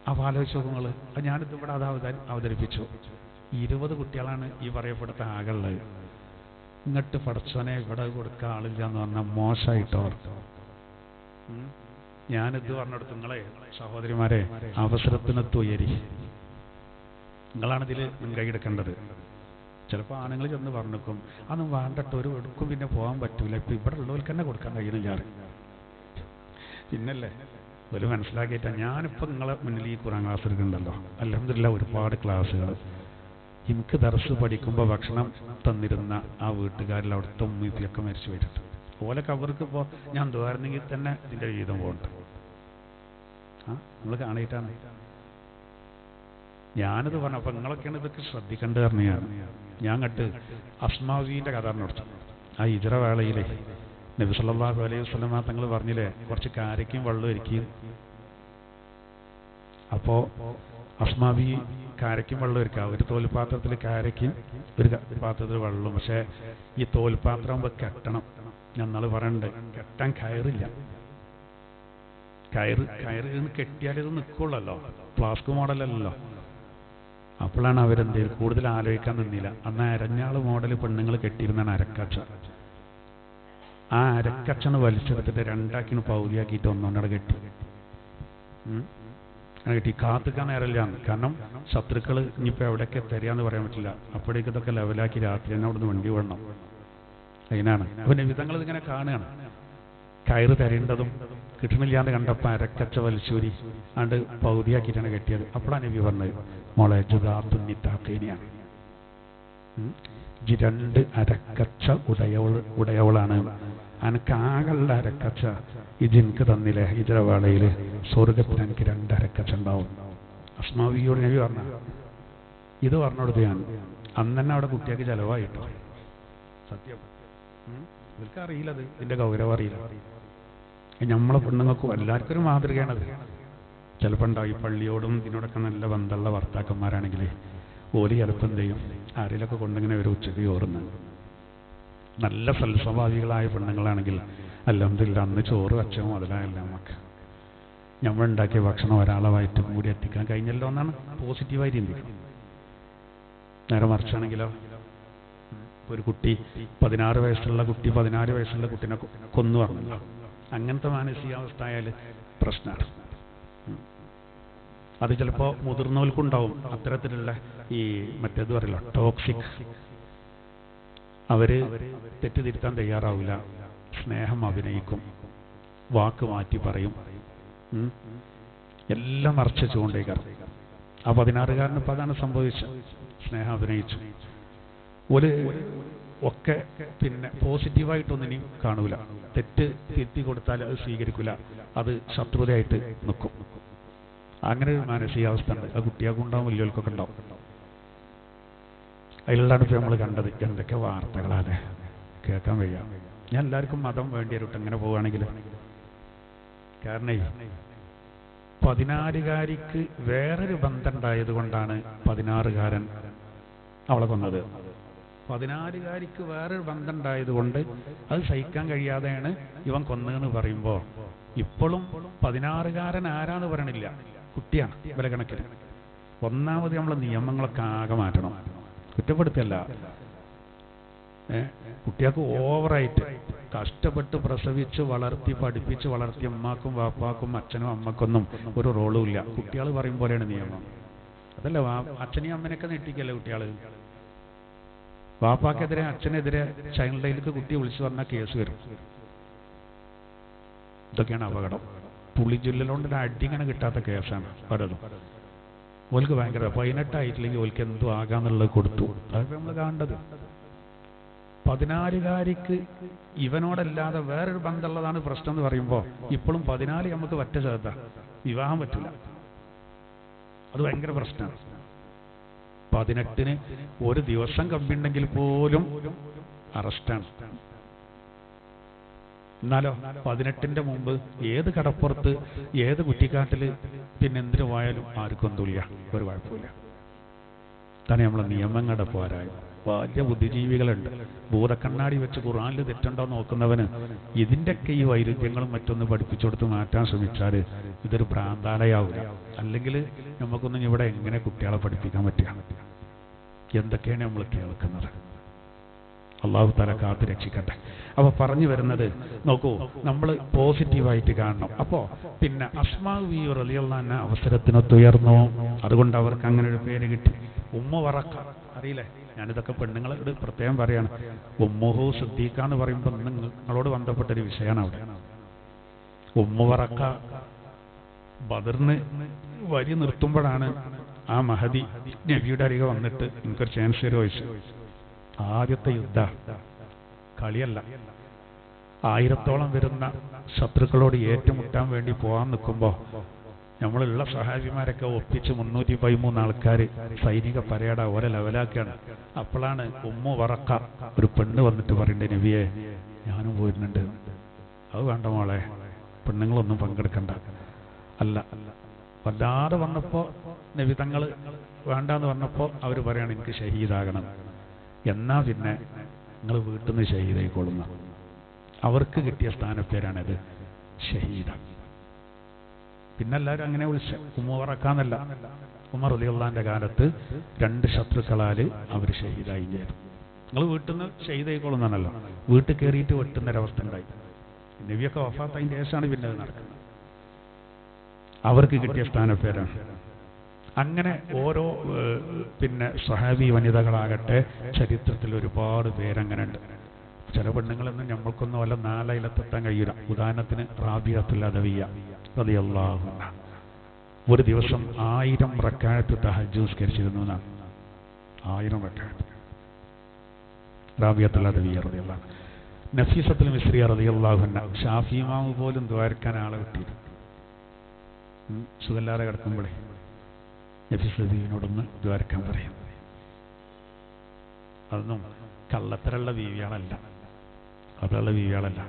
അപ്പോൾ ആലോചിച്ച് നോക്കുങ്ങൾ. ഞാനിത് ഇവിടെ അത് അവതരിപ്പിച്ചു. 20 കുട്ടികളാണ് ഈ പറയപ്പെടുത്ത ആകുള്ളത്. ഇങ്ങോട്ട് പഠിച്ചവനെ ഇവിടെ കൊടുക്കാൻ ആളില്ല എന്ന് പറഞ്ഞാൽ മോശമായിട്ടോ. ഞാനിത് പറഞ്ഞെടുത്തു, നിങ്ങളെ സഹോദരിമാരെ അവസരത്തിനൊത്ത് ഉയരി, നിങ്ങളാണിതിൽ മുൻകൈയെടുക്കേണ്ടത്. ചിലപ്പോൾ ആണുങ്ങൾ ചെന്ന് പറഞ്ഞേക്കും, അതൊന്നും വേണ്ടട്ടോ, ഒരു എടുക്കും പിന്നെ പോകാൻ പറ്റൂല, ഇപ്പം ഇവിടെ ഉള്ളവർക്ക് തന്നെ കൊടുക്കാൻ കഴിയുന്നില്ല. പിന്നല്ലേ ഒരു മനസ്സിലാക്കിയിട്ടാണ് ഞാനിപ്പോൾ നിങ്ങളെ മുന്നിൽ ഈ ഖുർആൻ ക്ലാസ് എടുക്കുന്നുണ്ടല്ലോ. അൽഹംദുലില്ലാഹ് ഒരുപാട് ക്ലാസ്സുകൾ. എനിക്ക് ദർസ് പഠിക്കുമ്പോൾ ഭക്ഷണം തന്നിരുന്ന ആ വീട്ടുകാരിൽ അവിടുത്തെ ഉമ്മയൊക്കെ മരിച്ചു പോയിട്ടുണ്ട്. ഓലൊക്കെ അവർക്ക് ഇപ്പോൾ ഞാൻ എന്തുവായിരുന്നെങ്കിൽ തന്നെ ഇതിൻ്റെ ജീവിതം പോകണ്ട. നമ്മൾ കാണിയിട്ടാണ് ഞാനിത് പറഞ്ഞു. അപ്പം നിങ്ങളൊക്കെയാണ് ഇതൊക്കെ ശ്രദ്ധിക്കേണ്ടത് പറഞ്ഞാണ്. ഞാൻ കണ്ട് അസ്മാവീൻ്റെ കഥ നടത്തു. ആ ഹിജ്റ വേളയിലെ നബി സല്ലല്ലാഹു അലൈഹി വസല്ലം തങ്ങൾ പറഞ്ഞില്ലേ, കുറച്ച് കാരയ്ക്കും വെള്ളം ഇരിക്കും. അപ്പോൾ അസ്മാവി കാരയ്ക്കും വെള്ളം ഇരിക്കുക. ഒരു തോൽപാത്രത്തിൽ കാരയ്ക്കും ഒരു പാത്രത്തിൽ വെള്ളവും. പക്ഷേ ഈ തോൽപാത്രം ആകുമ്പോൾ കെട്ടണം. ഞങ്ങൾ പറയണ്ടേ, കെട്ടാൻ കയറില്ല. കയറ് കെട്ടിയാൽ ഇത് നിൽക്കുള്ളല്ലോ, ഫ്ലാസ്ക് മോഡലല്ലോ. അപ്പോഴാണ് അവരെന്തെങ്കിലും കൂടുതൽ ആലോചിക്കാൻ നിന്നില്ല. അന്ന് അരഞ്ഞാള് മോഡൽ പെണ്ണുങ്ങൾ കെട്ടിയിരുന്നാണ് അരക്കച്ച. ആ അരക്കച്ചണ് വലിച്ചെടുത്തിട്ട് രണ്ടാക്കിന് പൗതിയാക്കിയിട്ട് ഒന്നൊന്നടെ കെട്ടി കെട്ടി കാത്തുക്കാൻ നേരമില്ല. കാരണം ശത്രുക്കൾ ഇനിയിപ്പോൾ എവിടെയൊക്കെ തരികയെന്ന് പറയാൻ പറ്റില്ല. അപ്പോഴേക്ക് ഇതൊക്കെ ലെവലാക്കി രാത്രി തന്നെ അവിടുന്ന് വണ്ടി വിടണം. അതിനാണ് അപ്പോൾ നബിതങ്ങൾ ഇതിങ്ങനെ കാണുകയാണ്. കയറ് തരേണ്ടതും കിട്ടണില്ലാന്ന് കണ്ടപ്പോൾ അരക്കച്ച വലിച്ചൂരി ആണ്ട് പൗതിയാക്കിയിട്ടാണ് കെട്ടിയത്. അപ്പോഴാണ് നബി പറഞ്ഞത്, മോളെ ജുദാത്തുന്നിത്താഖീനിയാണ്, രണ്ട് അരക്കച്ച ഉടയവളാണ്. അനക്കാകള്ള അരക്കച്ച ഇതെനിക്ക് തന്നില്ലേ, ഹിജ്റവേളയിൽ സ്വർഗത്തിൽ എനിക്ക് 2 അരക്കച്ച ഉണ്ടാവും. അസ്മാവിയോട് നബി പറഞ്ഞ ഇത് പറഞ്ഞുകൊടുത്ത് ഞാൻ അന്ന് തന്നെ അവിടെ കുട്ടിയൊക്കെ ചിലവായിട്ടോ. സത്യം ഇവർക്ക് അറിയില്ലത്, ഇതിൻ്റെ ഗൗരവം അറിയില്ല. നമ്മളെ പെണ്ണുങ്ങൾക്കും എല്ലാവർക്കും ഒരു മാതൃകയാണത്. ചിലപ്പോൾ ഉണ്ടാവും ഈ പള്ളിയോടും ഇതിനോടൊക്കെ നല്ല ബന്ധമുള്ള ഭർത്താക്കന്മാരാണെങ്കിൽ ഓല് ചിലപ്പോൾ എന്ത് ചെയ്യും, ആരെങ്കിലൊക്കെ കൊണ്ടിങ്ങനെ ഒരു ഉച്ചയ്ക്ക് ചോറുന്നുണ്ട്. നല്ല സൽസ്വഭാവികളായ പെണ്ണുങ്ങളാണെങ്കിൽ അൽഹംദുലില്ലാ അന്ന് ചോറ് വച്ചോ മുതലായല്ല നമുക്ക് നമ്മളുണ്ടാക്കിയ ഭക്ഷണം ഒരാളെ വയറ്റും കൂടി എത്തിക്കാൻ കഴിഞ്ഞല്ലോ എന്നാണ് പോസിറ്റീവായി ചിന്തിക്കും. നേരെ മറിച്ചാണെങ്കിലോ ഒരു കുട്ടി 16 വയസ്സുള്ള കുട്ടി 14 വയസ്സുള്ള കുട്ടീനെ കൊന്നു പറഞ്ഞല്ലോ, അങ്ങനത്തെ മാനസികാവസ്ഥ ആയാൽ പ്രശ്നമാണ്. അത് ചിലപ്പോൾ മുതിർന്നവർക്കുണ്ടാവും അത്തരത്തിലുള്ള ഈ മറ്റേത് പറയില്ല ടോക്സിക്. അവർ തെറ്റുതിരുത്താൻ തയ്യാറാവില്ല, സ്നേഹം അഭിനയിക്കും, വാക്ക് മാറ്റി പറയും, എല്ലാം മറച്ചു വെച്ചുകൊണ്ടേക്കാറ്. ആ 16-കാരന് ഇപ്പം അതാണ് സംഭവിച്ചത്. സ്നേഹം അഭിനയിച്ചു. ഒരു ഒക്കെ പിന്നെ പോസിറ്റീവായിട്ടൊന്നിനും കാണൂല. തെറ്റ് തിരുത്തി കൊടുത്താൽ അത് സ്വീകരിക്കില്ല, അത് ശത്രുതയായിട്ട് നിൽക്കും. അങ്ങനെ ഒരു മാനസികാവസ്ഥ ഉണ്ട്. ആ കുട്ടികൾക്കും ഉണ്ടാവും, വലിയവർക്കൊക്കെ ഉണ്ടാവും. അതിലുള്ളതാണ് ഇപ്പോൾ നമ്മൾ കണ്ടത്. എന്തൊക്കെ വാർത്തകളാണ് കേൾക്കാൻ വയ്യ. ഞാൻ എല്ലാവർക്കും മതം വേണ്ടി വരും എങ്ങനെ പോവുകയാണെങ്കിൽ. കാരണം 14-കാരിക്ക് വേറൊരു ബന്ധം ഉണ്ടായത് കൊണ്ടാണ് 16-കാരൻ അവളെ കൊന്നത്. 14-കാരിക്ക് വേറൊരു ബന്ധം ഉണ്ടായത് കൊണ്ട് അത് സഹിക്കാൻ കഴിയാതെയാണ് ഇവൻ കൊന്നതെന്ന് പറയുമ്പോൾ ഇപ്പോഴും 16-കാരൻ ആരാന്ന് പറയണില്ല, കുട്ടിയാണ് വില കണക്കിന്. ഒന്നാമത് നമ്മൾ നിയമങ്ങളൊക്കെ ആകെ മാറ്റണം. കുറ്റപ്പെടുത്തല്ല, കുട്ടികൾക്ക് ഓവറായിട്ട് കഷ്ടപ്പെട്ട് പ്രസവിച്ച് വളർത്തി പഠിപ്പിച്ച് വളർത്തി അമ്മാക്കും വാപ്പാക്കും അച്ഛനും അമ്മക്കൊന്നും ഒരു റോളും ഇല്ല. കുട്ടികൾ പറയും പോലെയാണ് നിയമം. അതല്ല അച്ഛനെയും അമ്മനെയൊക്കെ നെട്ടിക്കല്ലേ കുട്ടികൾ. വാപ്പാക്കെതിരെ അച്ഛനെതിരെ ചൈൽഡ് ലൈനിലേക്ക് കുട്ടി വിളിച്ചു പറഞ്ഞാൽ കേസ് വരും. ഇതൊക്കെയാണ് അപകടം. പുളിജില്ലലോണ്ട് അടി ഇങ്ങനെ കിട്ടാത്ത കേസാണ് പലതും. ഓൽക്ക് ഭയങ്കര 18 ആയിട്ടില്ലെങ്കിൽ ഓൽക്ക് എന്തോ ആകാന്നുള്ളത് കൊടുത്തു. അതൊക്കെ നമ്മൾ കാണേണ്ടത്. 14-കാരിക്ക് ഇവനോടല്ലാതെ വേറൊരു ബന്ധമുള്ളതാണ് പ്രശ്നം എന്ന് പറയുമ്പോൾ ഇപ്പോഴും 14 നമുക്ക് പറ്റ ചേർത്ത വിവാഹം പറ്റില്ല. അത് ഭയങ്കര പ്രശ്നമാണ്. 18-ന് ഒരു ദിവസം കമ്പിയുണ്ടെങ്കിൽ പോലും അറസ്റ്റാണ്. എന്നാലോ 18-ന്റെ മുമ്പ് ഏത് കടപ്പുറത്ത് ഏത് കുറ്റിക്കാട്ടിൽ പിന്നെ എന്തിനു പോയാലും ആർക്കും ഒന്നുമില്ല, ഒരു കുഴപ്പമില്ല. തന്നെ നമ്മളെ നിയമങ്ങളുടെ പോരായ്മ. വലിയ ബുദ്ധിജീവികളുണ്ട്, ഭൂതക്കണ്ണാടി വെച്ച് ഖുർആനിൽ തെറ്റുണ്ടോ നോക്കുന്നവന് ഇതിൻ്റെയൊക്കെ ഈ വൈരുദ്ധ്യങ്ങളും മറ്റൊന്ന് പഠിപ്പിച്ചു കൊടുത്ത് മാറ്റാൻ ശ്രമിച്ചാൽ ഇതൊരു ഭ്രാന്താലയാവില്ല. അല്ലെങ്കിൽ നമുക്കൊന്നും ഇവിടെ എങ്ങനെ കുട്ടികളെ പഠിപ്പിക്കാൻ പറ്റുക? എന്തൊക്കെയാണ് നമ്മൾ കേൾക്കുന്നത്? അള്ളാഹു തആല കാത്ത് രക്ഷിക്കട്ടെ. അപ്പോൾ പറഞ്ഞു വരുന്നത് നോക്കൂ, നമ്മൾ പോസിറ്റീവായിട്ട് കാണണം. അപ്പോൾ പിന്നെ അസ്മാ ബിവി റളിയല്ലാഹു അൻഹ അവസരത്തിനൊത്തുയർന്നു. അതുകൊണ്ട് അവർക്ക് അങ്ങനെ ഒരു പേര് കിട്ടി, ഉമ്മു വറഖ. അറിയില്ലേ? ഞാനിതൊക്കെ പെണ്ണുങ്ങളോട് പ്രത്യേകം പറയാണ്. ഉമ്മുഹു സിദ്ദീഖ എന്ന് പറയുമ്പോൾ നിങ്ങളോട് ബന്ധപ്പെട്ടൊരു വിഷയമാണ് അവിടെ. ഉമ്മു വറഖ ബദറിന് വരി നിർത്തുമ്പോഴാണ് ആ മഹദി നബിയുടെ അരികെ വന്നിട്ട് എനിക്കൊരു ചാൻസ് തരുമോ ചോദിച്ചു. ആദ്യത്തെ യുദ്ധ കളിയല്ല. 1000-ഓളം വരുന്ന ശത്രുക്കളോട് ഏറ്റുമുട്ടാൻ വേണ്ടി പോകാൻ നിൽക്കുമ്പോൾ നമ്മളുള്ള സഹാബിമാരൊക്കെ ഒപ്പിച്ച് 313 ആൾക്കാർ സൈനിക പരേഡ ഓരോ ലെവലാക്കുകയാണ്. അപ്പോഴാണ് ഉമ്മു വറഖ ഒരു പെണ്ണ് വന്നിട്ട് പറയണ്ടേ, നബിയെ ഞാനും പോരുന്നുണ്ട്. അത് വേണ്ട മോളെ, പെണ്ണുങ്ങളൊന്നും പങ്കെടുക്കണ്ട. അല്ല, വല്ലാതെ വന്നപ്പോൾ നബി തങ്ങൾ വേണ്ടാന്ന് പറഞ്ഞപ്പോൾ അവർ പറയാണ് എനിക്ക് ഷഹീദാകണം. എന്നാ പിന്നെ നിങ്ങൾ വീട്ടിൽ നിന്ന് ഷഹീദായിക്കൊള്ളുന്ന. അവർക്ക് കിട്ടിയ സ്ഥാനപ്പേരാണിത്, ഷഹീദ. പിന്നെ എല്ലാവരും അങ്ങനെ വിളിച്ച ഉമ്മു വറഖ എന്നല്ല, ഉമർ റളിയല്ലാഹുവിന്റെ കാലത്ത് 2 ശത്രുക്കളാൽ അവർ ഷഹീദായി ചെയ്തു. നിങ്ങൾ വീട്ടിൽ നിന്ന് ഷഹീദായിക്കൊള്ളുന്നതാണല്ലോ, വീട്ടിൽ കയറിയിട്ട് വെട്ടുന്നൊരവസ്ഥ ഉണ്ടായി. നബിയൊക്കെ വഫാത്തതിന് ശേഷമാണ് പിന്നെ അത് നടക്കുന്നത്. അവർക്ക് കിട്ടിയ സ്ഥാനപ്പേരാണ്. അങ്ങനെ ഓരോ പിന്നെ സ്വഹാബി വനിതകളാകട്ടെ ചരിത്രത്തിൽ ഒരുപാട് പേരങ്ങനെ ഉണ്ട്. ചില പെണ്ണുങ്ങളൊന്നും നമ്മൾക്കൊന്നും വല്ല 4 ഇലത്തെത്താൻ കഴിയില്ല. ഉദാഹരണത്തിന് റാബിയത്തുൽ അദവിയ്യ റളിയല്ലാഹു അൻഹ ഒരു ദിവസം 1000 റക്അത്ത് തഹജ്ജുദ് നിസ്കരിച്ചിരുന്നു എന്നാണ്. 1000 റക്അത്ത്. റാബിയത്തുൽ അദവിയ്യ റളിയല്ലാഹു അൻഹ. നഫീസത്തുൽ മിസ്രിയ റളിയല്ലാഹു അൻഹ ഷാഫി ഇമാം പോലും ദുആർക്കാൻ ആളെ കിട്ടിയിരുന്നു. സുഖല്ലാതെ കിടക്കുമ്പോഴേ നഫീസത്തുദ്ദീനോടൊന്ന് ദുആർക്കാൻ പറയും. അതൊന്നും കള്ളത്തരമുള്ള ബീവിയാളല്ല, അതുള്ള ബീവിയാളല്ല.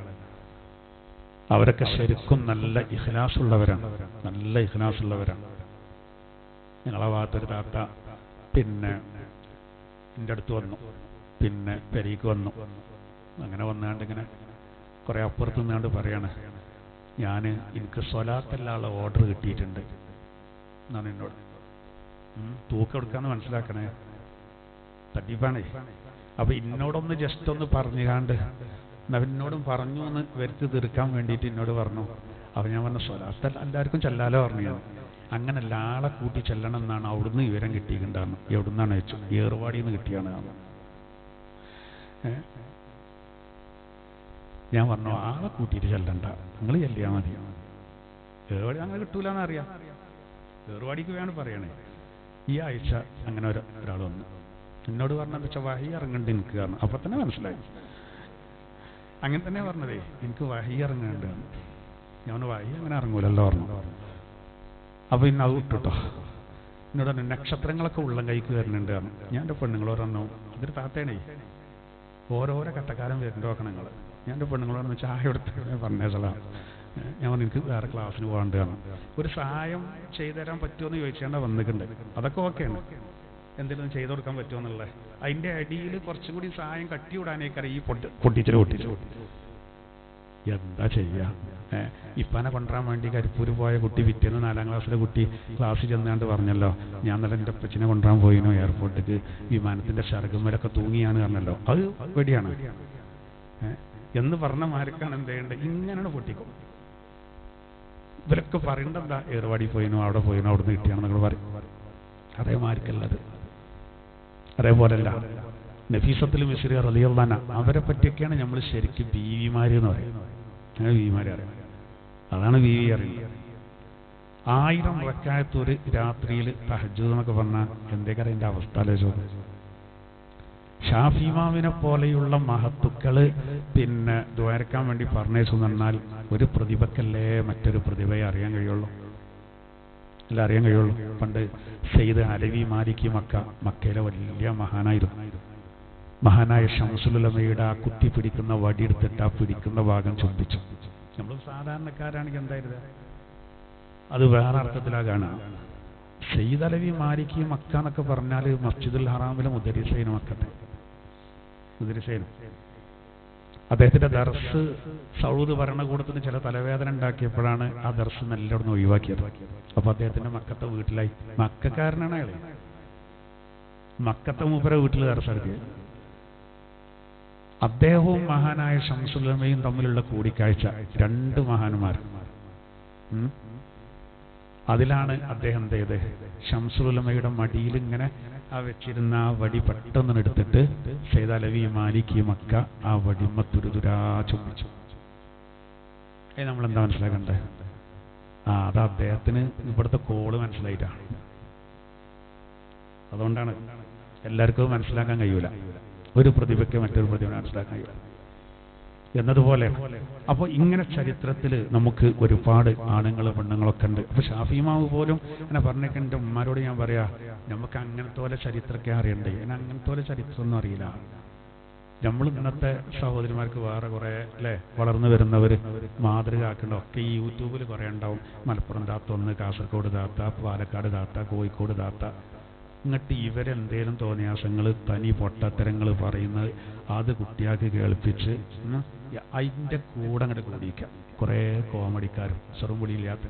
അവരൊക്കെ ശരിക്കും നല്ല ഇഖ്ലാസുള്ളവരാണ്, നല്ല ഇഖ്ലാസുള്ളവരാണ്. ഞങ്ങളെ ഭാഗത്തൊരു താത്ത പിന്നെ എൻ്റെ അടുത്ത് വന്നു, പിന്നെ പെരീക്ക് വന്നു. അങ്ങനെ വന്നാണ്ട് ഇങ്ങനെ കുറേ അപ്പുറത്ത് നിന്നാണ്ട് പറയാണ്, എനിക്ക് സ്വലാത്തല്ലാനുള്ള ഓർഡർ കിട്ടിയിട്ടുണ്ട് എന്നാണ് എന്നോട്. തൂക്കം എടുക്കാന്ന് മനസ്സിലാക്കണേ, തട്ടിപ്പാണേ. അപ്പൊ എന്നോടൊന്ന് ജസ്റ്റ് ഒന്ന് പറഞ്ഞുകാണ്ട് എന്നോടും പറഞ്ഞു എന്ന് വരുത്തി തീർക്കാൻ വേണ്ടിയിട്ട് എന്നോട് പറഞ്ഞു. അപ്പൊ ഞാൻ പറഞ്ഞു സ്വലാത്ത് എല്ലാവർക്കും ചെല്ലാലോ പറഞ്ഞു. അങ്ങനല്ല, ആളെ കൂട്ടി ചെല്ലണം എന്നാണ് അവിടുന്ന് വിവരം കിട്ടിയിട്ടുണ്ടായിരുന്നു. എവിടുന്നാണ് വെച്ചു? ഏറുവാടിയിൽ നിന്ന് കിട്ടിയാണ്. ഞാൻ പറഞ്ഞു ആളെ കൂട്ടിയിട്ട് ചെല്ലണ്ട, നിങ്ങൾ ചെല്ലിയാൽ മതി. ഏറുവാടി അങ്ങനെ കിട്ടൂലെന്ന് അറിയാം, ഏറുവാടിക്ക് വേണം പറയണേ. ഈ ആഴ്ച അങ്ങനെ ഒരാൾ വന്നു എന്നോട് പറഞ്ഞത് വെച്ചാൽ വഹി ഇറങ്ങണ്ട് എനിക്ക് കാരണം. അപ്പൊ തന്നെ മനസ്സിലായി, അങ്ങനെ തന്നെ പറഞ്ഞതേ, എനിക്ക് വഹി ഇറങ്ങുന്നുണ്ട്. ഞാൻ വഹി അങ്ങനെ ഇറങ്ങൂലല്ലോ പറഞ്ഞു. അപ്പൊ ഇന്ന് അത് വിട്ടുട്ടോ. എന്നോട് പറഞ്ഞു നക്ഷത്രങ്ങളൊക്കെ ഉള്ളം കൈക്ക് വരുന്നുണ്ട് കാരണം. ഞാൻ എൻ്റെ പെണ്ണുങ്ങളോട് പറഞ്ഞു, അതൊരു താത്തേണേ, ഓരോരോ കട്ടക്കാലം വരുന്നുണ്ട് നോക്കണം നിങ്ങൾ. ഞാൻ എൻ്റെ പെണ്ണുങ്ങളോട് ചായ എടുത്ത് പറഞ്ഞേച്ചളാ. ഞാൻ പറഞ്ഞു എനിക്ക് വേറെ ക്ലാസ്സിന് പോകാണ്ട് കാരണം. ഒരു സഹായം ചെയ്തു തരാൻ പറ്റുമോ എന്ന് ചോദിച്ചാൽ വന്നിട്ടുണ്ട്. അതൊക്കെ ഓക്കെയാണ്, എന്തെങ്കിലും ചെയ്തു കൊടുക്കാൻ പറ്റുമോ എന്നുള്ളത്. അതിൻ്റെ അടിയിൽ കുറച്ചും കൂടി സഹായം കട്ടി വിടാനേക്കാരം ഈ പൊട്ടിച്ചു. എന്താ ചെയ്യുക? ഇപ്പാനെ കൊണ്ടുവരാൻ വേണ്ടി കരിപ്പൂര് പോയ കുട്ടി പിറ്റേന്ന് 4ാം ക്ലാസ്സിലെ കുട്ടി ക്ലാസ്സിൽ ചെന്നാണ്ട് പറഞ്ഞല്ലോ, ഞാൻ നല്ല എൻ്റെ അപ്പച്ചനെ കൊണ്ടുവരാൻ പോയിനോ എയർപോർട്ടിക്ക്, വിമാനത്തിൻ്റെ ശർഗമ്മലൊക്കെ തൂങ്ങിയാണ് പറഞ്ഞല്ലോ. അത് പേടിയാണ് എന്ന് പറഞ്ഞ മാർക്കാണ് എന്ത് ചെയ്യേണ്ടത്? ഇങ്ങനെയാണ് പൊട്ടിക്കും. ഇവരൊക്കെ പറയേണ്ടതാ, ഏറുവാടി പോയിനോ, അവിടെ പോയിനോ, അവിടുന്ന് കിട്ടിയാണെന്നൊക്കെ പറയും. അതേമാർക്കല്ലത്. അതേപോലെയല്ല നഫീസത്തുൽ മിസ്രിയ റളിയല്ലാഹു അൻഹ, അവരെ പറ്റിയൊക്കെയാണ് നമ്മൾ ശരിക്കും ബീവിമാര് എന്ന് പറയുന്നത്. അങ്ങനെ ബീവിമാരെ അറിയാം, അതാണ് ബീവി അറിയുന്നത്. 1000 റക്അത്ത് ഒരു രാത്രിയിൽ തഹജ്ജുദ് എന്നൊക്കെ പറഞ്ഞാൽ എന്തേക്കാരം എൻ്റെ അവസ്ഥ ആലോചിച്ചു. ഷാഫി ഇമാമിനെ പോലെയുള്ള മഹത്തുക്കള് പിന്നെ ദ്വാരക്കാൻ വേണ്ടി പറഞ്ഞേച്ചു എന്നാൽ ഒരു പ്രതിഭക്കല്ലേ മറ്റൊരു പ്രതിഭയെ അറിയാൻ കഴിയുള്ളൂ, അല്ല അറിയാൻ കഴിയുള്ളൂ. പണ്ട് സയ്യിദ് അലവി മാലികി മക്കയിലെ വലിയ മഹാനായിരുന്നു. മഹാനായ ശംസുൽ ഉലമയുടെ ആ കുത്തി പിടിക്കുന്ന വടിയെടുത്തിട്ട് ആ പിടിക്കുന്ന ഭാഗം ചുംബിച്ചു. നമ്മൾ സാധാരണക്കാരാണെങ്കിൽ എന്തായിരുന്നു, അത് വേറെ അർത്ഥത്തിലാ കാണുക. സയ്യിദ് അലവി മാലികി മക്ക എന്നൊക്കെ പറഞ്ഞാൽ മസ്ജിദുൽ ഹറാമിലെ മുദരിസൈനും മക്കത്തെ മുദരിസൈനും. അദ്ദേഹത്തിന്റെ ദർസ് സൗദ് ഭരണകൂടത്തിന് ചില തലവേദന ഉണ്ടാക്കിയപ്പോഴാണ് ആ ദർസ് എല്ലായിടത്തും ഒഴിവാക്കിയത്. അപ്പൊ അദ്ദേഹത്തിന്റെ മക്കത്തെ വീട്ടിലായി, മക്കാരനാണ് അയാൾ, മക്കത്തെ മൂപ്പരെ വീട്ടിൽ ദർസ് നടത്തിയത്. അദ്ദേഹവും മഹാനായ ശംസുൽ ഉലമയും തമ്മിലുള്ള കൂടിക്കാഴ്ച, 2 മഹാന്മാർ. അതിലാണ് അദ്ദേഹം എന്ത് ചെയ്ത്, ശംസുൽ ഉലമയുടെ മടിയിൽ ഇങ്ങനെ ആ വെച്ചിരുന്ന ആ വടി പെട്ടെന്ന് എടുത്തിട്ട് സയ്യിദ് അലവി മാലികി മക്ക ആ വടിമ തുരുതുരാ ചുംബിച്ചു. നമ്മളെന്താ മനസ്സിലാക്കണ്ടേ? അത് അദ്ദേഹത്തിന് ഇവിടുത്തെ കോള് മനസ്സിലായിട്ടാണ്. അതുകൊണ്ടാണ് എല്ലാവർക്കും മനസ്സിലാക്കാൻ കഴിയൂല, ഒരു പ്രതിഭയ്ക്ക് മറ്റൊരു പ്രതിഭ മനസ്സിലാക്കാൻ കഴിയൂല എന്നതുപോലെ. അപ്പോൾ ഇങ്ങനെ ചരിത്രത്തിൽ നമുക്ക് ഒരുപാട് ആണുങ്ങൾ പെണ്ണുങ്ങളൊക്കെ ഉണ്ട്. അപ്പോൾ ഷാഫി ഇമാം പോലും എന്നെ പറഞ്ഞേക്കെ, എൻ്റെ ഉമ്മാരോട് ഞാൻ പറയാ, നമുക്ക് അങ്ങനത്തെ പോലെ ചരിത്രമൊക്കെ അറിയണ്ടേ, എന്നെ അങ്ങനത്തെ പോലെ ചരിത്രമൊന്നും അറിയില്ല. നമ്മൾ ഇന്നത്തെ സഹോദരിമാർക്ക് വേറെ കുറേ അല്ലേ വളർന്നു വരുന്നവർ മാതൃക ആക്കേണ്ട ഒക്കെ ഈ യൂട്യൂബിൽ കുറേ ഉണ്ടാവും. മലപ്പുറം താത്ത ഒന്ന്, കാസർഗോഡ് താത്ത, പാലക്കാട് താത്ത, കോഴിക്കോട് താത്ത. എന്നിട്ട് ഇവരെന്തേലും തോന്നിയാസങ്ങൾ തനി പൊട്ടത്തരങ്ങൾ പറയുന്നത് അത് കുട്ടിയാൾക്ക് കേൾപ്പിച്ച് അതിൻ്റെ കൂടെ അങ്ങോട്ട് കൂടിയിക്കാം. കുറേ കോമഡിക്കാരും ചെറുപൊടിയില്ലാത്ത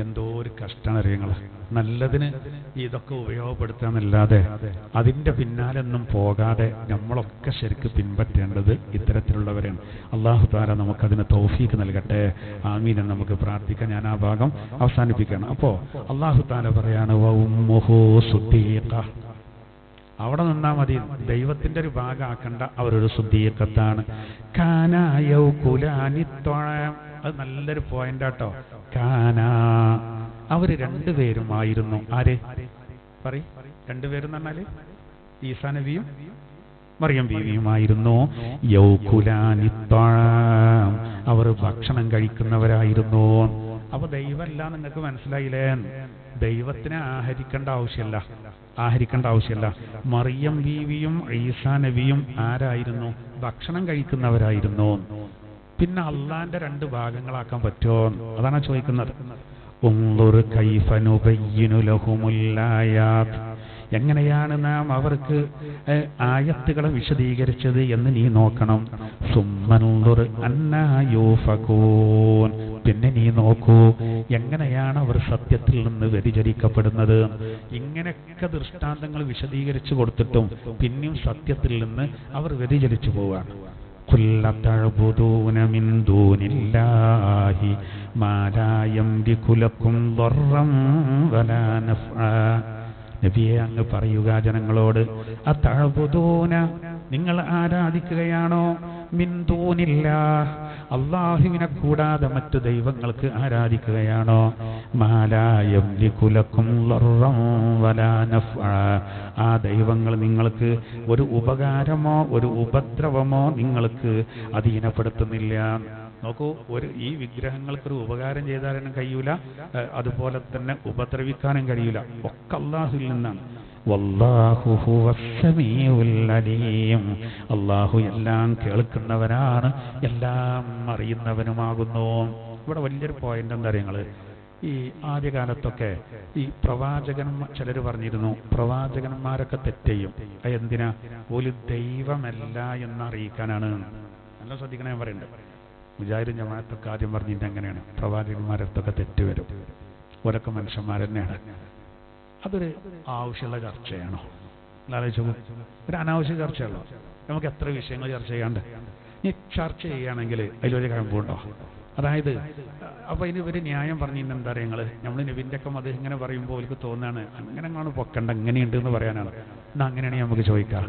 എന്തോ ഒരു കഷ്ടമാണ് അറിയങ്ങൾ. നല്ലതിന് ഇതൊക്കെ ഉപയോഗപ്പെടുത്താന്നല്ലാതെ അതിൻ്റെ പിന്നാലൊന്നും പോകാതെ നമ്മളൊക്കെ ശരിക്ക് പിൻപറ്റേണ്ടത് ഇത്തരത്തിലുള്ളവരാണ്. അള്ളാഹു തആല നമുക്കതിന് തൗഫീഖ് നൽകട്ടെ. ആമീൻ എന്ന് നമുക്ക് പ്രാർത്ഥിക്കാം. ഞാൻ ആ ഭാഗം അവസാനിപ്പിക്കണം. അപ്പോൾ അള്ളാഹു തആല പറയാണ് വഉമ്മുഹു സുദ്ദീഖ. അവിടെ നിന്നാ മതി, ദൈവത്തിന്റെ ഒരു ഭാഗം ആക്കണ്ട. അവരൊരു സുദ്ദീഖത്താണ്. കാന യൗകുലാനി ത്വഅം. അത് നല്ലൊരു പോയിന്റ് ആട്ടോ. കാന, അവര് രണ്ടുപേരുമായിരുന്നു. ആര് പറയും? രണ്ടുപേരും എന്ന് പറഞ്ഞാല് ഈസാ നബിയും മറിയം ബീവിയുമായിരുന്നു. യൗകുലാനി ത്വഅം, അവർ ഭക്ഷണം കഴിക്കുന്നവരായിരുന്നു. അപ്പൊ ദൈവമല്ല, നിങ്ങൾക്ക് മനസ്സിലായില്ലേ? ദൈവത്തിനെ ആഹരിക്കേണ്ട ആവശ്യമല്ല. മറിയം ബീവിയും ഈസാ നബിയും ആരായിരുന്നു? ഭക്ഷണം കഴിക്കുന്നവരായിരുന്നു. പിന്നെ അള്ളാന്റെ രണ്ട് ഭാഗങ്ങളാക്കാൻ പറ്റുമോ? അതാണ് ചോദിക്കുന്നത്. ഉൻദുർ കൈഫ നുബയ്യിനു ലഹുമുൽ ആയാത്ത്. എങ്ങനെയാണ് നാം അവർക്ക് ആയത്തുകളെ വിശദീകരിച്ചത് എന്ന് നീ നോക്കണം. സുമ്മൻദുർ അന്നാ യൂഫകൂൻ. പിന്നെ നീ നോക്കൂ എങ്ങനെയാണ് അവർ സത്യത്തിൽ നിന്ന് വ്യതിചലിക്കപ്പെടുന്നത്. ഇങ്ങനെയൊക്കെ ദൃഷ്ടാന്തങ്ങൾ വിശദീകരിച്ചു കൊടുത്തിട്ടും പിന്നെയും സത്യത്തിൽ നിന്ന് അവർ വ്യതിചലിച്ചു പോവാണ്. ഖുൽ തഅബുദൂന മിൻ ദൂനില്ലാഹി മാ ലാ യംലികു ലക്കും ദർറൻ വലാ നഫ്ആ. നബിയെ, അങ്ങ് പറയുക ജനങ്ങളോട്, അതഅബുദൂന, നിങ്ങൾ ആരാധിക്കുകയാണോ? മിൻ ദൂനില്ലാഹ്, അല്ലാഹുവിനെ കൂടാതെ മറ്റു ദൈവങ്ങൾക്ക് ആരാധിക്കുകയാണോ? മാ ലാ യംലികു ലക്കും ദർറൻ വലാ നഫ്ആ. ആ ദൈവങ്ങൾ നിങ്ങൾക്ക് ഒരു ഉപകാരമോ ഒരു ഉപദ്രവമോ നിങ്ങൾക്ക് അധീനപ്പെടുത്തുന്നില്ല. നോക്കൂ, ഈ വിഗ്രഹങ്ങൾക്കൊരു ഉപകാരം ചെയ്താലും കഴിയൂല, അതുപോലെ തന്നെ ഉപദ്രവിക്കാനും കഴിയൂല. ഒക്കെ അല്ലാഹുവിൽ നിന്നാണ്. വല്ലാഹു ഹുവസ് സമീഉൽ അലീം. അല്ലാഹു എല്ലാം കേൾക്കുന്നവനാണ്, എല്ലാം അറിയുന്നവനുമാകുന്നു. ഇവിടെ വലിയൊരു പോയിന്റ് എന്താ അറിയങ്ങള്? ഈ ആദ്യകാലത്തൊക്കെ ഈ ചിലർ പറഞ്ഞിരുന്നു പ്രവാചകന്മാരൊക്കെ തെറ്റെയ്യും. എന്തിനാ? ഒരു ദൈവമല്ല എന്നറിയിക്കാനാണ്. നല്ല ശ്രദ്ധിക്കണേ, ഞാൻ പറയുന്നുണ്ട്. മുജാഹിദും ജമാഅത്തൊക്കെ ആദ്യം പറഞ്ഞിട്ട് എങ്ങനെയാണ്? പ്രവാചകന്മാരടുത്തൊക്കെ തെറ്റുവരും, ഓരൊക്കെ മനുഷ്യന്മാർ തന്നെയാണ്. അതൊരു ആവശ്യമുള്ള ചർച്ചയാണോ? ആലോചിച്ചു. ഒരു അനാവശ്യ ചർച്ചയല്ലോ. നമുക്ക് എത്ര വിഷയങ്ങൾ ചർച്ച ചെയ്യാണ്ട്. ഈ ചർച്ച ചെയ്യുകയാണെങ്കിൽ അതിലൊരു കഴമ്പുണ്ടോ? അതായത് അപ്പൊ ഇനി ഒരു ന്യായം പറഞ്ഞിട്ട് എന്താ പറയുക? നമ്മൾ നബിന്റെ ഒക്കെ മതം ഇങ്ങനെ പറയുമ്പോൾ എനിക്ക് തോന്നുകയാണ് അങ്ങനെ പൊക്കണ്ട, ഇങ്ങനെയുണ്ട് എന്ന് പറയാനാണ്. എന്നാ അങ്ങനെയാണെങ്കിൽ നമുക്ക് ചോദിക്കാം,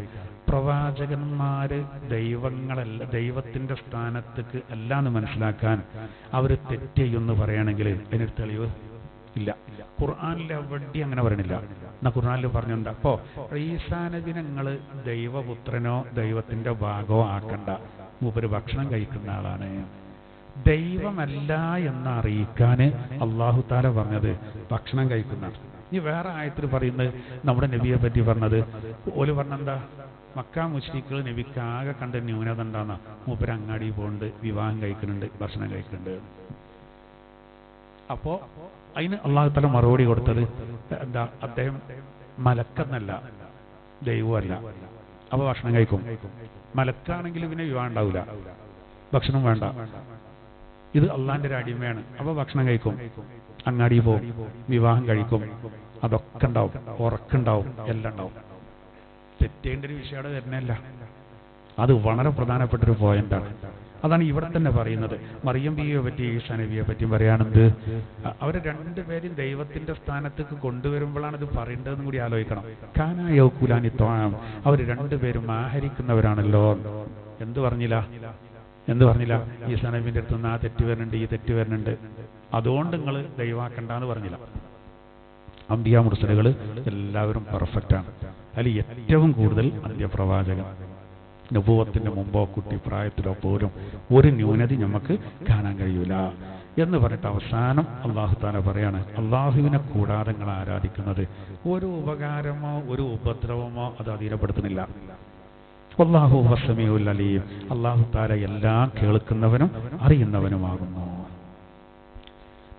പ്രവാചകന്മാര് ദൈവങ്ങളല്ല, ദൈവത്തിന്റെ സ്ഥാനത്തേക്ക് അല്ല എന്ന് മനസ്സിലാക്കാൻ അവർ തെറ്റ് ചെയ്യുമെന്ന് പറയുകയാണെങ്കിൽ അതിനൊരു തെളിവ് ഇല്ല. ഖുർആനിൽ എവിടെ അങ്ങനെ പറയണില്ല. എന്നാ ഖുർആനിൽ പറഞ്ഞെന്താ? അപ്പോ ഈസാ നബിനെ നിങ്ങൾ ദൈവപുത്രനോ ദൈവത്തിന്റെ ഭാഗമോ ആക്കണ്ട, മൂപ്പര് ഭക്ഷണം കഴിക്കുന്ന ആളാണ്. ദൈവമല്ല എന്ന് അറിയിക്കാൻ അല്ലാഹു തആല പറഞ്ഞത് ഭക്ഷണം കഴിക്കുന്നതാണ്. ഇനി വേറെ ആയത്തിൽ പറയുന്നത് നമ്മുടെ നബിയെ പറ്റി പറഞ്ഞത് ഓല് പറഞ്ഞെന്താ? മക്ക മുശ്രിക്കുകൾ നബിക്ക് ആകെ കണ്ട ന്യൂനത എന്താന്നാ? മൂപ്പര് അങ്ങാടി പോകുന്നുണ്ട്, വിവാഹം കഴിക്കുന്നുണ്ട്, ഭക്ഷണം കഴിക്കുന്നുണ്ട്. അപ്പോ അതിന് അല്ലാഹു തആല മറുപടി കൊടുത്തത് എന്താ? അദ്ദേഹം മലക്കെന്നല്ല, ദൈവമല്ല, അപ്പൊ ഭക്ഷണം കഴിക്കും. മലക്കാണെങ്കിൽ പിന്നെ വിവാഹം ഉണ്ടാവില്ല, ഭക്ഷണം വേണ്ട. ഇത് അള്ളാന്റെ ഒരു അടിമയാണ്, അപ്പൊ ഭക്ഷണം കഴിക്കും, അങ്ങാടി പോകും, വിവാഹം കഴിക്കും, അതൊക്കെ ഉണ്ടാവും, ഉറക്കുണ്ടാവും, എല്ലാം ഉണ്ടാവും. തെറ്റേണ്ട ഒരു വിഷയം അവിടെ വരുന്നല്ല. അത് വളരെ പ്രധാനപ്പെട്ടൊരു പോയിന്റാണ്. അതാണ് ഇവിടെ തന്നെ പറയുന്നത്. മറിയം ബീവിയെ പറ്റി ഈസാ നബിയെ പറ്റിയും പറയാണെന്ത്? അവരെ രണ്ടുപേരും ദൈവത്തിന്റെ സ്ഥാനത്തേക്ക് കൊണ്ടുവരുമ്പോഴാണ് ഇത് പറയേണ്ടതെന്നും കൂടി ആലോചിക്കണം. കാന യൗകുലാനി ത്വഅം, അവർ രണ്ടുപേരും ആഹരിക്കുന്നവരാണല്ലോ. എന്ത് പറഞ്ഞില്ല? ഈസാ നബിന്റെ അടുത്ത് നിന്ന് ആ തെറ്റ് വരുന്നുണ്ട്, ഈ തെറ്റ് വരുന്നുണ്ട്, അതുകൊണ്ട് നിങ്ങൾ ദൈവാക്കണ്ടെന്ന് പറഞ്ഞില്ല. അംബിയാ മുർസലുകൾ എല്ലാവരും പെർഫെക്റ്റാണ്. അതിൽ ഏറ്റവും കൂടുതൽ അന്ത്യപ്രവാചകൻ, നബുവത്തിന്റെ മുമ്പോ കുട്ടിപ്രായത്തിലോ പോലും ഒരു ന്യൂനത നമുക്ക് കാണാൻ കഴിയൂല എന്ന് പറഞ്ഞിട്ട് അവസാനം അല്ലാഹു തആല പറയാണ്, അല്ലാഹുവിനെ കൂടാതെ നിങ്ങൾ ആരാധിക്കുന്നത് ഒരു ഉപകാരമോ ഒരു ഉപദ്രവമോ അത് അധീനപ്പെടുത്തുന്നില്ല. വല്ലാഹു ഹുവസ് സമീഉൽ അലീം. അല്ലാഹു തആല എല്ലാം കേൾക്കുന്നവനും അറിയുന്നവനുമാകുന്നു.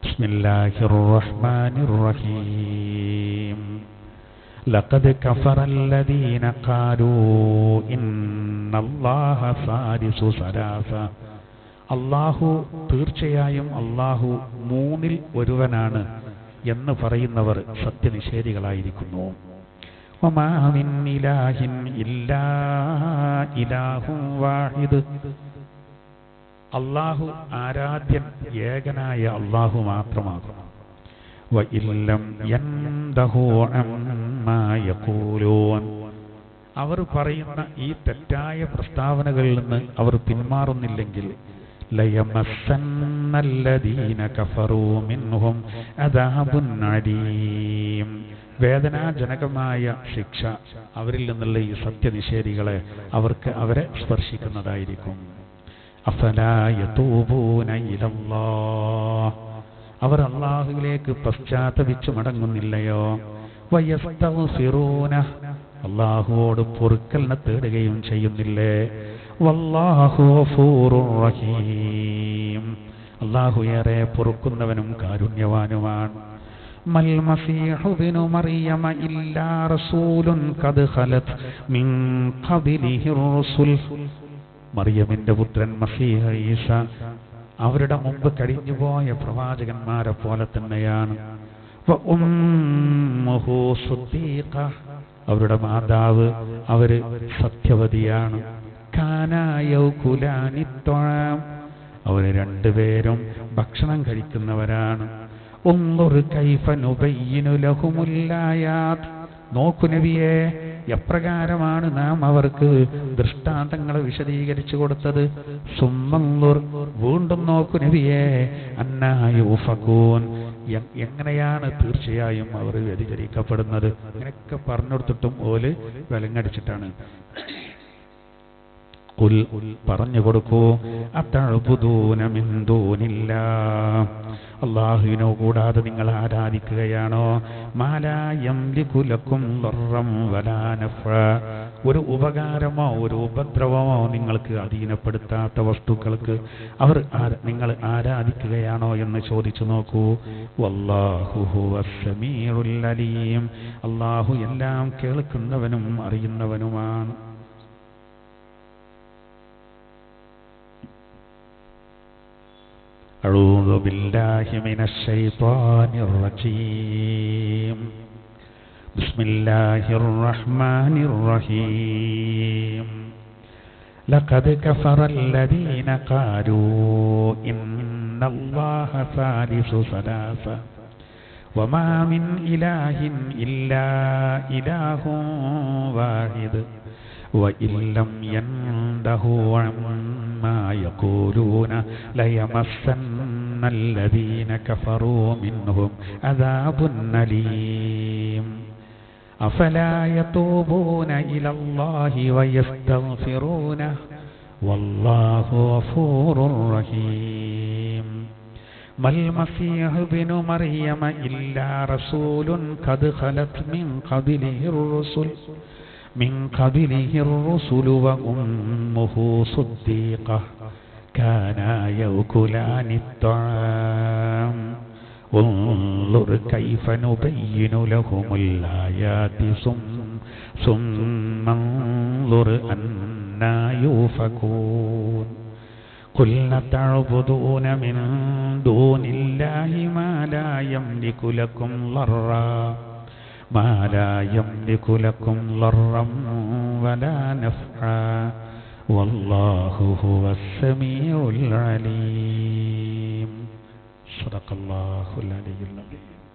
ബിസ്മില്ലാഹിർ റഹ്മാനിർ റഹീം. ലഖദ് കഫറല്ലദീന ഖാലൂ ഇന്നല്ലാഹ സാലിസു സലാസ. അല്ലാഹു തീർച്ചയായും അല്ലാഹു മൂന്നിൽ ഒരുവനാണ് എന്ന് പറയുന്നവർ സത്യനിഷേധികളായിരിക്കുന്നു. വമാ മിൻ ഇലാഹിൻ ഇല്ലാ ഇലാഹുൻ വാഹിദ്. അല്ലാഹു ആരാധ്യൻ ഏകനായ അല്ലാഹു മാത്രമാകുന്നു. വഇല്ലം യൻതഹു അമ്മാ യഖൂലൂൻ. അവർ പറയുന്ന ഈ തെറ്റായ പ്രസ്താവനകളിൽ നിന്ന് അവർ പിന്മാറുന്നില്ലെങ്കിൽ ലയമസ്സന്നല്ലദീന കഫറൂ മിൻഹും അദാബുൻ അലീം. വേദനാജനകമായ ശിക്ഷ അവരിൽ നിന്നുള്ള ഈ സത്യനിഷേധികളെ അവരെ സ്പർശിക്കുന്നതായിരിക്കും. അഫലാ യതൂബൂന ഇലല്ലാഹ്. അവർ അല്ലാഹുവിലേക്ക് പശ്ചാത്തപിച്ചു മടങ്ങുന്നില്ലയോ? വയസ്തഗ്ഫിറൂന. അല്ലാഹുവോട് പൊറുക്കലിനെ തേടുകയും ചെയ്യുന്നില്ലേ? വല്ലാഹു ഗഫൂറുർ റഹീം. അല്ലാഹു ഏറെ പൊറുക്കുന്നവനും കാരുണ്യവാനുമാണ്. മൽ മസീഹു ഇബ്നു മറിയമ ഇല്ലാ റസൂലുൻ ഖദ് ഖലത് മിൻ ഖബ്ലിഹിർ റസുൽ. മറിയമിന്റെ പുത്രൻ മസീഹ് ഈസ അവരുടെ മുമ്പ് കഴിഞ്ഞുപോയ പ്രവാചകന്മാരെ പോലെ തന്നെയാണ്. വഉമ്മുഹു സിദ്ദീഖ. അവരുടെ മാതാവ് അവര് സത്യവതിയാണ്. കാനാ യൗകുലാനി ത്വആം. അവര് രണ്ടുപേരും ഭക്ഷണം കഴിക്കുന്നവരാണ്. ഉൻദുർ കൈഫ നുബയ്യിനു ലഹുമുൽ ആയാത്. നോക്കു നബിയേ, എപ്രകാരമാണ് നാം അവർക്ക് ദൃഷ്ടാന്തങ്ങളെ വിശദീകരിച്ചു കൊടുത്തത്. സുമ്മൻദുർ. വീണ്ടും നോക്കു നബിയേ, അന്നാ യുഫകൂൻ. എങ്ങനെയാണ് തീർച്ചയായും അവർ വ്യതിചരിക്കപ്പെടുന്നത്. ഇങ്ങനെയൊക്കെ പറഞ്ഞുകൊടുത്തിട്ടും ഓല് വിലങ്ങടിച്ചിട്ടാണ്. പറഞ്ഞു കൊടുക്കൂ, അതഅ്ബുദൂന മിൻ ദൂനില്ലാഹ്. അല്ലാഹുവിനെ കൂടാതെ നിങ്ങൾ ആരാധിക്കുകയാണോ? മാ ലാ യംലികു ലക്കും ദർറൻ വലാ നഫ്അ. ഒരു ഉപകാരമോ ഒരു ഉപദ്രവമോ നിങ്ങൾക്ക് അധീനപ്പെടുത്താത്ത വസ്തുക്കൾക്ക് നിങ്ങൾ ആരാധിക്കുകയാണോ എന്ന് ചോദിച്ചു നോക്കൂ. വല്ലാഹു ഹുവസ് സമീഉൽ അലീം. അല്ലാഹു എല്ലാം കേൾക്കുന്നവനും അറിയുന്നവനുമാണ്. أعوذ بالله من الشيطان الرجيم. بسم الله الرحمن الرحيم. لقد كفر الذين قالوا إن الله ثالث ثلاثة وما من إله إلا إله واحد وإن لم ينتهوا عما يقولون ليمسن الذين كفروا منهم عذاب أليم. أفلا يتوبون إلى الله ويستغفرونه والله غفور رحيم. ما المسيح ابن مريم إلا رسول قد خلت من قبله الرسل وأمه صديقة كانا يأكلان الطعام انظر كيف نبين لهم الآيات ثم انظر أنا يؤفكون. قل تعبدون من دون الله ما لا يملك لكم ضرا ولا نفعا والله هو السميع العليم. صدق الله العلي العظيم.